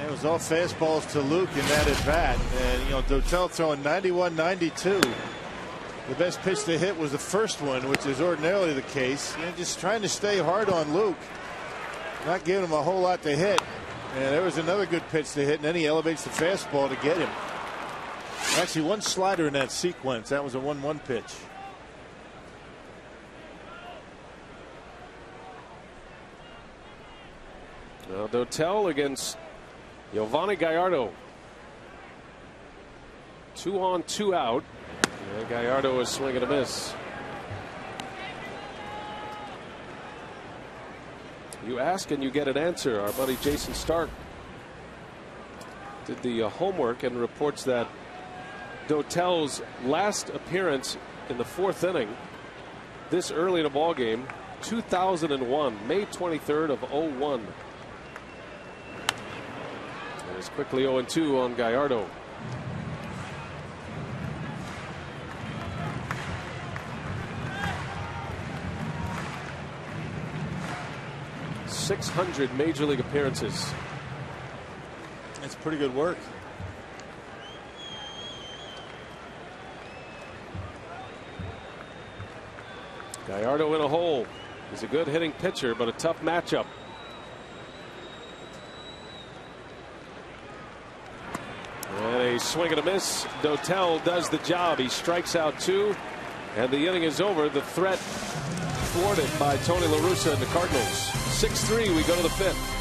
It was all fastballs to Luke in that at bat. And, you know, Dotel throwing 91-92. The best pitch to hit was the first one, which is ordinarily the case. You know, just trying to stay hard on Luke. Not giving him a whole lot to hit. And there was another good pitch to hit, and then he elevates the fastball to get him. Actually, one slider in that sequence. That was a 1-1 pitch. Now Dotel against Giovanni Gallardo. 2 on, 2 out. And Gallardo is swinging a miss. You ask and you get an answer. Our buddy Jason Stark did the homework and reports that Dotel's last appearance in the 4th inning this early in a ball game, 2001, May 23rd of 01. And it's quickly 0-2 on Gallardo. .600 major league appearances. That's pretty good work. Gallardo in a hole. He's a good hitting pitcher, but a tough matchup. And a swing and a miss. Dotel does the job. He strikes out 2, and the inning is over. The threat thwarted by Tony La Russa and the Cardinals. 6-3, we go to the 5th.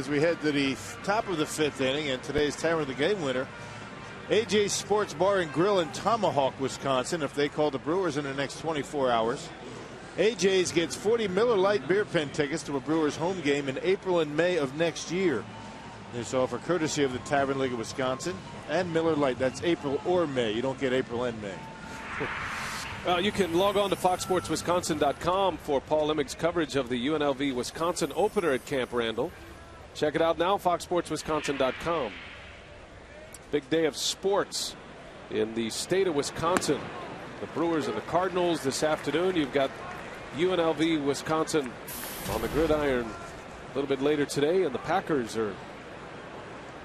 As we head to the top of the 5th inning, and today's Timer of the Game winner, AJ's Sports Bar and Grill in Tomahawk, Wisconsin. If they call the Brewers in the next 24 hours, AJ's gets 40 Miller Lite beer pen tickets to a Brewers home game in April and May of next year. This offer courtesy of the Tavern League of Wisconsin and Miller Lite. That's April or May. You don't get April and May. Well, you can log on to foxsportswisconsin.com for Paul Emmig's coverage of the UNLV Wisconsin opener at Camp Randall. Check it out now, foxsportswisconsin.com. Big day of sports in the state of Wisconsin. The Brewers and the Cardinals this afternoon. You've got UNLV Wisconsin on the gridiron a little bit later today, and the Packers are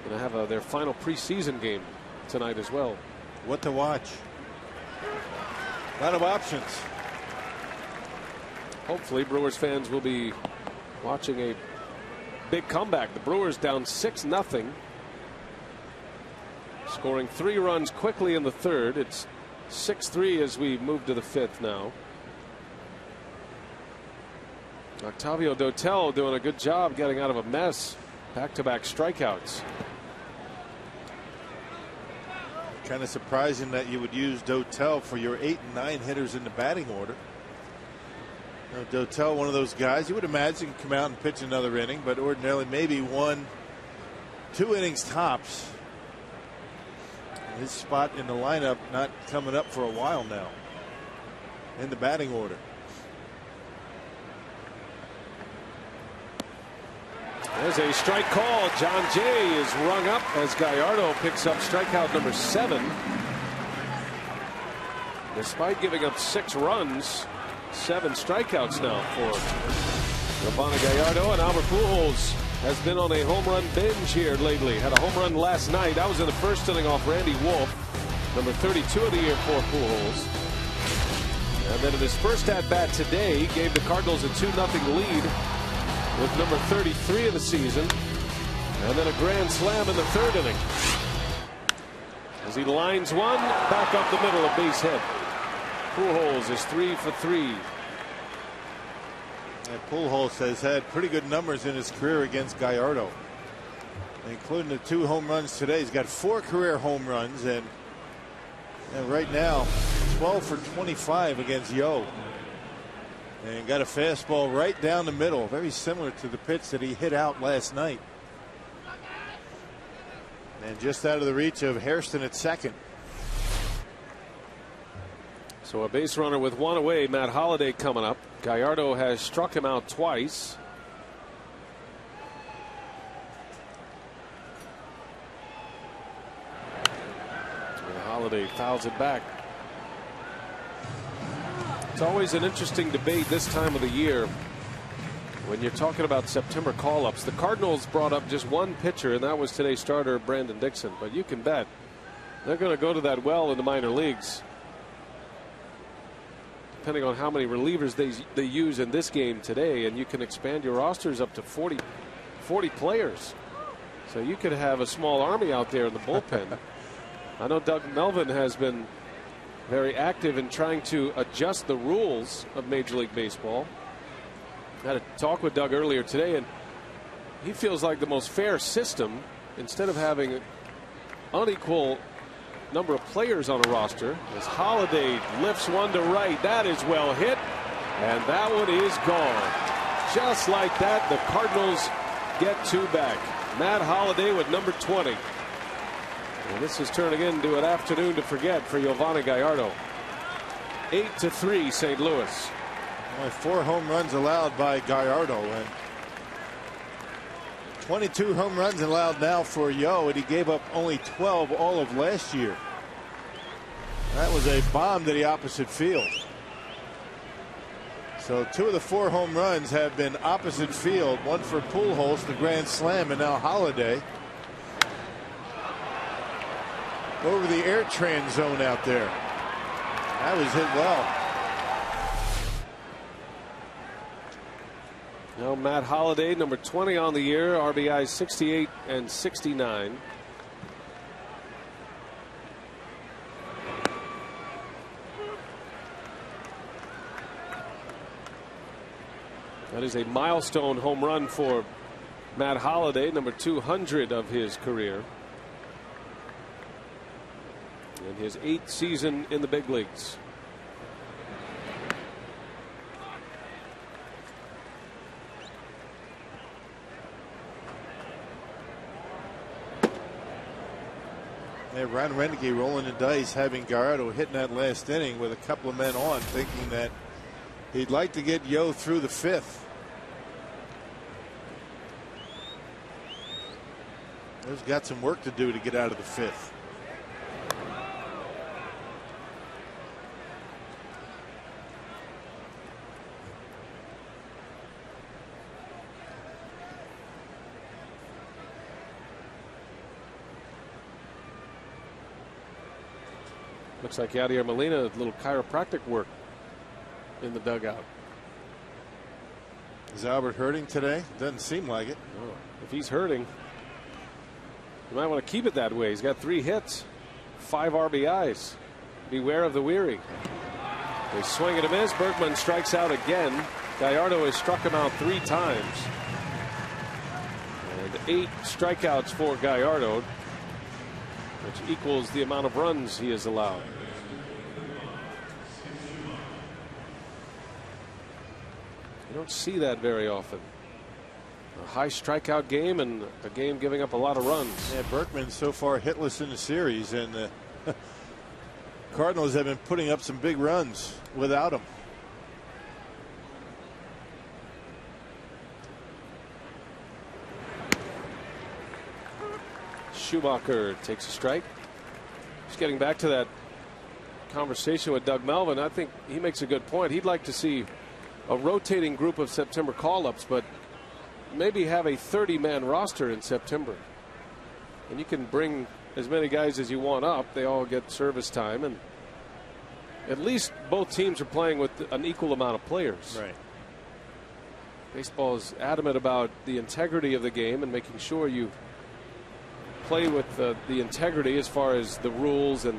going to have their final preseason game tonight as well. What to watch? A lot of options. Hopefully Brewers fans will be watching a big comeback. The Brewers down 6-0, scoring 3 runs quickly in the 3rd. It's 6-3 as we move to the 5th now. Octavio Dotel doing a good job getting out of a mess. Back-to-back strikeouts. Kind of surprising that you would use Dotel for your 8 and 9 hitters in the batting order. You know, Dotel, one of those guys you would imagine come out and pitch another inning, but ordinarily maybe 1-2 innings tops. His spot in the lineup not coming up for a while now in the batting order. There's a strike call. John Jay is rung up as Gallardo picks up strikeout number 7. Despite giving up 6 runs, 7 strikeouts now for Giovanni Gallardo. And Albert Pujols has been on a home run binge here lately. Had a home run last night. That was in the 1st inning off Randy Wolf, number 32 of the year for Pujols. And then in his first at bat today, gave the Cardinals a 2-0 lead with number 33 of the season. And then a grand slam in the 3rd inning as he lines one back up the middle, a base hit. Pujols is 3 for 3. And Pujols has had pretty good numbers in his career against Gallardo, including the 2 home runs today. He's got 4 career home runs, and right now 12 for 25 against Yo. And got a fastball right down the middle, very similar to the pitch that he hit out last night. And just out of the reach of Hairston at second. So a base runner with 1 away. Matt Holliday coming up. Gallardo has struck him out twice. And Holliday fouls it back. It's always an interesting debate this time of the year when you're talking about September call-ups. The Cardinals brought up just 1 pitcher, and that was today's starter, Brandon Dixon. But you can bet they're going to go to that well in the minor leagues, depending on how many relievers they use in this game today. And you can expand your rosters up to 40 players. So you could have a small army out there in the bullpen. I know Doug Melvin has been very active in trying to adjust the rules of Major League Baseball. I had a talk with Doug earlier today, and he feels like the most fair system, instead of having an unequal number of players on a roster, as Holliday lifts one to right. That is well hit, and that one is gone. Just like that, the Cardinals get 2 back. Matt Holliday with number 20. And this is turning into an afternoon to forget for Giovanni Gallardo. 8-3 St. Louis. Only 4 home runs allowed by Gallardo, and 22 home runs allowed now for Yo, and he gave up only 12 all of last year. That was a bomb to the opposite field. So 2 of the 4 home runs have been opposite field. 1 for Pujols, the grand slam, and now Holliday over the air trans zone out there. That was hit well. Now Matt Holliday, number 20 on the year, RBI 68 and 69. That is a milestone home run for Matt Holliday, number 200 of his career. In his 8th season in the big leagues. Yeah, Ron Renneke rolling the dice, having Gallardo hitting that last inning with a couple of men on, thinking that he'd like to get Yo through the 5th. He's got some work to do to get out of the 5th. Looks like Yadier Molina, a little chiropractic work in the dugout. Is Albert hurting today? Doesn't seem like it. Oh, if he's hurting, you might want to keep it that way. He's got 3 hits, 5 RBIs. Beware of the weary. They swing and a miss. Berkman strikes out again. Gallardo has struck him out 3 times. And 8 strikeouts for Gallardo, which equals the amount of runs he has allowed. You don't see that very often. A high strikeout game and a game giving up a lot of runs. Yeah, Berkman so far hitless in the series, and the Cardinals have been putting up some big runs without him. Schumacher takes a strike. Just getting back to that conversation with Doug Melvin, I think he makes a good point. He'd like to see a rotating group of September call-ups, but maybe have a 30-man roster in September. And you can bring as many guys as you want up. They all get service time, and at least both teams are playing with an equal amount of players. Right. Baseball is adamant about the integrity of the game and making sure you play with the integrity as far as the rules and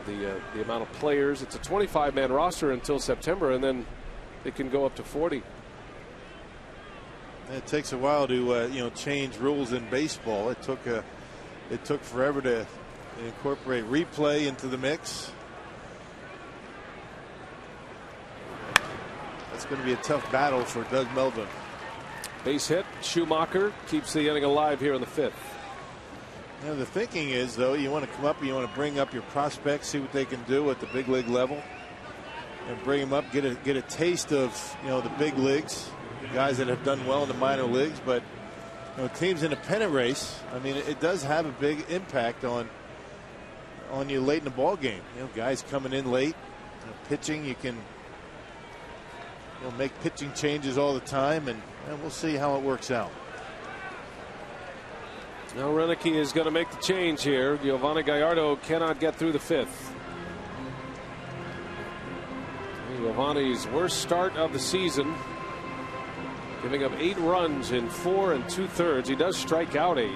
the amount of players. It's a 25-man roster until September, and then it can go up to 40. It takes a while to change rules in baseball. It took forever to incorporate replay into the mix. That's going to be a tough battle for Doug Melvin. Base hit. Schumacher keeps the inning alive here in the 5th. You know, the thinking is, though, you want to come up, you want to bring up your prospects, see what they can do at the big league level, and bring them up, get a taste of the big leagues, guys that have done well in the minor leagues. But teams in a pennant race, I mean, it does have a big impact on you late in the ball game. Guys coming in late, pitching, you can make pitching changes all the time, and we'll see how it works out. Now Renneke is going to make the change here. Giovanni Gallardo cannot get through the 5th. Giovanni's worst start of the season, giving up 8 runs in 4 2/3. He does strike out 8.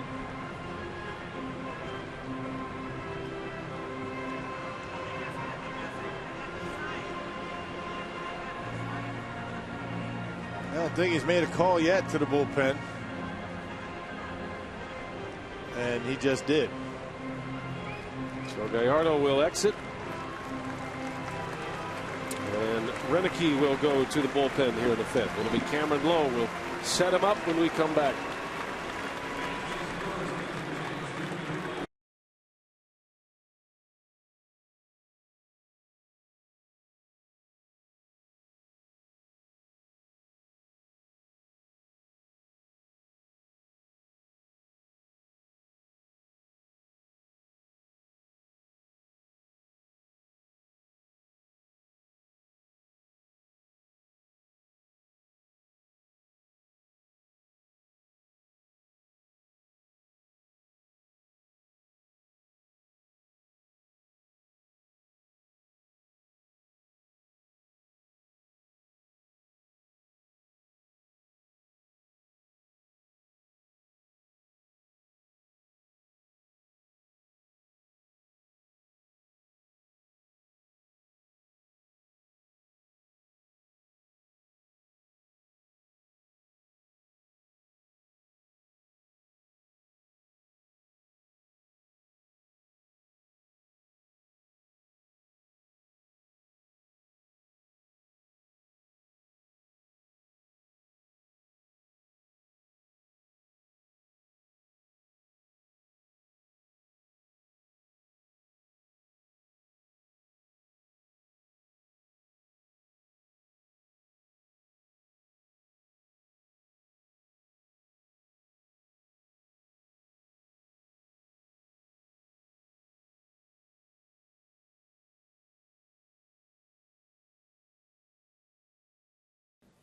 I don't think he's made a call yet to the bullpen. And he just did. So Gallardo will exit. And Renneke will go to the bullpen here in the 5th. It'll be Cameron Lowe. We'll set him up when we come back.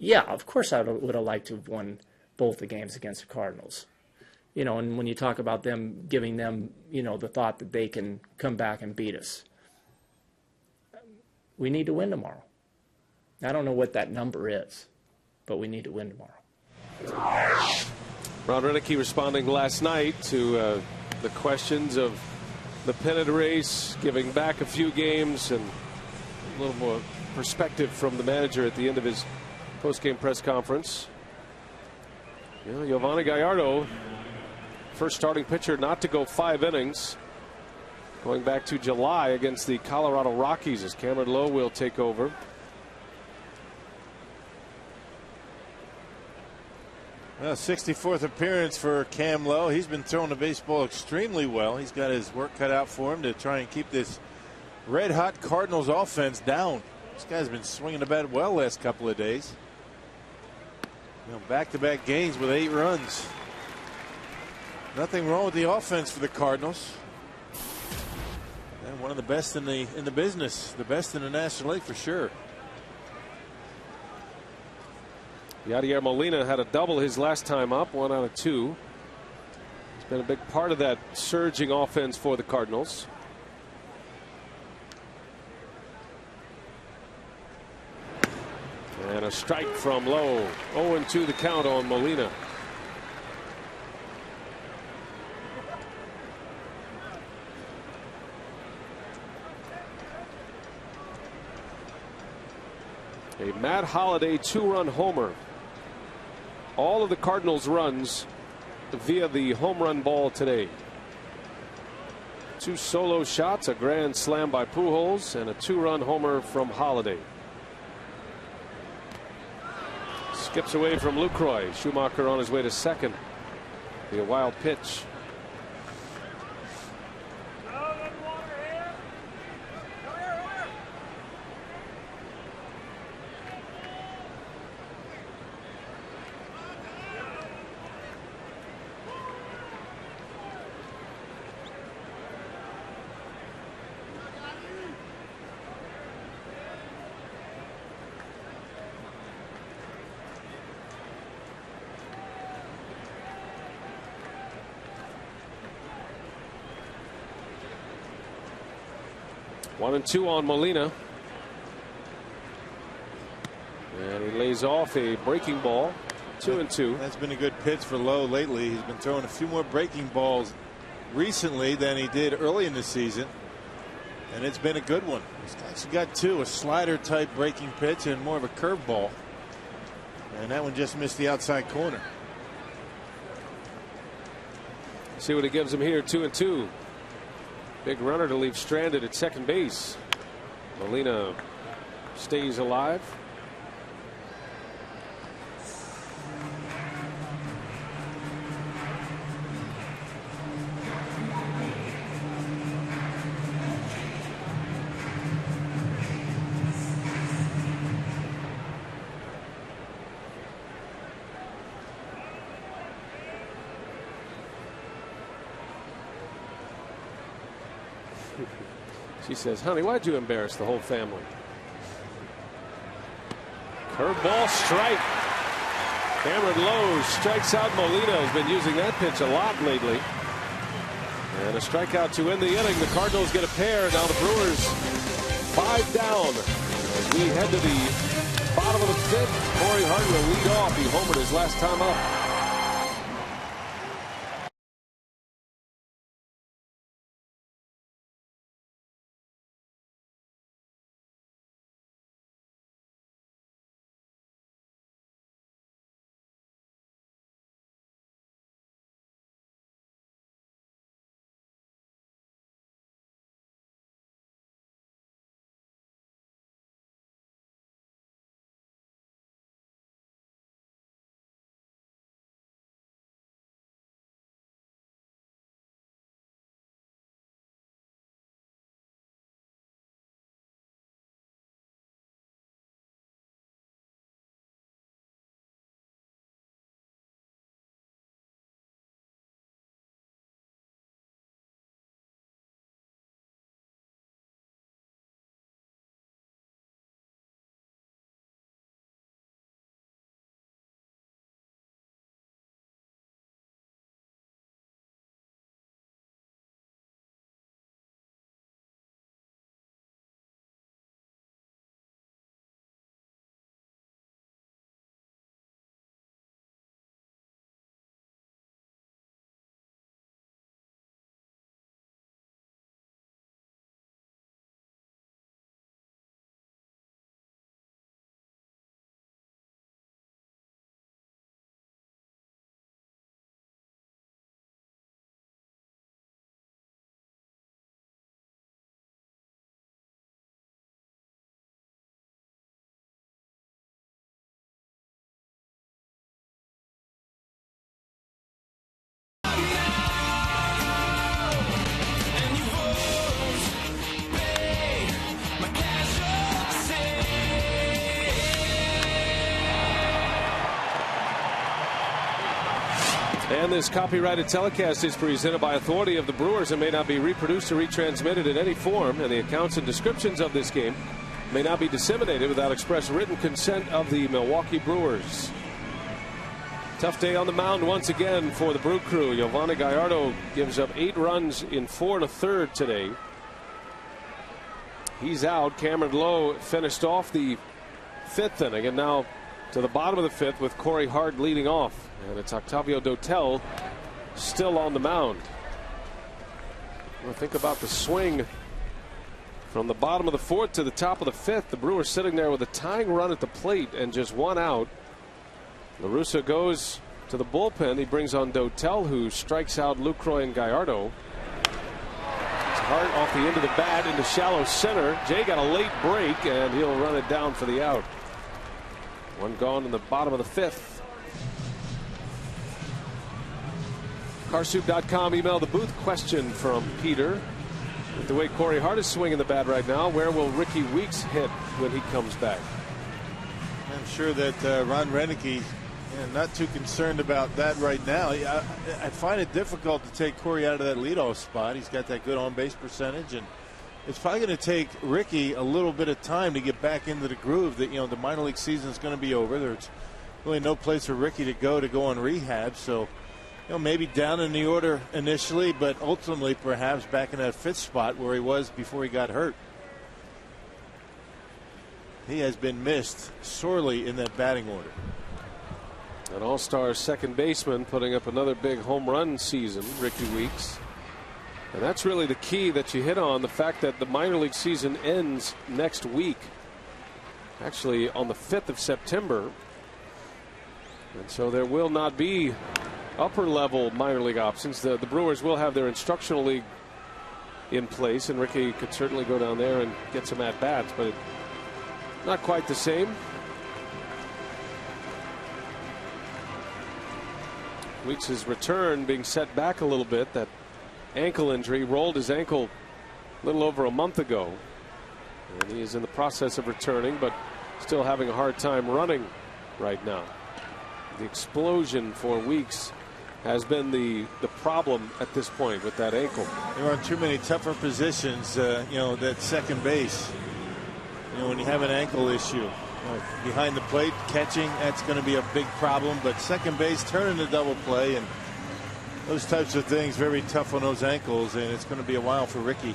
Yeah, of course I would have liked to have won both the games against the Cardinals. You know, and when you talk about them giving them, you know, the thought that they can come back and beat us, we need to win tomorrow. I don't know what that number is, but we need to win tomorrow. Ron Renicky responding last night to the questions of the pennant race, giving back a few games, and a little more perspective from the manager at the end of his post-game press conference. You know, Yovani Gallardo, first starting pitcher not to go 5 innings, going back to July against the Colorado Rockies, as Cameron Lowe will take over. Well, 64th appearance for Cam Lowe. He's been throwing the baseball extremely well. He's got his work cut out for him to try and keep this red-hot Cardinals offense down. This guy's been swinging the bat well last couple of days. You know, back-to-back games with 8 runs. Nothing wrong with the offense for the Cardinals. And one of the best in the business, the best in the National League for sure. Yadier Molina had a double his last time up, 1 out of 2. It's been a big part of that surging offense for the Cardinals. And a strike from Lowe. 0-2 the count on Molina. A Matt Holliday 2-run homer. All of the Cardinals' runs via the home run ball today. 2 solo shots, a grand slam by Pujols, and a 2-run homer from Holliday. Skips away from Lucroy. Schumacher on his way to second. Be a wild pitch. One and 2 on Molina. And he lays off a breaking ball. 2-2. That's been a good pitch for Lowe lately. He's been throwing a few more breaking balls recently than he did early in the season. And it's been a good one. He's actually got 2, a slider type breaking pitch and more of a curveball. And that one just missed the outside corner. See what he gives him here. 2-2. Big runner to leave stranded at second base. Molina stays alive. She says, honey, why'd you embarrass the whole family? Curveball strike. Cameron Lowe strikes out Molina. Has been using that pitch a lot lately. And a strikeout to end the inning. The Cardinals get a pair. Now the Brewers 5 down. As we head to the bottom of the 5th, Corey Hart will lead off. He homered his last time up. And this copyrighted telecast is presented by authority of the Brewers and may not be reproduced or retransmitted in any form, and the accounts and descriptions of this game may not be disseminated without express written consent of the Milwaukee Brewers. Tough day on the mound once again for the Brew Crew. Yovani Gallardo gives up 8 runs in 4 1/3 today. He's out. Cameron Lowe finished off the 5th inning, and now to the bottom of the 5th with Corey Hart leading off. And it's Octavio Dotel still on the mound. Well, think about the swing from the bottom of the 4th to the top of the 5th. The Brewers sitting there with a tying run at the plate and just 1 out. La Russa goes to the bullpen. He brings on Dotel, who strikes out Lucroy and Gallardo. Hart off the end of the bat into shallow center. Jay got a late break, and he'll run it down for the out. 1 gone in the bottom of the 5th. Carsoup.com email the booth question from Peter. With the way Corey Hart is swinging the bat right now, where will Ricky Weeks hit when he comes back? I'm sure that Ron Renicky not too concerned about that right now. I find it difficult to take Corey out of that leadoff spot. He's got that good on-base percentage, and it's probably going to take Ricky a little bit of time to get back into the groove. That the minor league season is going to be over. There's really no place for Ricky to go on rehab. So maybe down in the order initially, but ultimately perhaps back in that 5th spot where he was before he got hurt. He has been missed sorely in that batting order. An all-star second baseman putting up another big home run season, Ricky Weeks. And that's really the key that you hit on, the fact that the minor league season ends next week, actually on the 5th of September. And so there will not be upper level minor league options. The Brewers will have their instructional league in place, and Ricky could certainly go down there and get some at bats, but not quite the same. Weeks' return being set back a little bit. That ankle injury, rolled his ankle a little over a month ago, and he is in the process of returning, but still having a hard time running right now. The explosion for Weeks has been the problem at this point with that ankle. There are too many tougher positions, that second base. When you have an ankle issue. Behind the plate, catching, that's going to be a big problem. But second base, turning the double play, and those types of things, very tough on those ankles, and it's going to be a while for Ricky.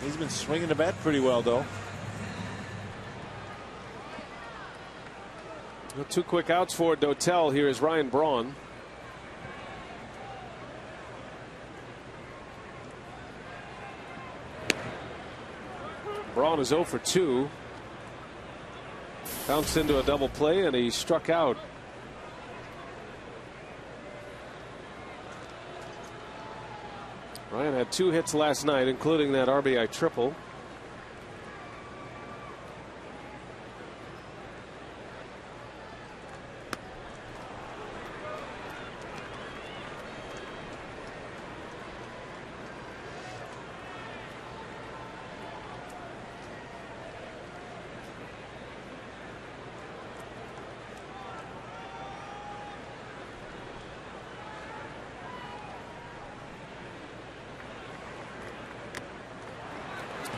He's been swinging the bat pretty well, though. 2 quick outs for Dotel. Here is Ryan Braun. Braun is 0 for 2. Bounced into a double play, and he struck out. Ryan had 2 hits last night, including that RBI triple.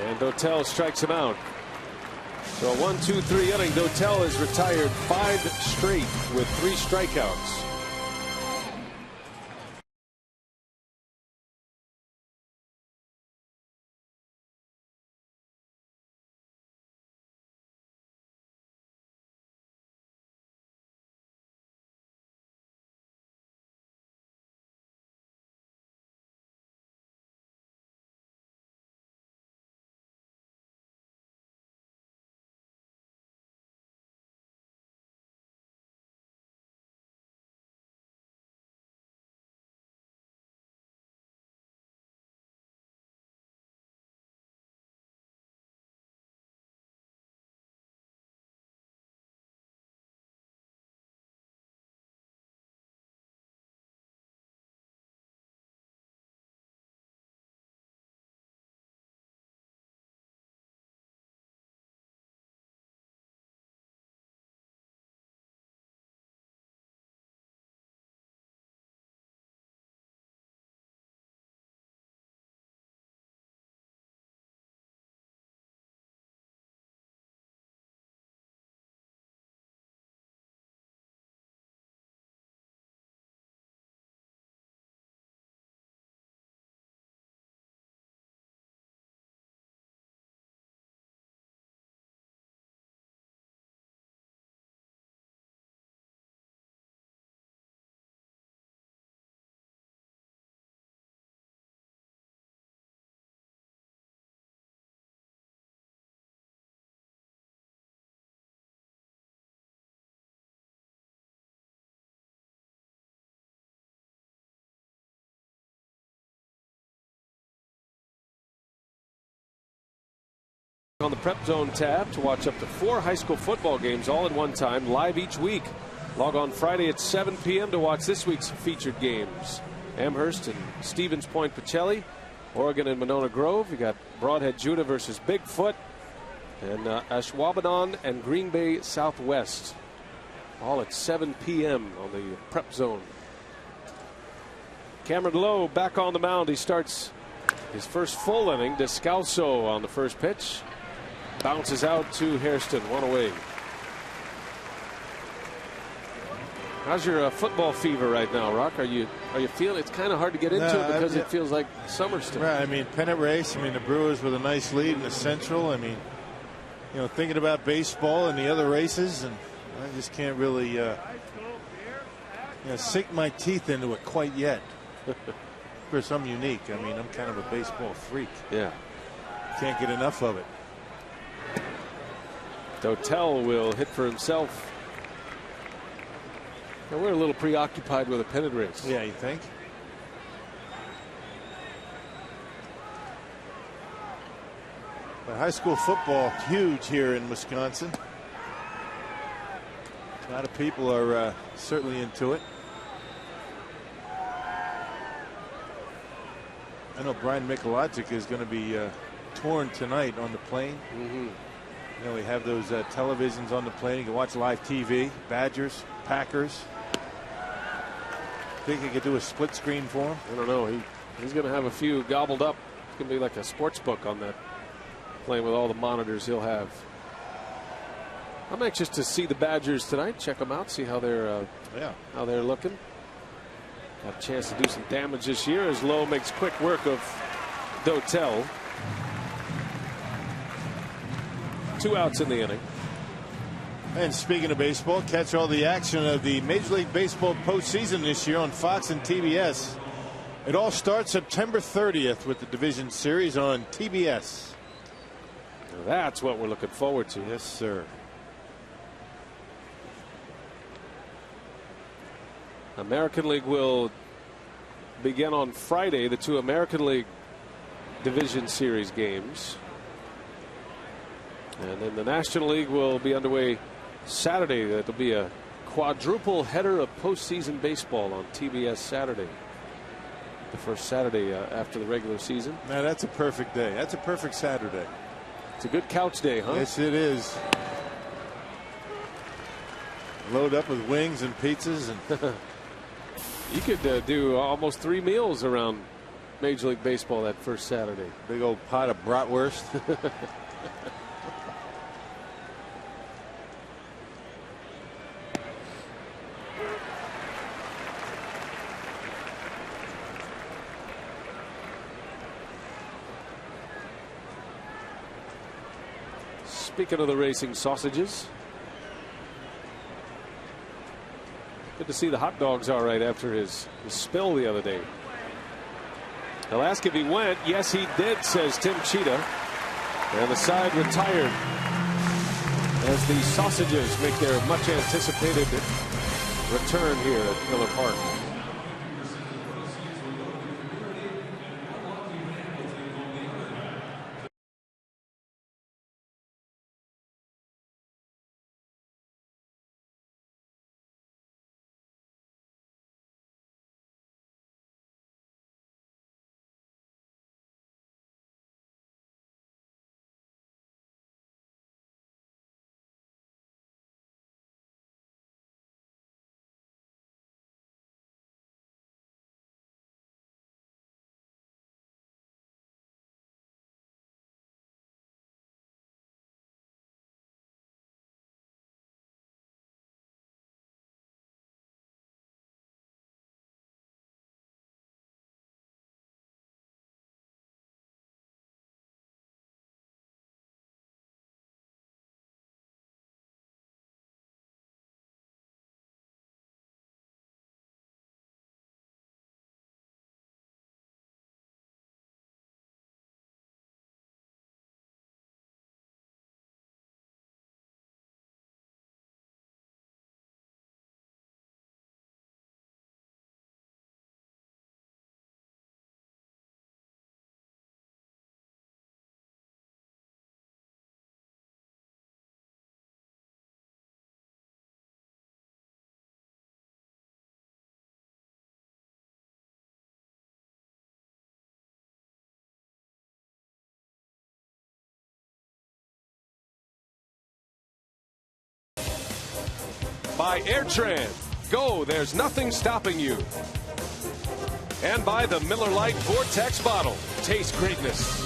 And Dotel strikes him out. So a 1-2-3 inning. Dotel has retired 5 straight with 3 strikeouts. On the Prep Zone tab to watch up to 4 high school football games all at one time, live each week. Log on Friday at 7 p.m. to watch this week's featured games. Amherst and Stevens Point Pacelli, Oregon and Monona Grove. You got Broadhead Judah versus Bigfoot, and Ashwaubenon and Green Bay Southwest, all at 7 p.m. on the Prep Zone. Cameron Lowe back on the mound. He starts his first full inning. Descalso on the first pitch. Bounces out to Hairston, 1 away. How's your football fever right now, Rock? Are you feeling it's kind of hard to get into it because it feels like summer still? Right. I mean, pennant race. I mean, the Brewers with a nice lead in the Central. I mean, you know, thinking about baseball and the other races, and I just can't really sink my teeth into it quite yet. Of course, I'm unique. I mean, I'm kind of a baseball freak. Yeah. Can't get enough of it. Dotel will hit for himself. Now we're a little preoccupied with a pennant race. Yeah, you think? But high school football, huge here in Wisconsin. A lot of people are certainly into it. I know Brian Mikulajic is going to be torn tonight on the plane. You know, we have those televisions on the plane. You can watch live TV. Badgers, Packers. Think he could do a split screen for him? I don't know. He's going to have a few gobbled up. It's going to be like a sports book on that plane with all the monitors he'll have. I'm anxious to see the Badgers tonight. Check them out. See how they're looking. Got a chance to do some damage this year as Lowe makes quick work of Dotel. 2 outs in the inning. And speaking of baseball, catch all the action of the Major League Baseball postseason this year on Fox and TBS. It all starts September 30th with the Division Series on TBS. Now that's what we're looking forward to. Yes, sir. American League will begin on Friday, the 2 American League Division Series games. And then the National League will be underway Saturday. That'll be a quadruple header of postseason baseball on TBS Saturday. The first Saturday after the regular season. Now that's a perfect day. That's a perfect Saturday. It's a good couch day, huh? Yes, it is. Load up with wings and pizzas, and you could do almost 3 meals around Major League Baseball that first Saturday. Big old pot of bratwurst. Speaking of the racing sausages, good to see the hot dogs all right after his spill the other day. They'll ask if he went. Yes, he did, says Tim Cheetah. And the side retired as the sausages make their much anticipated return here at Miller Park. By Airtran. Go, there's nothing stopping you. And by the Miller Lite Vortex bottle. Taste greatness.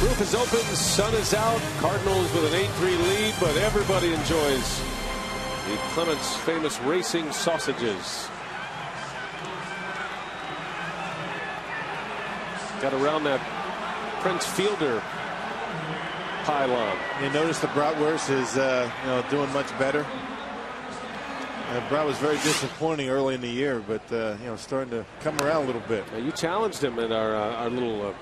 Roof is open, sun is out. Cardinals with an 8-3 lead, but everybody enjoys the Clements famous racing sausages. Got around that Prince Fielder pylon. You notice the bratwurst is doing much better. Brat was very disappointing early in the year, but starting to come around a little bit. Now you challenged him in our little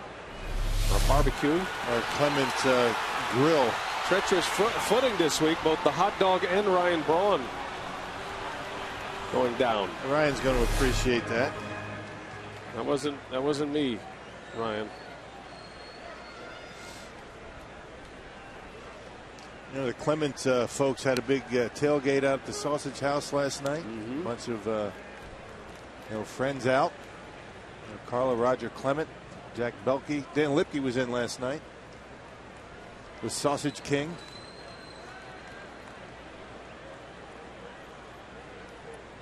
our barbecue, our Clement grill. Treacherous footing this week. Both the hot dog and Ryan Braun going down. Ryan's going to appreciate that. That wasn't me, Ryan. The Clement folks had a big tailgate out at the Sausage House last night. A bunch of friends out. Carla, Roger Clement, Jack Belkey, Dan Lipke was in last night. The Sausage King.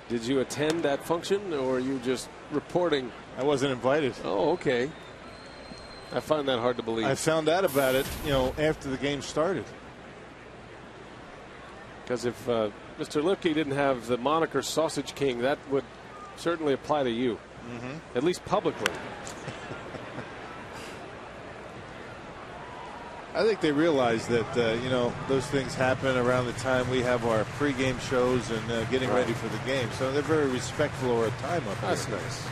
Did you attend that function, or are you just reporting? I wasn't invited. Oh, okay. I find that hard to believe. I found out about it, after the game started. Because if Mr. Lipke didn't have the moniker Sausage King, that would certainly apply to you, at least publicly. I think they realize that, those things happen around the time we have our pregame shows and getting ready for the game. So they're very respectful of our time up there. That's nice.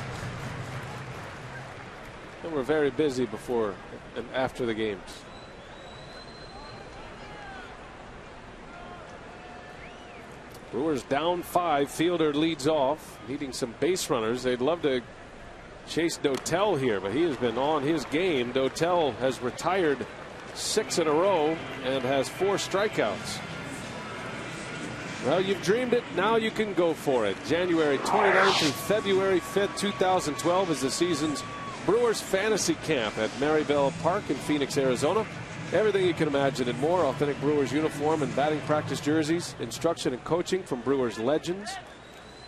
And we're very busy before and after the games. Brewers down 5. Fielder leads off, needing some base runners. They'd love to chase Dotel here, but he has been on his game. Dotel has retired 6 in a row and has 4 strikeouts. Well, you've dreamed it. Now you can go for it. January 29th through February 5th, 2012 is the season's Brewers Fantasy Camp at Maryville Park in Phoenix, Arizona. Everything you can imagine and more. Authentic Brewers uniform and batting practice jerseys. Instruction and coaching from Brewers legends.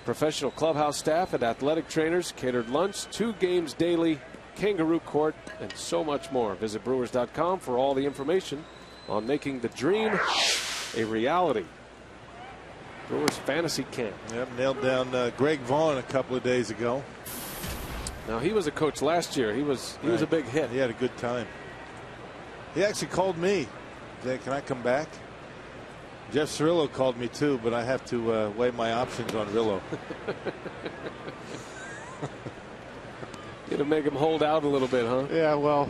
Professional clubhouse staff and athletic trainers. Catered lunch. 2 games daily. Kangaroo court and so much more. Visit Brewers.com for all the information on making the dream a reality. Brewers Fantasy Camp. Yep, nailed down Greg Vaughn a couple of days ago. Now he was a coach last year. He was a big hit. He had a good time. He actually called me. Said, can I come back? Jeff Cirillo called me too, but I have to weigh my options on Rillo. Gonna make him hold out a little bit, huh? Yeah, well,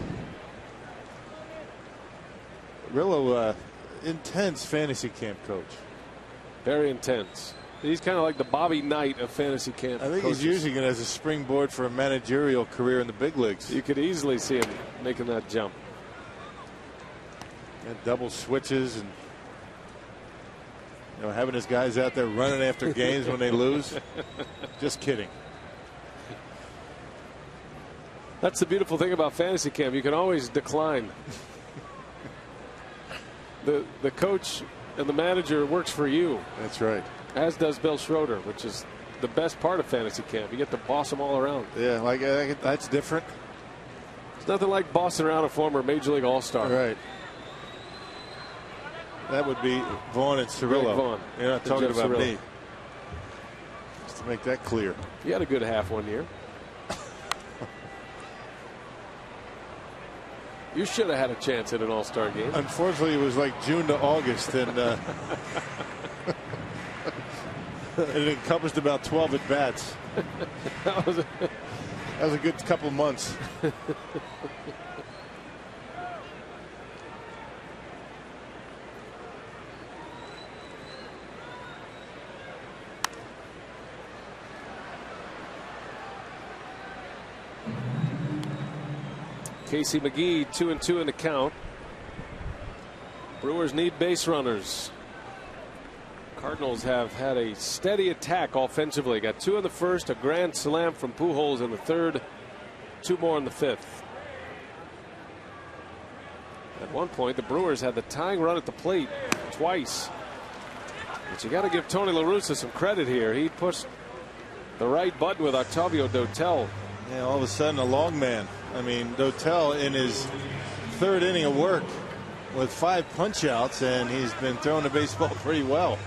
Rillo, intense fantasy camp coach. Very intense. He's kind of like the Bobby Knight of fantasy camp. I think coaches. he's using it as a springboard for a managerial career in the big leagues. You could easily see him making that jump. And double switches and having his guys out there running after games when they lose. Just kidding. That's the beautiful thing about fantasy camp. You can always decline. The coach and the manager works for you. That's right. As does Bill Schroeder, which is the best part of fantasy camp. You get to boss them all around. Yeah, that's different. It's nothing like bossing around a former Major League All-Star. Right. That would be Vaughn and Cirillo. Vaughn. You're not talking about Cirillo. me. Just to make that clear. You had a good half one year. You should have had a chance at an All-Star game. Unfortunately, it was like June to August, and it encompassed about 12 at bats. That was a good couple of months. Casey McGee 2-2 in the count. Brewers need base runners. Cardinals have had a steady attack offensively. Got 2 in the first, a grand slam from Pujols in the third, 2 more in the 5th. At one point, the Brewers had the tying run at the plate twice. But you got to give Tony La Russa some credit here. He pushed the right button with Octavio Dotel. Yeah, all of a sudden a long man. I mean, Dotel in his third inning of work with 5 punch outs, and he's been throwing the baseball pretty well.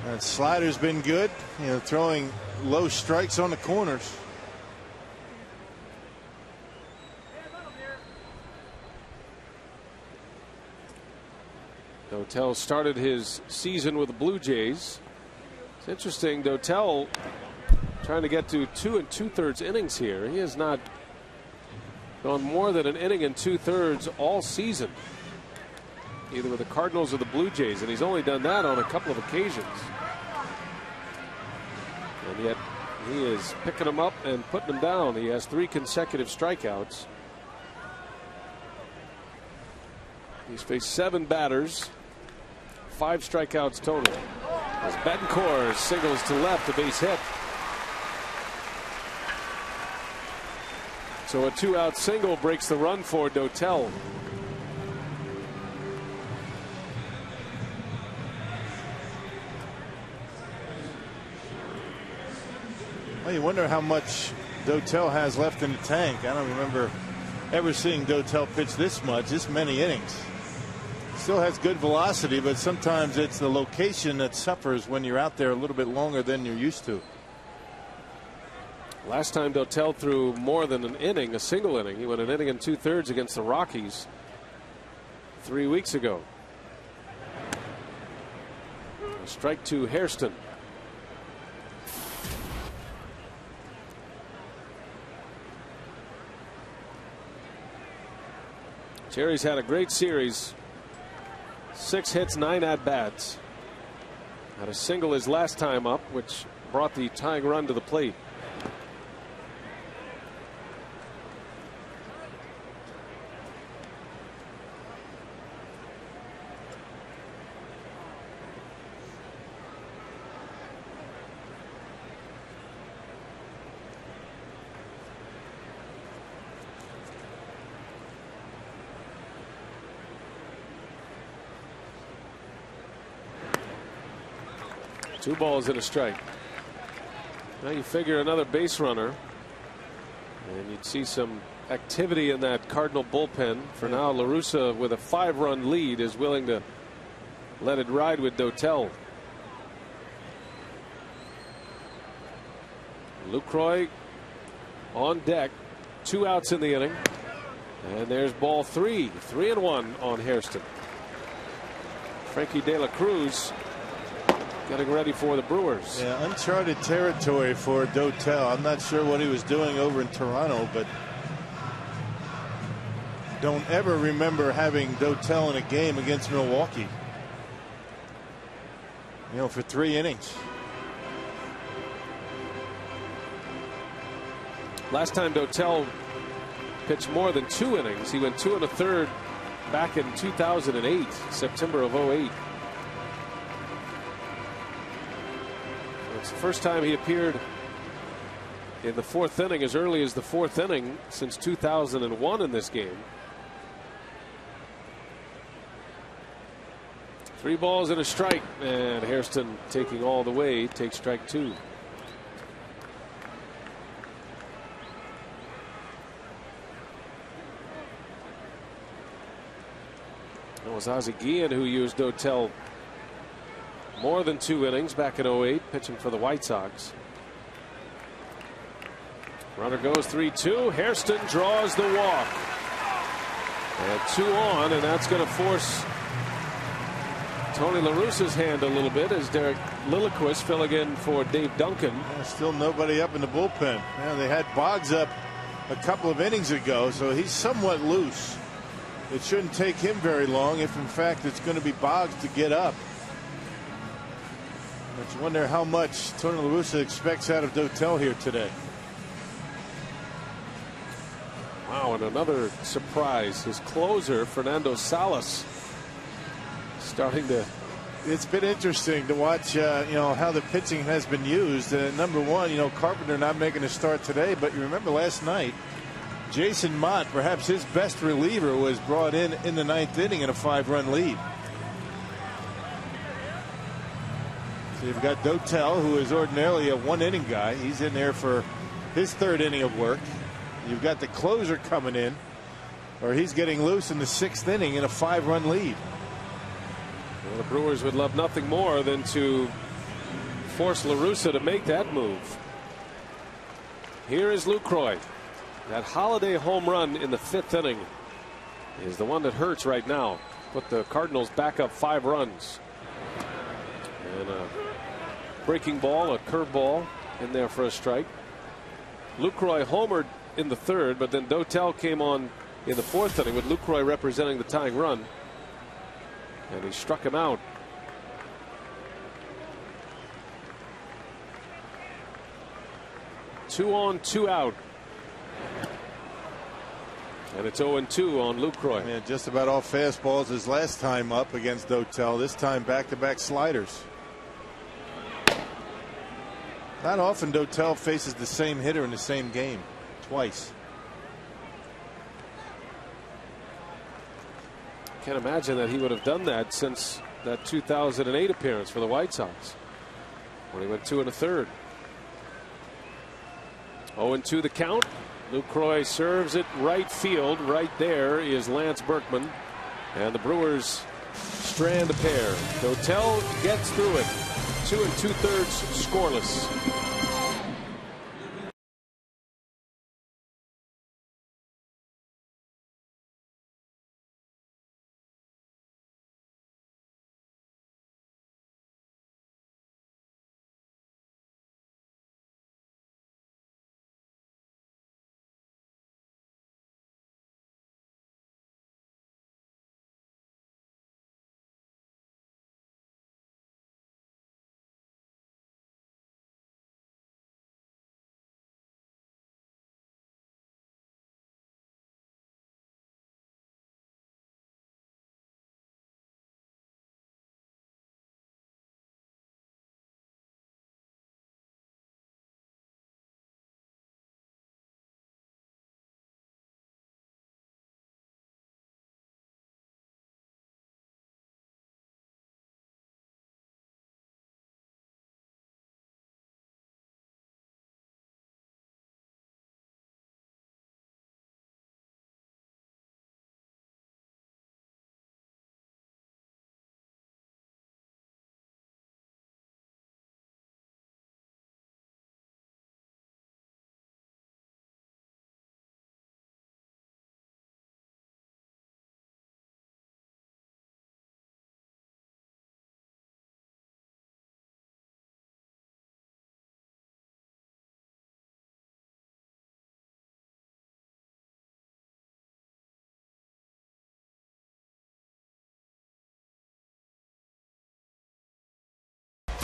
And slider's been good, you know, throwing low strikes on the corners. Dotel started his season with the Blue Jays. It's interesting, Dotel trying to get to 2 2/3 innings here. He has not gone more than an inning and 2/3 all season, either with the Cardinals or the Blue Jays, and he's only done that on a couple of occasions. And yet he is picking them up and putting them down. He has 3 consecutive strikeouts. He's faced 7 batters, 5 strikeouts total. As Betancourt singles to left, a base hit. So a 2-out single breaks the run for Dotel. Well, you wonder how much Dotel has left in the tank. I don't remember ever seeing Dotel pitch this many innings. Still has good velocity, but sometimes it's the location that suffers when you're out there a little bit longer than you're used to. Last time Dotel threw more than an inning, a single inning, he went an inning and 2/3 against the Rockies 3 weeks ago. A strike to Hairston. Jerry's had a great series. 6 hits, 9 at-bats. Had a single his last time up, which brought the tying run to the plate. Two balls and a strike. Now you figure another base runner, and you'd see some activity in that Cardinal bullpen. For now, La Russa, with a 5-run lead, is willing to let it ride with Dotel. Lucroy on deck. 2 outs in the inning. And there's ball 3. 3-1 on Hairston. Frankie De La Cruz getting ready for the Brewers. Yeah, uncharted territory for Dotel. I'm not sure what he was doing over in Toronto, but don't ever remember having Dotel in a game against Milwaukee. You know, for 3 innings. Last time Dotel pitched more than 2 innings, he went 2 1/3 back in 2008, September of 08. It's the first time he appeared in the 4th inning, as early as the 4th inning, since 2001 in this game. 3 balls and a strike, and Hairston taking all the way, takes strike 2. It was Ozzie Guillen who used Dotel more than 2 innings back in 08, pitching for the White Sox. Runner goes 3-2. Hairston draws the walk. And 2 on, and that's going to force Tony La Russa's hand a little bit as Derek Lilliquist filling in for Dave Duncan. Still nobody up in the bullpen. Yeah, they had Boggs up a couple of innings ago, so he's somewhat loose. It shouldn't take him very long if in fact it's going to be Boggs to get up. But you wonder how much Tony La Russa expects out of Dotel here today. Wow, and another surprise. His closer, Fernando Salas, starting to. It's been interesting to watch, how the pitching has been used. Number one, Carpenter not making a start today, but you remember last night Jason Mott, perhaps his best reliever, was brought in the 9th inning in a 5-run lead. So you've got Dotel, who is ordinarily a 1-inning guy. He's in there for his 3rd inning of work. You've got the closer coming in, or he's getting loose in the 6th inning in a 5-run lead. Well, the Brewers would love nothing more than to force La Russa to make that move. Here is Lucroy. That Holiday home run in the 5th inning is the one that hurts right now. Put the Cardinals back up 5 runs. And a breaking ball, a curveball in there for a strike. Lucroy homered in the 3rd, but then Dotel came on in the 4th inning with Lucroy representing the tying run. And he struck him out. Two on, 2 out. And it's 0-2 on Lucroy. Yeah, just about all fastballs his last time up against Dotel. This time back-to-back sliders. Not often Dotel faces the same hitter in the same game. Twice. Can't imagine that he would have done that since that 2008 appearance for the White Sox, when he went 2 1/3. 0-2 the count. Lucroy serves it right field. Right there is Lance Berkman, and the Brewers strand a pair. Dotel gets through it. 2 2/3 scoreless.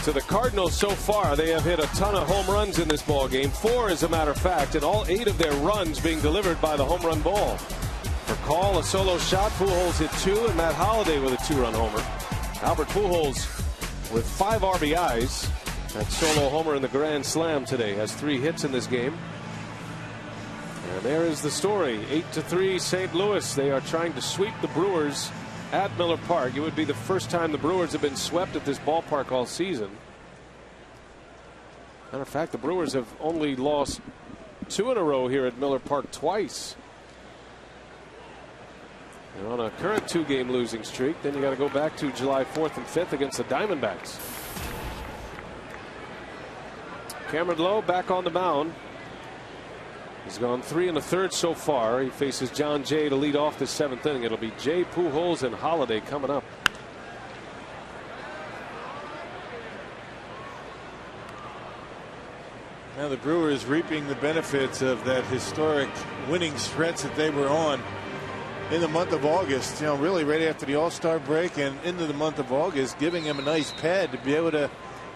To the Cardinals so far, they have hit a ton of home runs in this ball game. 4 as a matter of fact, and all 8 of their runs being delivered by the home run ball. For Call, a solo shot. Pujols hit 2, and Matt Holliday with a 2-run homer. Albert Pujols with 5 RBIs. That solo homer in the Grand Slam today has 3 hits in this game. And there is the story. 8-3 St. Louis. They are trying to sweep the Brewers at Miller Park. It would be the first time the Brewers have been swept at this ballpark all season. Matter of fact, the Brewers have only lost 2 in a row here at Miller Park twice. They're on a current 2-game losing streak. Then you got to go back to July 4th and 5th against the Diamondbacks. Cameron Lowe back on the mound. He's gone 3 1/3 so far. He faces John Jay to lead off the 7th inning. It'll be Jay, Pujols, and Holliday coming up. Now the Brewers reaping the benefits of that historic winning stretch that they were on in the month of August. You know, really right after the All-Star break and into the month of August, giving him a nice pad to be able to,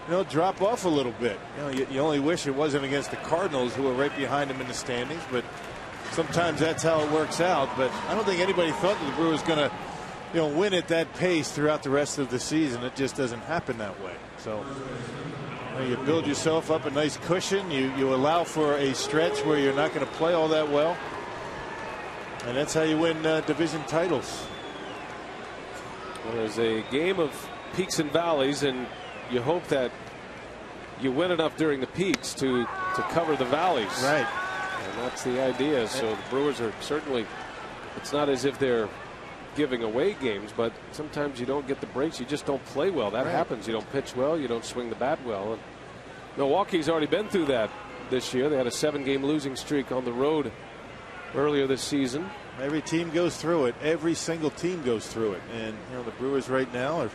you know, drop off a little bit. You know, you only wish it wasn't against the Cardinals, who are right behind him in the standings, but sometimes that's how it works out. But I don't think anybody thought that the Brewers going to, you know, win at that pace throughout the rest of the season. It just doesn't happen that way. So you build yourself up a nice cushion. You allow for a stretch where you're not going to play all that well. And that's how you win division titles. Well, there's a game of peaks and valleys, and you hope that you win enough during the peaks to cover the valleys. Right. And that's the idea. So the Brewers are certainly, it's not as if they're giving away games, but sometimes you don't get the breaks. You just don't play well. That happens. You don't pitch well. You don't swing the bat well. And Milwaukee's already been through that this year. They had a 7-game losing streak on the road earlier this season. Every team goes through it. Every single team goes through it. And the Brewers right now are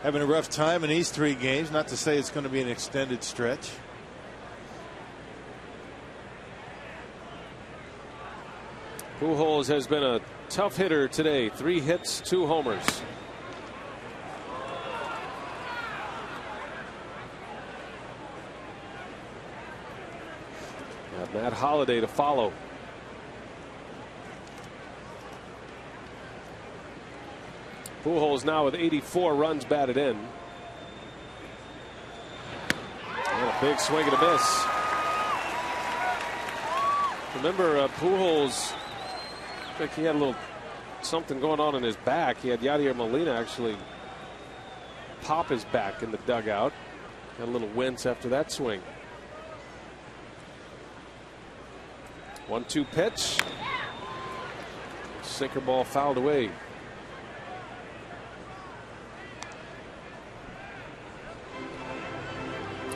having a rough time in these 3 games. Not to say it's going to be an extended stretch. Pujols has been a tough hitter today. 3 hits, 2 homers. Matt Holliday to follow. Pujols now with 84 runs batted in. And a big swing and a miss. Remember, Pujols, I think he had a little something going on in his back. He had Yadier Molina actually pop his back in the dugout. Got a little wince after that swing. 1-2 pitch. Sinker ball fouled away.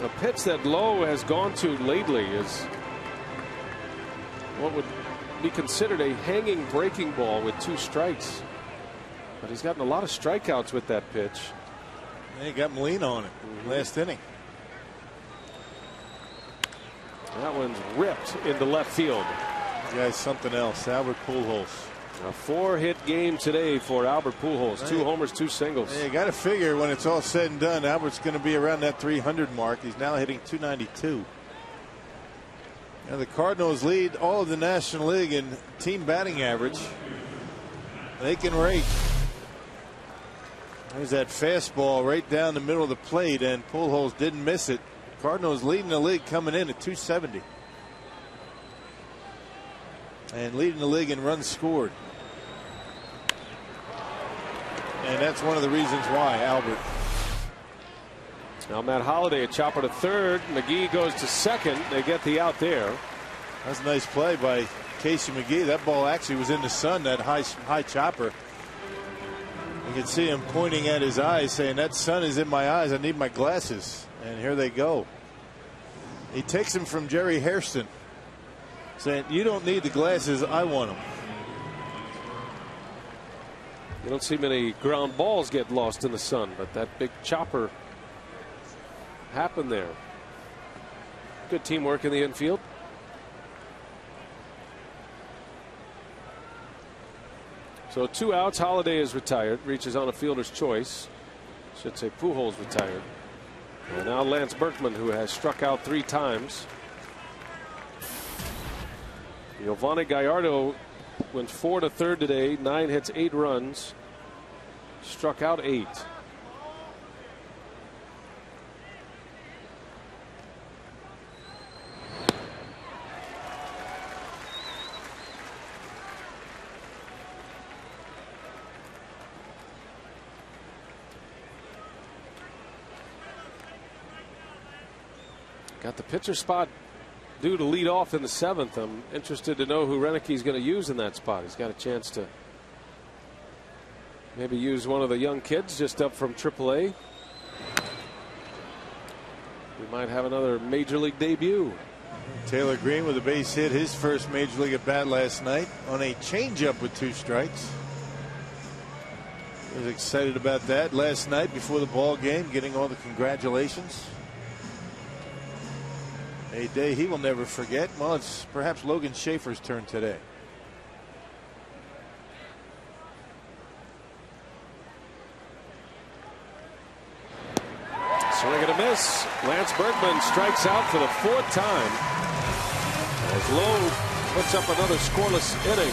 A pitch that Lowe has gone to lately is what would be considered a hanging breaking ball with 2 strikes. But he's gotten a lot of strikeouts with that pitch. And he got Molina on it last inning. That one's ripped into left field. Yeah, something else. Albert Pujols. A 4-hit game today for Albert Pujols. 2 homers, 2 singles. You got to figure when it's all said and done, Albert's going to be around that 300 mark. He's now hitting 292. And the Cardinals lead all of the National League in team batting average. They can rake. There's that fastball right down the middle of the plate, and Pujols didn't miss it. Cardinals leading the league coming in at 270. And leading the league in runs scored. And that's one of the reasons why, Albert. Now Matt Holliday, a chopper to third. McGee goes to second. They get the out there. That's a nice play by Casey McGee. That ball actually was in the sun, that high chopper. You can see him pointing at his eyes saying, that sun is in my eyes. I need my glasses. And here they go. He takes him from Jerry Hairston, saying, you don't need the glasses, I want them. You don't see many ground balls get lost in the sun, but that big chopper happened there. Good teamwork in the infield. So 2 outs. Holliday is retired, reaches on a fielder's choice. Should say Pujols retired. And now Lance Berkman, who has struck out 3 times. Giovanni Gallardo went 4 to third today, 9 hits, 8 runs, struck out 8. Got the pitcher spot due to lead off in the 7th. I'm interested to know who Renick's going to use in that spot. He's got a chance to maybe use one of the young kids just up from AAA. We might have another major league debut. Taylor Green with a base hit, his first major league at bat last night on a changeup with 2 strikes. I was excited about that last night before the ball game, getting all the congratulations. A day he will never forget. Well, it's perhaps Logan Schaefer's turn today. Swing and a miss. Lance Berkman strikes out for the 4th time as Lowe puts up another scoreless inning.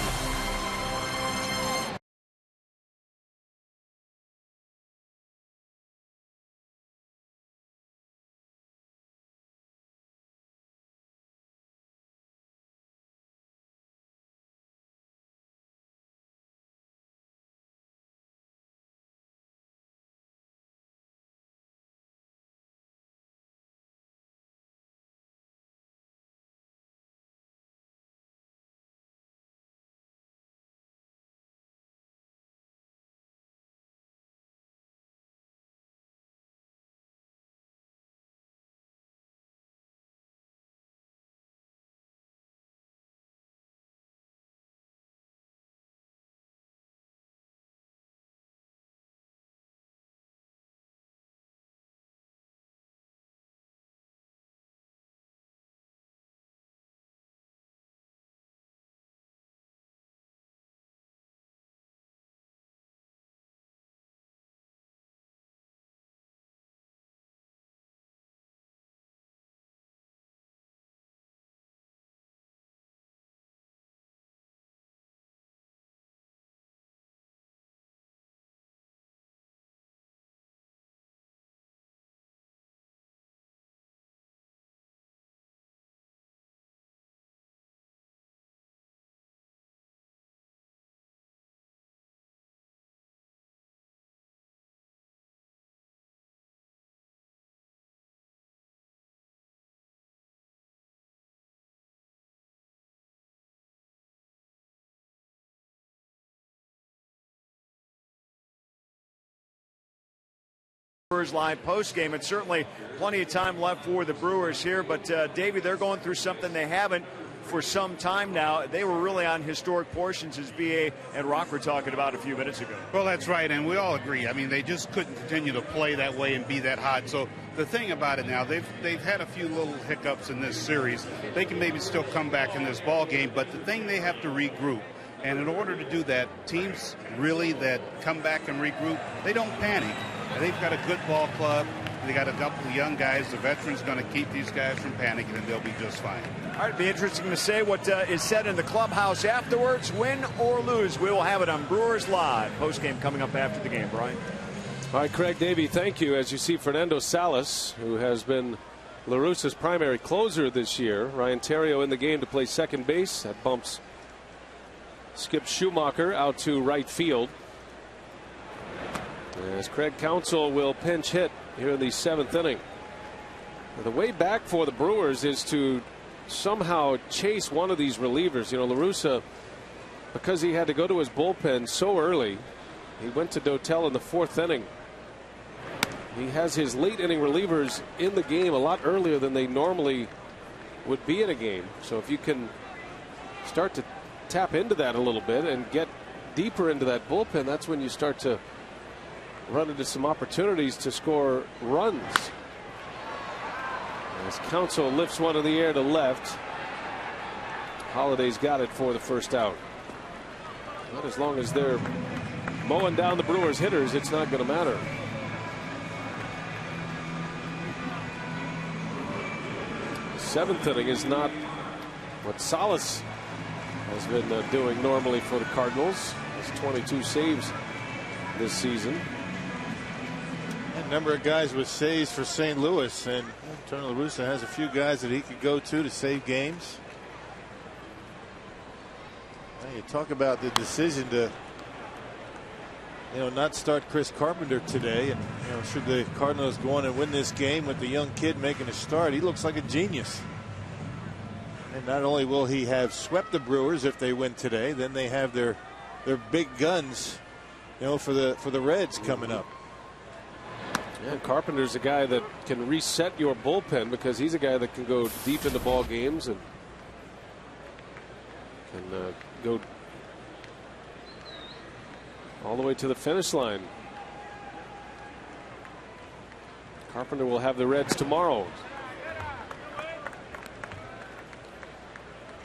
Brewers Live post game. It's certainly plenty of time left for the Brewers here, but Davey, they're going through something they haven't for some time now. They were really on historic portions, as BA and Rock were talking about a few minutes ago. Well, that's right, and we all agree. I mean, they just couldn't continue to play that way and be that hot. So the thing about it now, they've had a few little hiccups in this series. They can maybe still come back in this ball game, but the thing, they have to regroup. And in order to do that, teams really that come back and regroup, they don't panic. They've got a good ball club. They got a couple of young guys. The veterans going to keep these guys from panicking, and they'll be just fine. All right, it'll be interesting to say what is said in the clubhouse afterwards. Win or lose, we will have it on Brewers Live. Post-game coming up after the game, Brian. All right, Craig Davey, thank you. As you see, Fernando Salas, who has been La Russa's primary closer this year. Ryan Theriot in the game to play second base. That bumps Skip Schumacher out to right field. As Craig Counsell will pinch hit here in the 7th inning. Now, the way back for the Brewers is to somehow chase one of these relievers. You know, La Russa, because he had to go to his bullpen so early, he went to Dotel in the 4th inning. He has his late inning relievers in the game a lot earlier than they normally would be in a game. So if you can start to tap into that a little bit and get deeper into that bullpen, that's when you start to run into some opportunities to score runs. As Counsell lifts one in the air to left, Holliday's got it for the first out. Not as long as they're mowing down the Brewers hitters, it's not going to matter. Seventh inning is not what Salas has been doing normally for the Cardinals. It's 22 saves this season. A number of guys with saves for St. Louis, and Tony La Russa has a few guys that he could go to save games. Now you talk about the decision to, not start Chris Carpenter today, and should the Cardinals go on and win this game with the young kid making a start, he looks like a genius. And not only will he have swept the Brewers if they win today, then they have their big guns, for the Reds coming up. Yeah, Carpenter's a guy that can reset your bullpen because he's a guy that can go deep into ball games and can go all the way to the finish line. Carpenter will have the Reds tomorrow.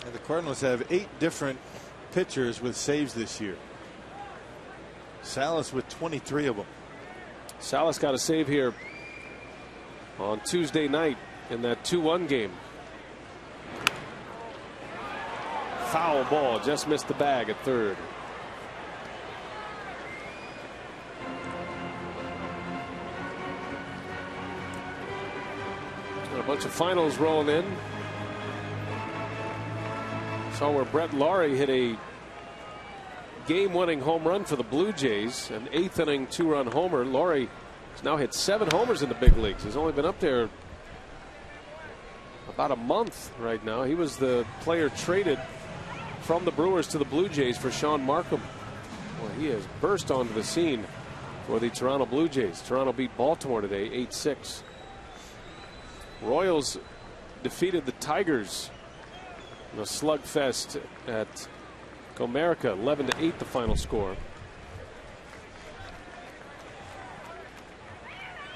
And the Cardinals have 8 different pitchers with saves this year. Salas with 23 of them. Salas got a save here on Tuesday night in that 2-1 game. Foul ball, just missed the bag at third. Got a bunch of finals rolling in. Saw where Brett Laurie hit a game-winning home run for the Blue Jays, an 8th inning 2-run homer. Laurie has now hit 7 homers in the big leagues. He's only been up there about a month right now. He was the player traded from the Brewers to the Blue Jays for Sean Markham. Well, he has burst onto the scene for the Toronto Blue Jays. Toronto beat Baltimore today 8-6. Royals defeated the Tigers in a slugfest at Comerica, 11-8 the final score.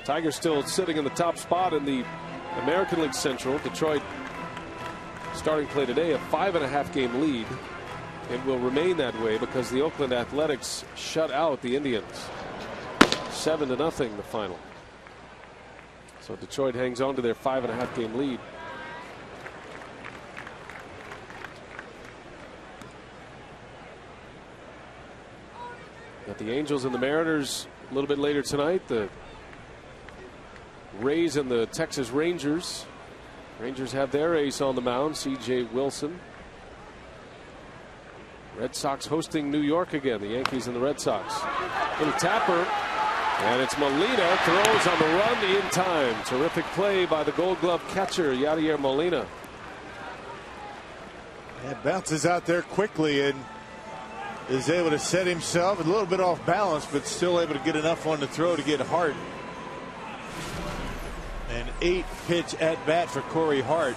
Tigers still sitting in the top spot in the American League Central. Detroit starting play today a 5.5 game lead. It will remain that way because the Oakland Athletics shut out the Indians 7-0 the final. So Detroit hangs on to their 5.5 game lead. Got the Angels and the Mariners a little bit later tonight. The Rays and the Texas Rangers. Rangers have their ace on the mound, C.J. Wilson. Red Sox hosting New York again. The Yankees and the Red Sox. Little tapper, and it's Molina throws on the run in time. Terrific play by the Gold Glove catcher Yadier Molina. And bounces out there quickly and is able to set himself a little bit off balance, but still able to get enough on the throw to get Hart An 8-pitch at bat for Corey Hart.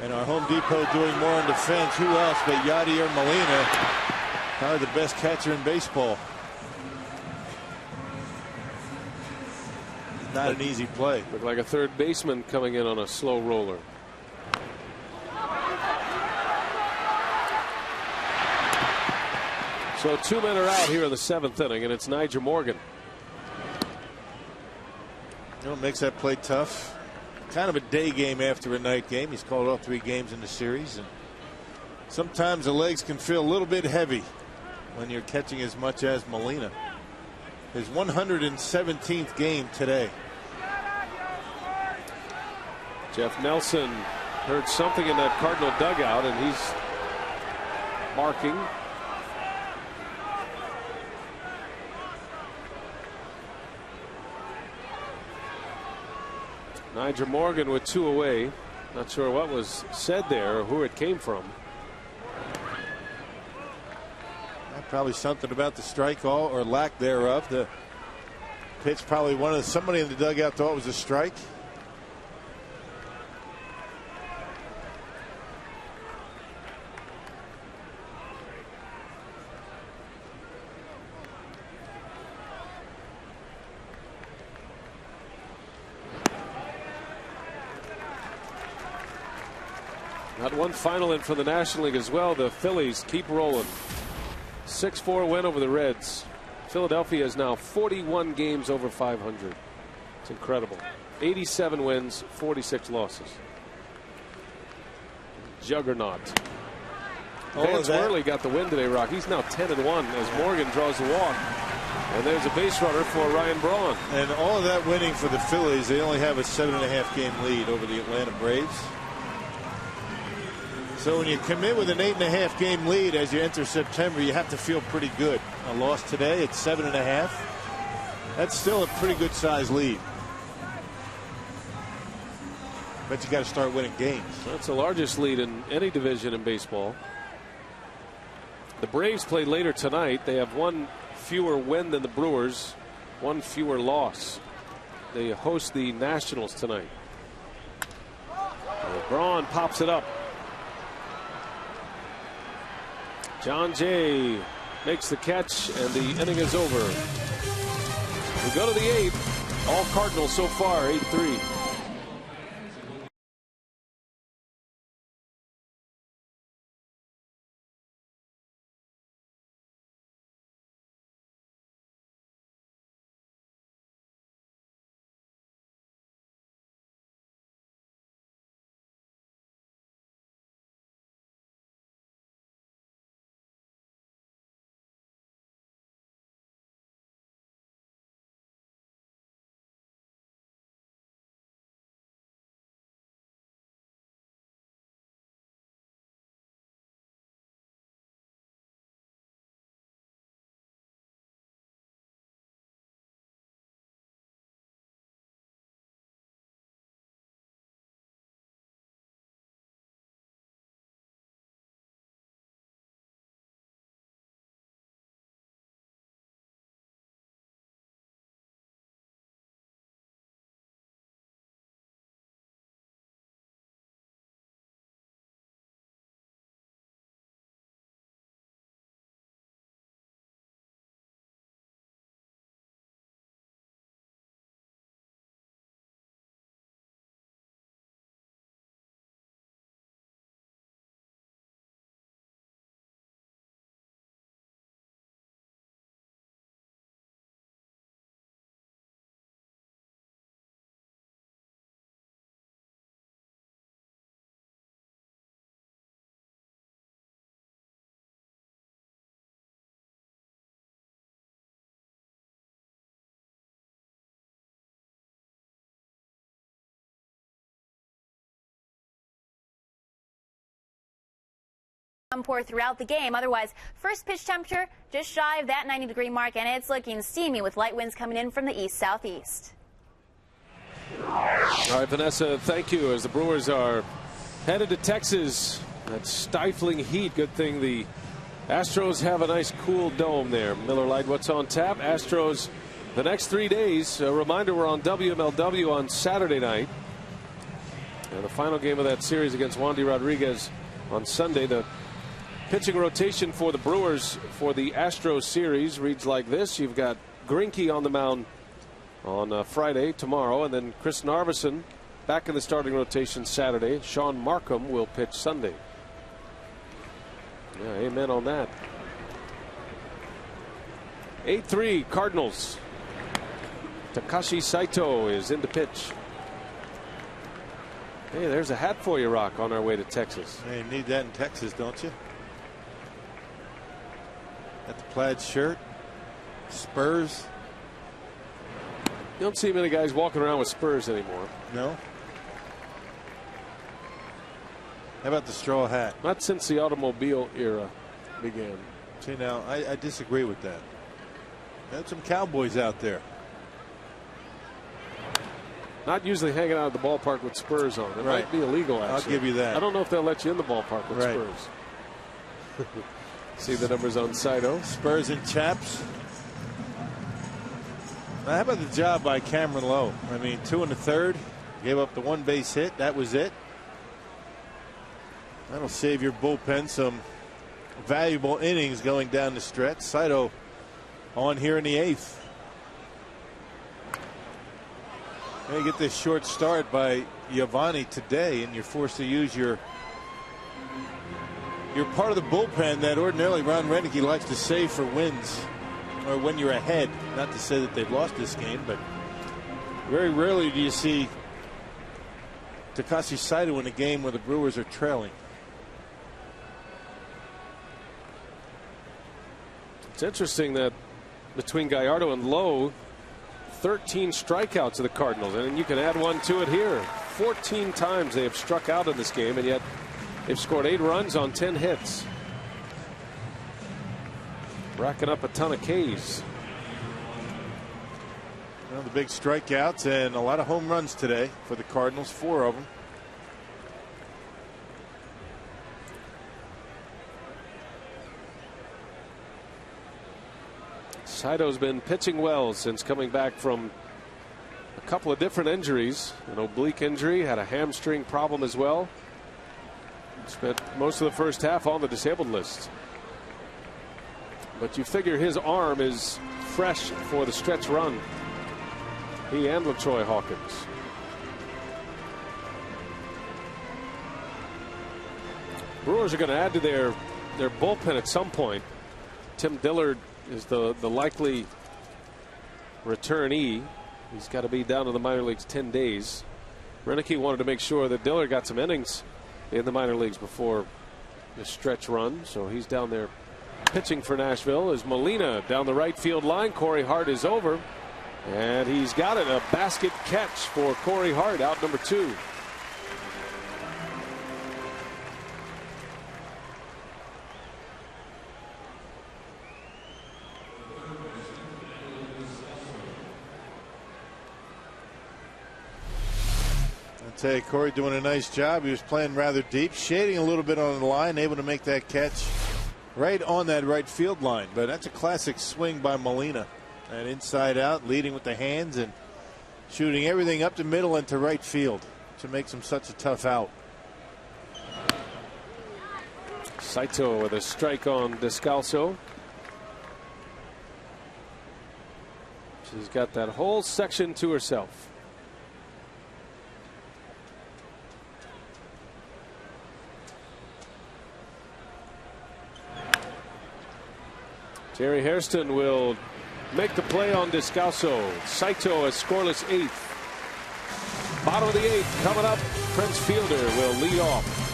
And our Home Depot doing more on defense. Who else but Yadier Molina? Probably the best catcher in baseball. Not an easy play. Looked like a third baseman coming in on a slow roller. So 2 men are out here in the 7th inning, and it's Nyjer Morgan. You know what makes that play tough? Kind of a day game after a night game. He's called all 3 games in the series, and sometimes the legs can feel a little bit heavy when you're catching as much as Molina. His 117th game today. Jeff Nelson heard something in that Cardinal dugout, and he's marking. Nyjer Morgan with 2 away. Not sure what was said there or who it came from. Probably something about the strike all or lack thereof. The pitch probably somebody in the dugout thought it was a strike. Got one final in for the National League as well. The Phillies keep rolling. 6-4 win over the Reds. Philadelphia is now 41 games over 500. It's incredible. 87 wins, 46 losses. Juggernaut. Vance Worley got the win today, Rock. He's now 10-1 as Morgan draws the walk. And there's a base runner for Ryan Braun. And all of that winning for the Phillies, they only have a 7.5 game lead over the Atlanta Braves. So when you come in with an 8.5 game lead as you enter September, you have to feel pretty good. A loss today at 7.5. That's still a pretty good size lead. But you got to start winning games. That's the largest lead in any division in baseball. The Braves play later tonight. They have 1 fewer win than the Brewers, 1 fewer loss. They host the Nationals tonight. Braun pops it up. John Jay makes the catch, and the inning is over. We go to the 8th. All Cardinals so far, 8-3. Pour throughout the game. Otherwise, first pitch temperature just shy of that 90-degree mark, and it's looking steamy with light winds coming in from the east-southeast. All right, Vanessa, thank you. As the Brewers are headed to Texas, that stifling heat. Good thing the Astros have a nice cool dome there. Miller Lite, what's on tap? Astros the next 3 days. A reminder, we're on WMLW on Saturday night. And the final game of that series against Wandy Rodriguez on Sunday. The pitching rotation for the Brewers for the Astros series reads like this. You've got Greinke on the mound on Friday, tomorrow, and then Chris Narveson back in the starting rotation Saturday. Sean Markham will pitch Sunday. Yeah, amen on that. 8-3 Cardinals. Takashi Saito is in to pitch. Hey, there's a hat for you, Rock, on our way to Texas. Hey, you need that in Texas, don't you? Got the plaid shirt, Spurs. You don't see many guys walking around with Spurs anymore. No. How about the straw hat? Not since the automobile era began. See, now, I disagree with that. There's some Cowboys out there. Not usually hanging out at the ballpark with Spurs on. It might be illegal, actually. I'll give you that. I don't know if they'll let you in the ballpark with Spurs. See the numbers on Saito. Spurs and chaps. Now, how about the job by Cameron Lowe? I mean, 2 1/3. Gave up the 1 base hit. That was it. That'll save your bullpen some valuable innings going down the stretch. Saito on here in the 8th. You get this short start by Giovanni today, and you're forced to use your part of the bullpen that ordinarily Ron Renneke likes to save for wins or when you're ahead. Not to say that they've lost this game, but very rarely do you see Takashi Saito in a game where the Brewers are trailing. It's interesting that between Gallardo and Lowe, 13 strikeouts of the Cardinals, and you can add one to it here. 14 times they have struck out in this game, and yet they've scored 8 runs on 10 hits. Racking up a ton of Ks. Well, the big strikeouts and a lot of home runs today for the Cardinals, 4 of them. Saito's been pitching well since coming back from a couple of different injuries. An oblique injury, had a hamstring problem as well. Spent most of the first half on the disabled list. But you figure his arm is fresh for the stretch run. He and LaTroy Hawkins. Brewers are going to add to their bullpen at some point. Tim Dillard is the likely returnee. He's got to be down in the minor leagues 10 days. Renneke wanted to make sure that Dillard got some innings in the minor leagues before the stretch run, so he's down there pitching for Nashville. As Molina down the right field line, Corey Hart is over, and he's got it. A basket catch for Corey Hart, out number 2. Tell you, Corey doing a nice job. He was playing rather deep, shading a little bit on the line, able to make that catch right on that right field line. But that's a classic swing by Molina. And inside out, leading with the hands and shooting everything up the middle into right field, which makes him such a tough out. Saito with a strike on Descalso. She's got that whole section to herself. Jerry Hairston will make the play on Descalso. Saito a scoreless 8th. Bottom of the 8th coming up. Prince Fielder will lead off.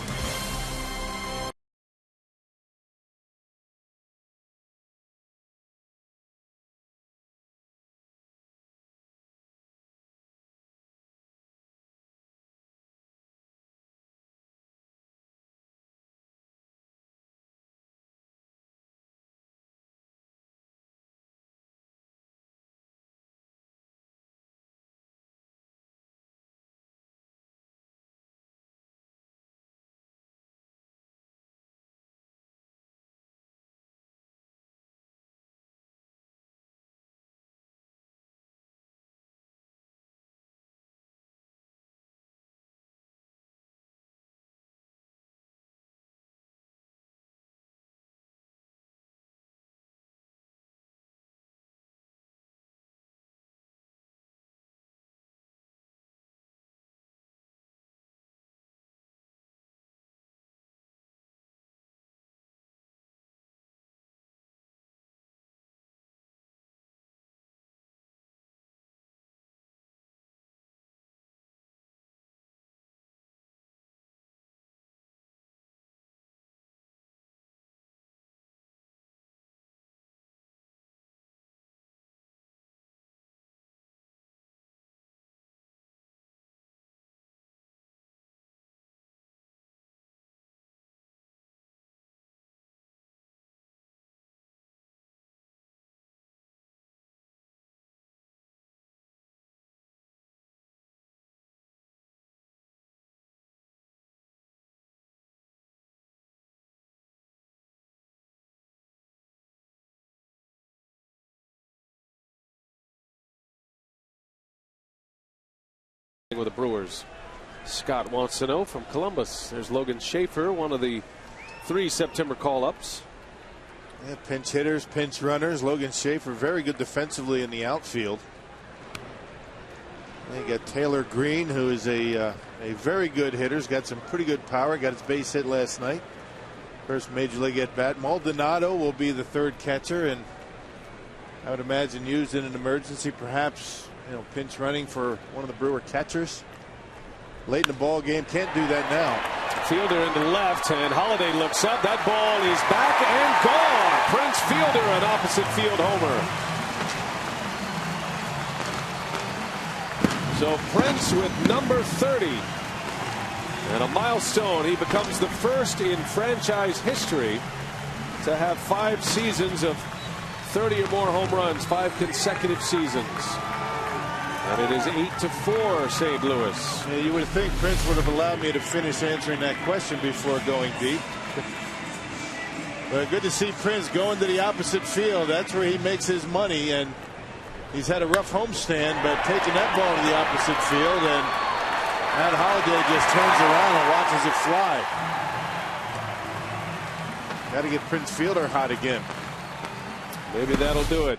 with the Brewers. Scott wants to know from Columbus. There's Logan Schaefer, one of the 3 September call-ups. Yeah, pinch hitters, pinch runners. Logan Schaefer very good defensively in the outfield. And you got Taylor Green, who is a very good hitter. He's got some pretty good power. Got his base hit last night. First major league at bat. Maldonado will be the 3rd catcher, and I would imagine used in an emergency, perhaps, you know, pinch running for one of the Brewer catchers. Late in the ball game, can't do that now. Fielder in the left, and Holiday looks up. That ball is back and gone. Prince Fielder, an opposite field homer. So Prince with number 30. And a milestone. He becomes the first in franchise history to have 5 seasons of 30 or more home runs, 5 consecutive seasons. And it is 8-4 St. Louis. Yeah, you would think Prince would have allowed me to finish answering that question before going deep. But good to see Prince going to the opposite field. That's where he makes his money, and he's had a rough homestand, but taking that ball to the opposite field, and Matt Holiday just turns around and watches it fly. Got to get Prince Fielder hot again. Maybe that'll do it.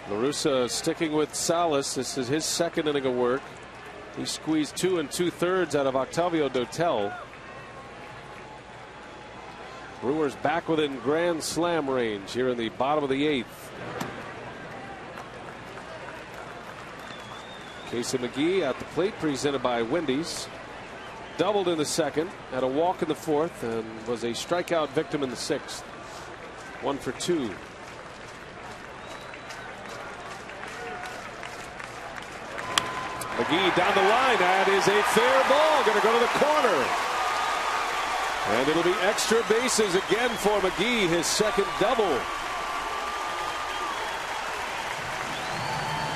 La Russa sticking with Salas. This is his 2nd inning of work. He squeezed 2 2/3 out of Octavio Dotel. Brewers back within grand slam range here in the bottom of the 8th. Casey McGee at the plate, presented by Wendy's. Doubled in the 2nd, had a walk in the 4th, and was a strikeout victim in the 6th. 1 for 2. McGee down the line. That is a fair ball. Going to go to the corner. And it'll be extra bases again for McGee, his 2nd double.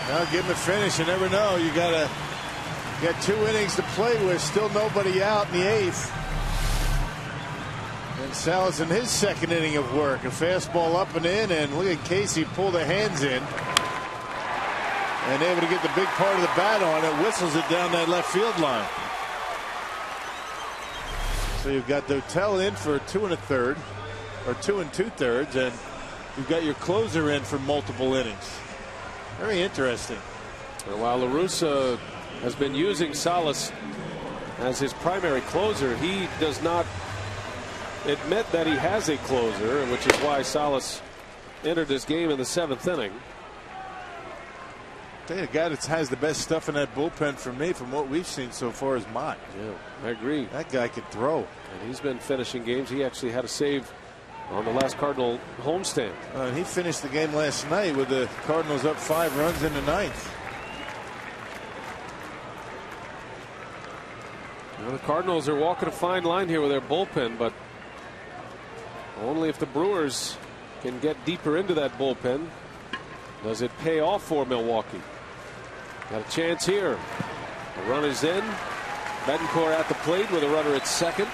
Now give him a finish. You never know. You got 2 innings to play with. Still nobody out in the 8th. And Salas in his 2nd inning of work. A fastball up and in, and look at Casey pull the hands in. And able to get the big part of the bat on it. Whistles it down that left field line. So you've got Dotel in for 2 1/3, or 2 2/3, and you've got your closer in for multiple innings. Very interesting. And while La Russa has been using Salas as his primary closer, he does not admit that he has a closer, which is why Salas entered this game in the 7th inning. The guy that has the best stuff in that bullpen for me, from what we've seen so far, is Mott. Yeah, I agree. That guy could throw. And he's been finishing games. He actually had a save on the last Cardinal homestand. He finished the game last night with the Cardinals up 5 runs in the 9th. Well, the Cardinals are walking a fine line here with their bullpen, but only if the Brewers can get deeper into that bullpen does it pay off for Milwaukee. Got a chance here. The run is in. Betancourt at the plate with a runner at 2nd.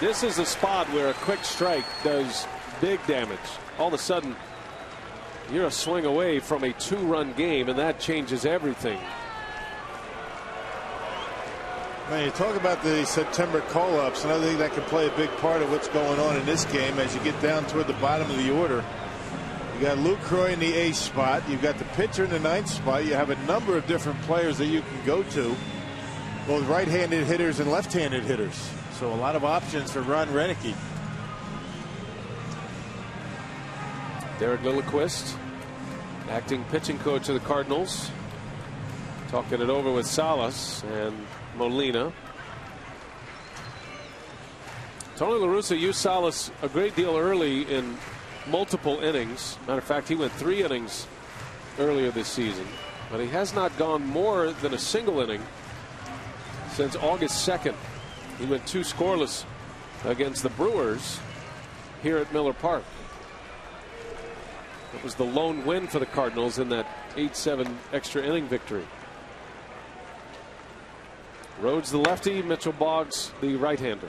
This is a spot where a quick strike does big damage. All of a sudden, you're a swing away from a 2-run game, and that changes everything. Man, you talk about the September call-ups, and I think that can play a big part of what's going on in this game as you get down toward the bottom of the order. You got Lucroy in the 8th spot. You've got the pitcher in the 9th spot. You have a number of different players that you can go to, both right-handed hitters and left-handed hitters. So a lot of options for Ron Renicky. Derek Lilliquist, acting pitching coach of the Cardinals, talking it over with Salas and Molina. Tony La Russa used Salas a great deal early in multiple innings. Matter of fact, he went 3 innings earlier this season, but he has not gone more than a single inning since August 2nd. He went 2 scoreless against the Brewers here at Miller Park. It was the lone win for the Cardinals in that 8-7 extra inning victory. Rhodes the lefty, Mitchell Boggs the right-hander.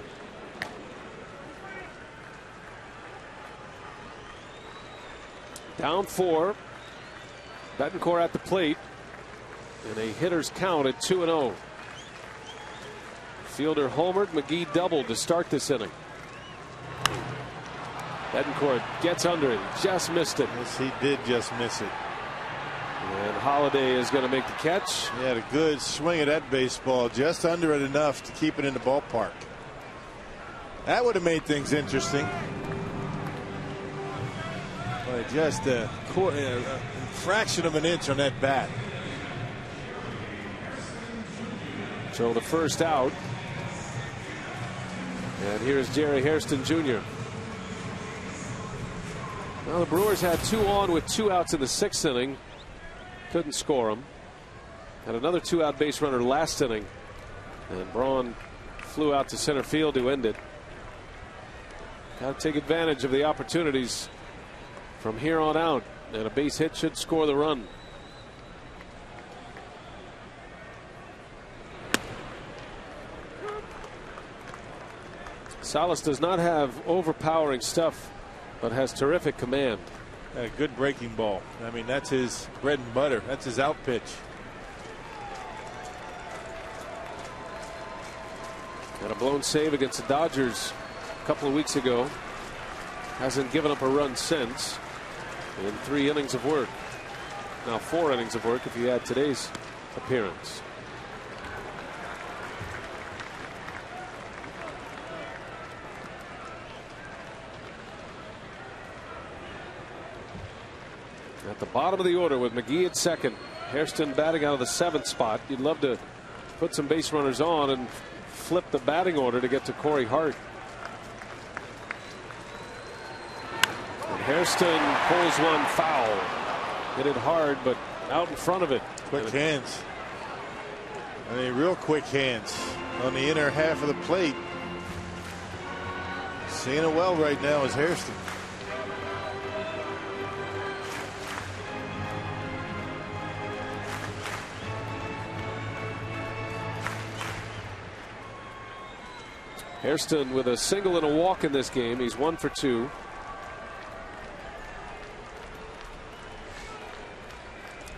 Down 4. Betancourt at the plate. and a hitter's count at 2-0. Fielder homered, McGee doubled to start this inning. Betancourt gets under it, just missed it. Yes, he did just miss it. And Holiday is going to make the catch. He had a good swing at that baseball, just under it enough to keep it in the ballpark. That would have made things interesting. But just a fraction of an inch on that bat. So the first out. And here's Jerry Hairston Jr. Well, the Brewers had 2 on with 2 outs in the 6th inning. Couldn't score them. Had another 2-out base runner last inning. And Braun flew out to center field to end it. Got to take advantage of the opportunities from here on out. And a base hit should score the run. Salas does not have overpowering stuff, but has terrific command. A good breaking ball. I mean, that's his bread and butter. That's his out pitch. Had a blown save against the Dodgers a couple of weeks ago. Hasn't given up a run since in 3 innings of work. Now 4 innings of work if you add today's appearance. At the bottom of the order with McGee at second. Hairston batting out of the 7th spot. You'd love to put some base runners on and flip the batting order to get to Corey Hart. And Hairston pulls one foul. Hit it hard, but out in front of it. Quick hands. I mean, real quick hands on the inner half of the plate. Seeing it well right now is Hairston. Hairston with a single and a walk in this game. He's 1 for 2.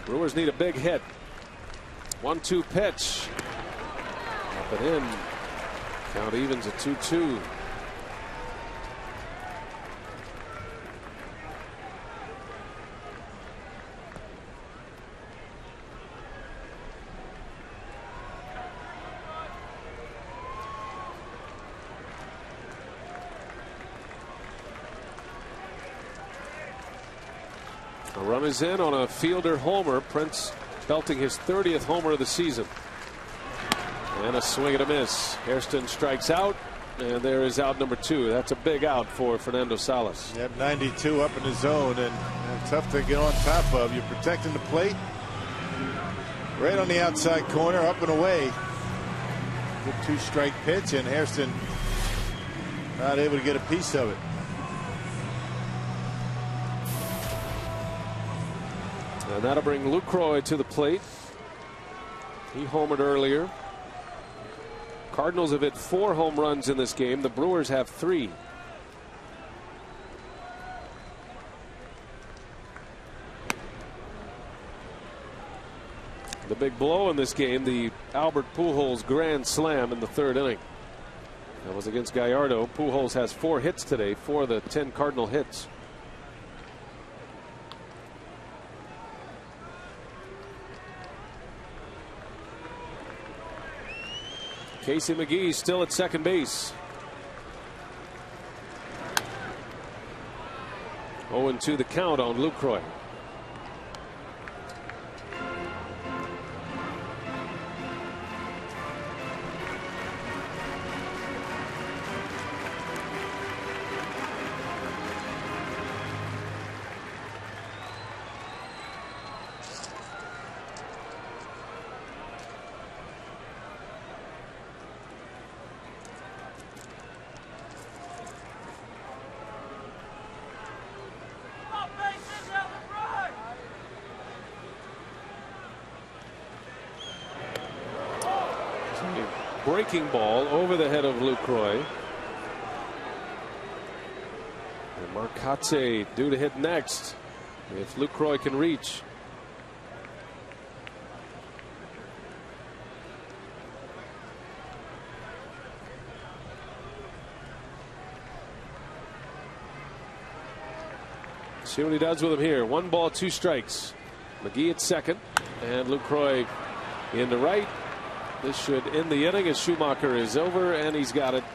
Brewers need a big hit. 1-2 pitch. Up and in. Count evens at 2-2. A run is in on a Fielder homer. Prince belting his 30th homer of the season. And a swing and a miss. Hairston strikes out, and there is out number 2. That's a big out for Fernando Salas. You have 92 up in the zone, and tough to get on top of. You're protecting the plate. Right on the outside corner, up and away. Good 2-strike pitch, and Hairston not able to get a piece of it. And that'll bring Lucroy to the plate. He homered earlier. Cardinals have hit 4 home runs in this game. The Brewers have 3. The big blow in this game, the Albert Pujols grand slam in the 3rd inning. That was against Gallardo. Pujols has 4 hits today, 4 of the 10 Cardinal hits. Casey McGee still at second base. 0-2 the count on Lucroy. Breaking ball over the head of Lucroy. And Marcotte due to hit next if Lucroy can reach. See what he does with him here. 1 ball, 2 strikes. McGee at second, and Lucroy into right. This should end the inning as Schumacher is over, and he's got it.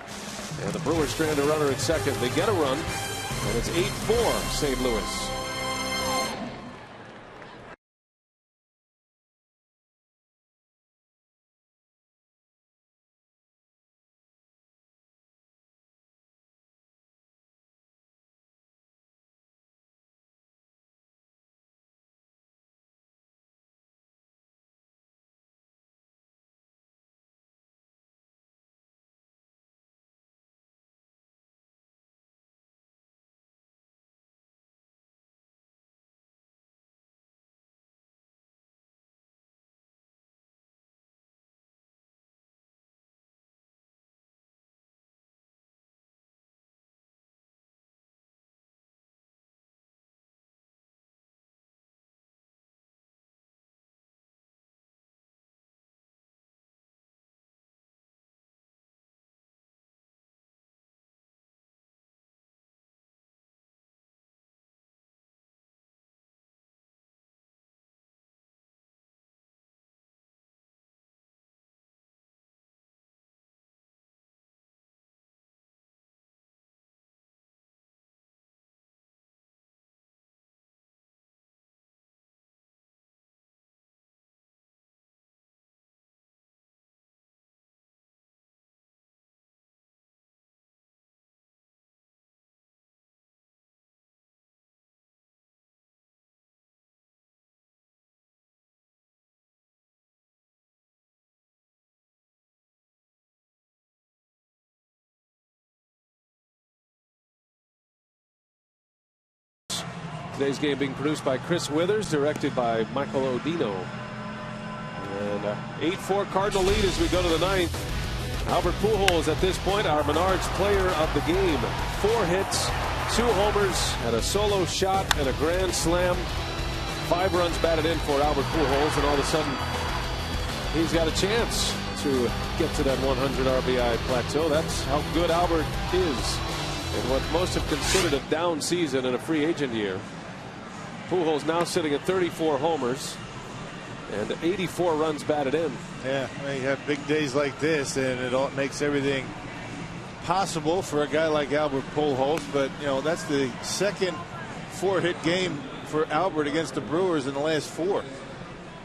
And the Brewers strand a runner at second. They get a run, and it's 8-4 St. Louis. Today's game being produced by Chris Withers, directed by Michael Odino. And 8-4 Cardinal lead as we go to the 9th. Albert Pujols at this point, our Menards player of the game. 4 hits, 2 homers, and a solo shot and a grand slam. 5 runs batted in for Albert Pujols, and all of a sudden he's got a chance to get to that 100 RBI plateau. That's how good Albert is in what most have considered a down season in a free agent year. Pujols now sitting at 34 homers and 84 runs batted in. Yeah, I mean, you have big days like this, and it all makes everything possible for a guy like Albert Pujols. But you know, that's the second 4-hit game for Albert against the Brewers in the last 4.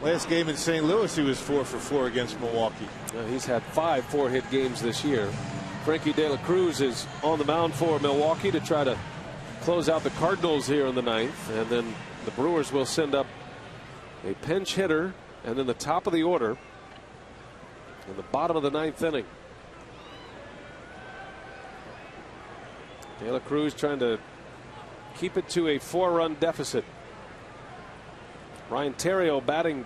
Last game in St. Louis, he was 4 for 4 against Milwaukee. He's had 5 4-hit games this year. Frankie De La Cruz is on the mound for Milwaukee to try to close out the Cardinals here in the 9th, and then the Brewers will send up a pinch hitter and then the top of the order in the bottom of the 9th inning. De La Cruz trying to keep it to a 4-run deficit. Ryan Theriot batting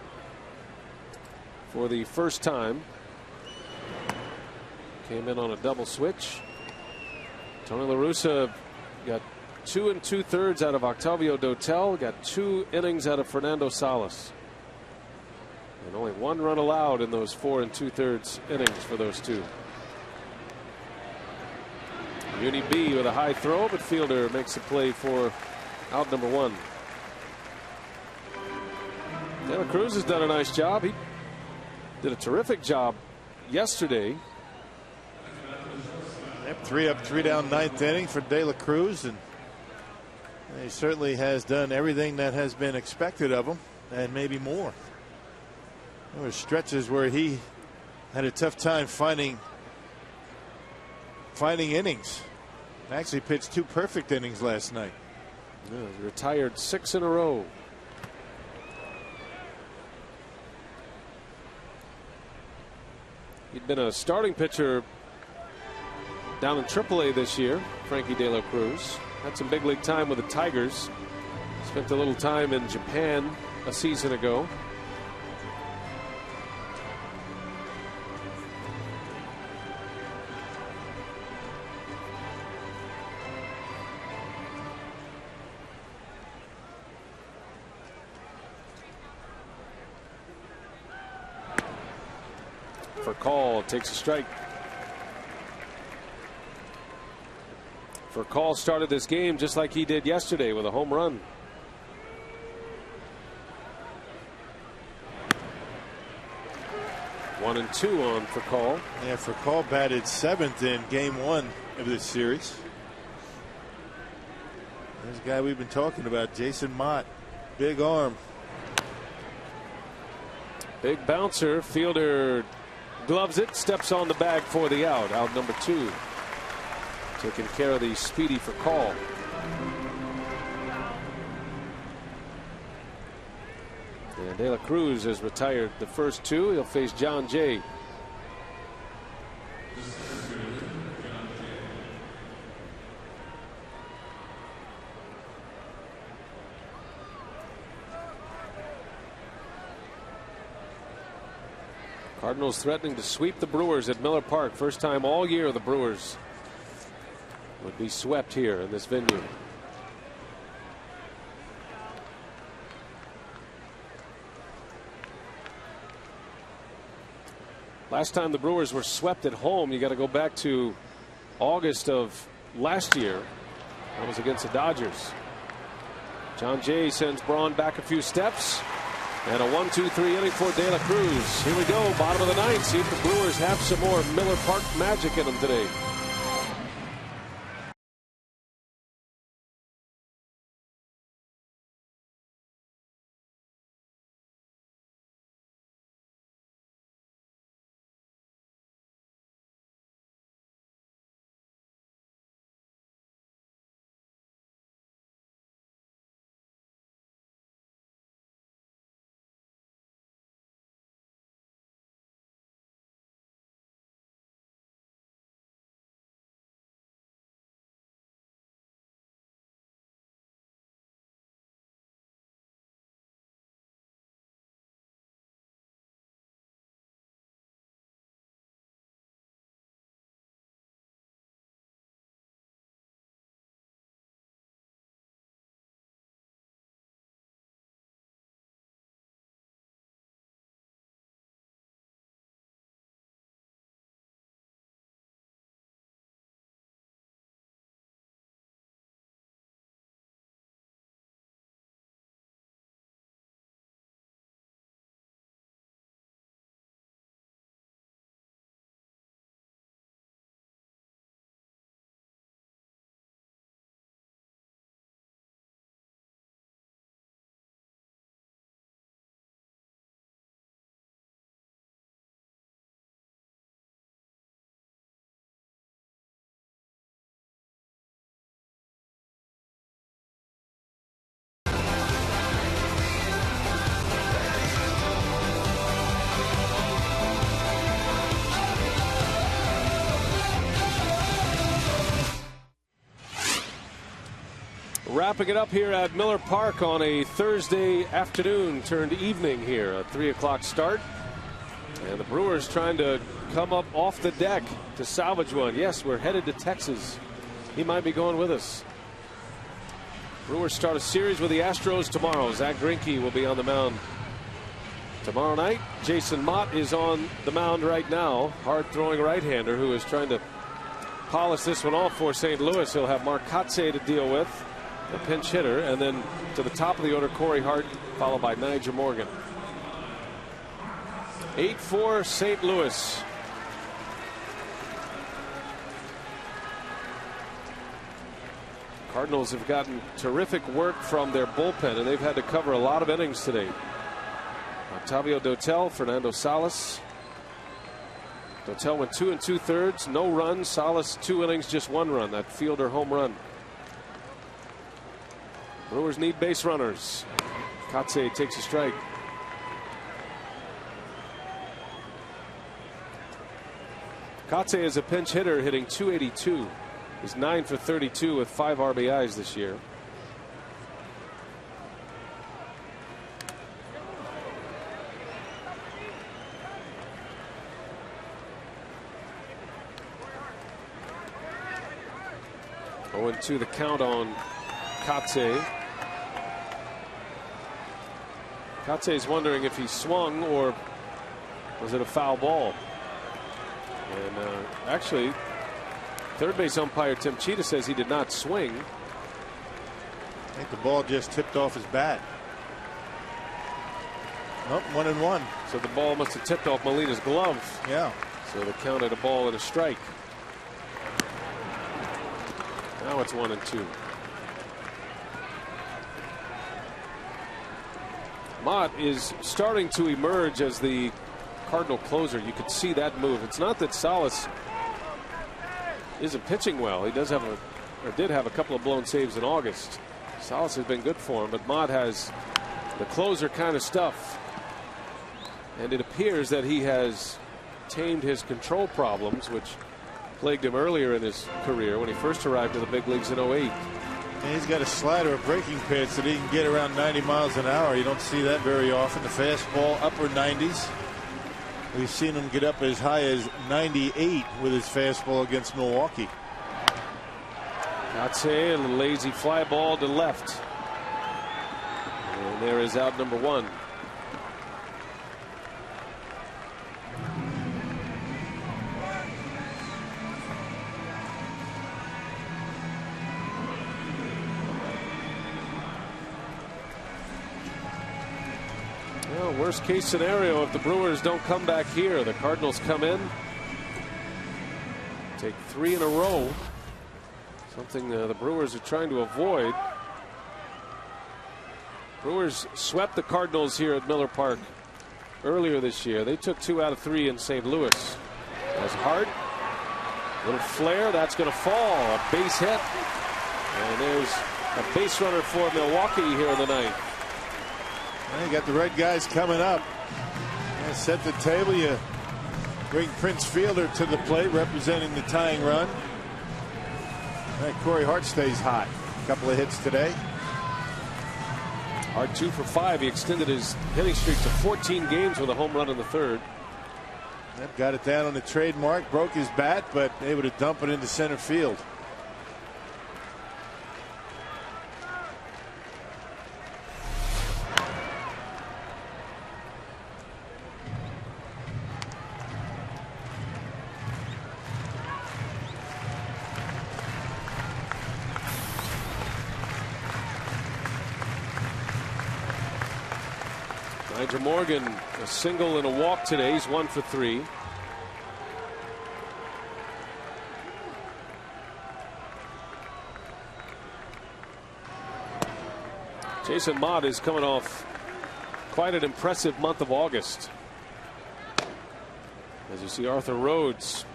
for the first time. Came in on a double switch. Tony La Russa got 2 2/3 out of Octavio Dotel. Got 2 innings out of Fernando Salas. And only 1 run allowed in those 4 2/3 innings for those 2. Uni B with a high throw, but fielder makes the play for out number 1. De La Cruz has done a nice job. He did a terrific job yesterday. Yep, 3 up, 3 down, 9th inning for De La Cruz, and he certainly has done everything that has been expected of him, and maybe more. There were stretches where he had a tough time finding innings. Actually pitched 2 perfect innings last night. Yeah, he retired 6 in a row. He'd been a starting pitcher down in AAA this year, Frankie De La Cruz. Had some big league time with the Tigers. Spent a little time in Japan a season ago. For call, takes a strike. For call started this game just like he did yesterday with a home run. 1-2 on Furcal. Yeah, Furcal batted 7th in game 1 of this series. There's a guy we've been talking about, Jason Mott. Big arm. Big bouncer. Fielder gloves it, steps on the bag for the out. Out number 2. Taking care of the speedy Furcal. And De La Cruz has retired the first 2. He'll face John Jay. Cardinals threatening to sweep the Brewers at Miller Park. First time all year the Brewers would be swept here in this venue. Last time the Brewers were swept at home, you got to go back to August of last year. That was against the Dodgers. John Jay sends Braun back a few steps. And a 1-2-3 inning for De La Cruz. Here we go, bottom of the 9th. See if the Brewers have some more Miller Park magic in them today. Wrapping it up here at Miller Park on a Thursday afternoon turned evening here. A 3 o'clock start. And the Brewers trying to come up off the deck to salvage one. Yes, we're headed to Texas. He might be going with us. Brewers start a series with the Astros tomorrow. Zach Greinke will be on the mound tomorrow night. Jason Mott is on the mound right now. Hard throwing right-hander who is trying to polish this one off for St. Louis. He'll have Mark Kotsay to deal with, the pinch hitter, and then to the top of the order, Corey Hart, followed by Nigel Morgan. 8-4 St. Louis. Cardinals have gotten terrific work from their bullpen, and they've had to cover a lot of innings today. Octavio Dotel, Fernando Salas. Dotel went 2 2/3, no runs. Salas 2 innings, just 1 run. That fielder home run. Brewers need base runners. Kotsay takes a strike. Kotsay is a pinch hitter, hitting .282. He's 9 for 32 with 5 RBIs this year. To the count on Kotsay. Kotsay's wondering if he swung or was it a foul ball. And actually, third base umpire Tim Cheetah says he did not swing. I think the ball just tipped off his bat. Nope, 1-1. So the ball must have tipped off Molina's glove. Yeah. So they counted a ball and a strike. Now it's 1-2. Mott is starting to emerge as the Cardinal closer. You could see that move. It's not that Salas isn't pitching well. He does have did have a couple of blown saves in August. Salas has been good for him, but Mott has the closer kind of stuff. And it appears that he has tamed his control problems, which plagued him earlier in his career when he first arrived to the big leagues in 08. And he's got a slider, a breaking pitch that he can get around 90 miles an hour. You don't see that very often. The fastball upper 90s. We've seen him get up as high as 98 with his fastball against Milwaukee. That's a lazy fly ball to left. And there is out number 1. Well, worst case scenario, if the Brewers don't come back here, the Cardinals come in, take 3 in a row. Something the Brewers are trying to avoid. Brewers swept the Cardinals here at Miller Park earlier this year. They took 2 out of 3 in St. Louis. That's hard. Little flare. That's going to fall. A base hit. And there's a base runner for Milwaukee here in the ninth. You got the red guys coming up. And set the table. You bring Prince Fielder to the plate representing the tying run. Corey Hart stays hot. A couple of hits today. Hart 2 for 5. He extended his hitting streak to 14 games with a home run in the third. Yep, got it down on the trademark. Broke his bat, but able to dump it into center field. Nigel Morgan, a single and a walk today. He's 1 for 3. Jason Mott is coming off quite an impressive month of August. As you see Arthur Rhodes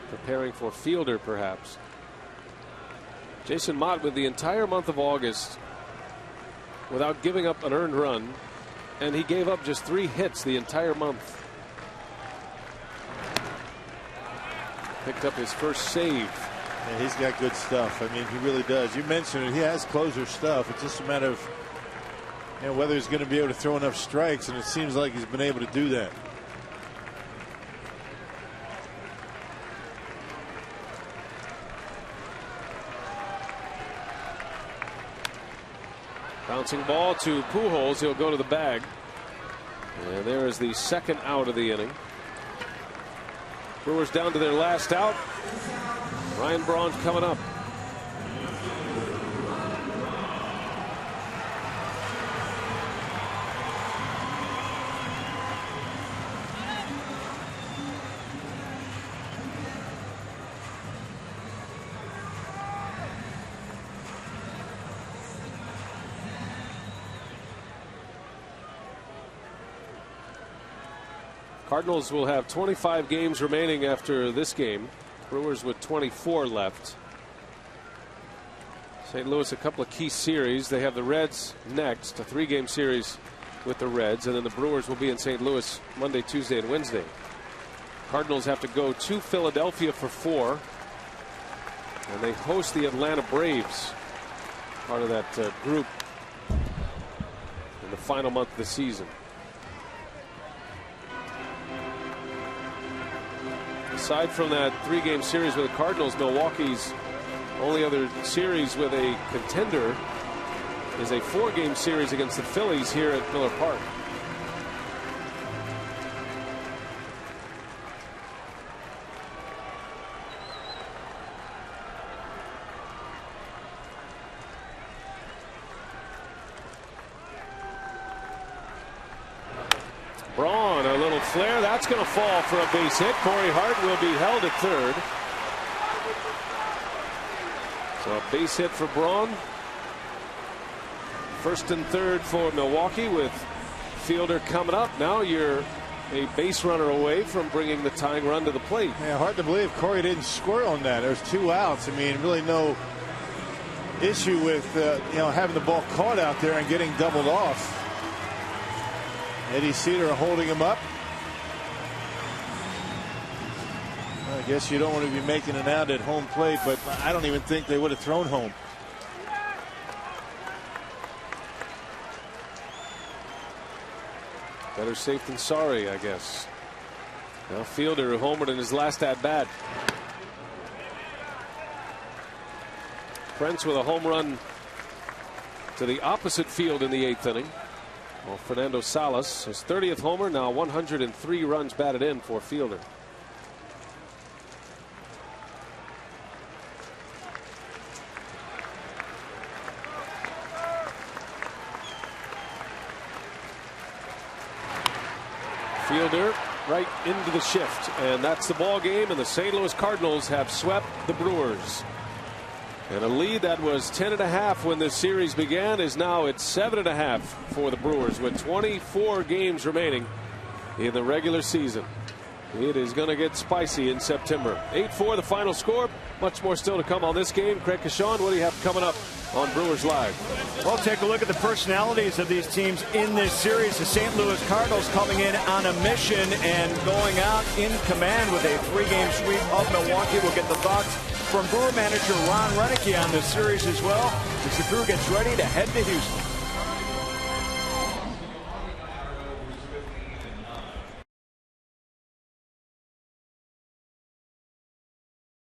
preparing for Fielder perhaps. Jason Mott with the entire month of August without giving up an earned run. And he gave up just 3 hits the entire month. Picked up his first save. Yeah, he's got good stuff. I mean, he really does. You mentioned it. He has closer stuff. It's just a matter of whether he's going to be able to throw enough strikes, and it seems like he's been able to do that. Bouncing ball to Pujols. He'll go to the bag. And there is the second out of the inning. Brewers down to their last out. Ryan Braun's coming up. Cardinals will have 25 games remaining after this game. Brewers with 24 left. St. Louis a couple of key series. They have the Reds next, a 3-game series with the Reds, and then the Brewers will be in St. Louis Monday, Tuesday, and Wednesday. Cardinals have to go to Philadelphia for 4, and they host the Atlanta Braves, part of that group in the final month of the season. Aside from that 3-game series with the Cardinals, Milwaukee's only other series with a contender is a 4-game series against the Phillies here at Miller Park. Braun, a flare. That's going to fall for a base hit. Corey Hart will be held at third. So a base hit for Braun. First and third for Milwaukee with Fielder coming up. Now you're a base runner away from bringing the tying run to the plate. Yeah, hard to believe Corey didn't score on that. There's 2 outs. I mean, really no issue with having the ball caught out there and getting doubled off. Eddie Cedar holding him up. I guess you don't want to be making an out at home plate, but I don't even think they would have thrown home. Better safe than sorry, I guess. Now Fielder homered in his last at bat. Prince with a home run to the opposite field in the 8th inning. Well, Fernando Salas, his 30th homer, now 103 runs batted in for Fielder. Fielder right into the shift, and that's the ball game, and the St. Louis Cardinals have swept the Brewers. And a lead that was 10.5 when this series began is now at 7.5 for the Brewers with 24 games remaining in the regular season. It is going to get spicy in September. 8-4 the final score. Much more still to come on this game. Craig Kashawn, what do you have coming up on Brewers Live? Well, take a look at the personalities of these teams in this series. The St. Louis Cardinals coming in on a mission and going out in command with a 3-game sweep of Milwaukee. We'll get the thoughts from Brewer manager Ron Renicky on this series as well as the crew gets ready to head to Houston.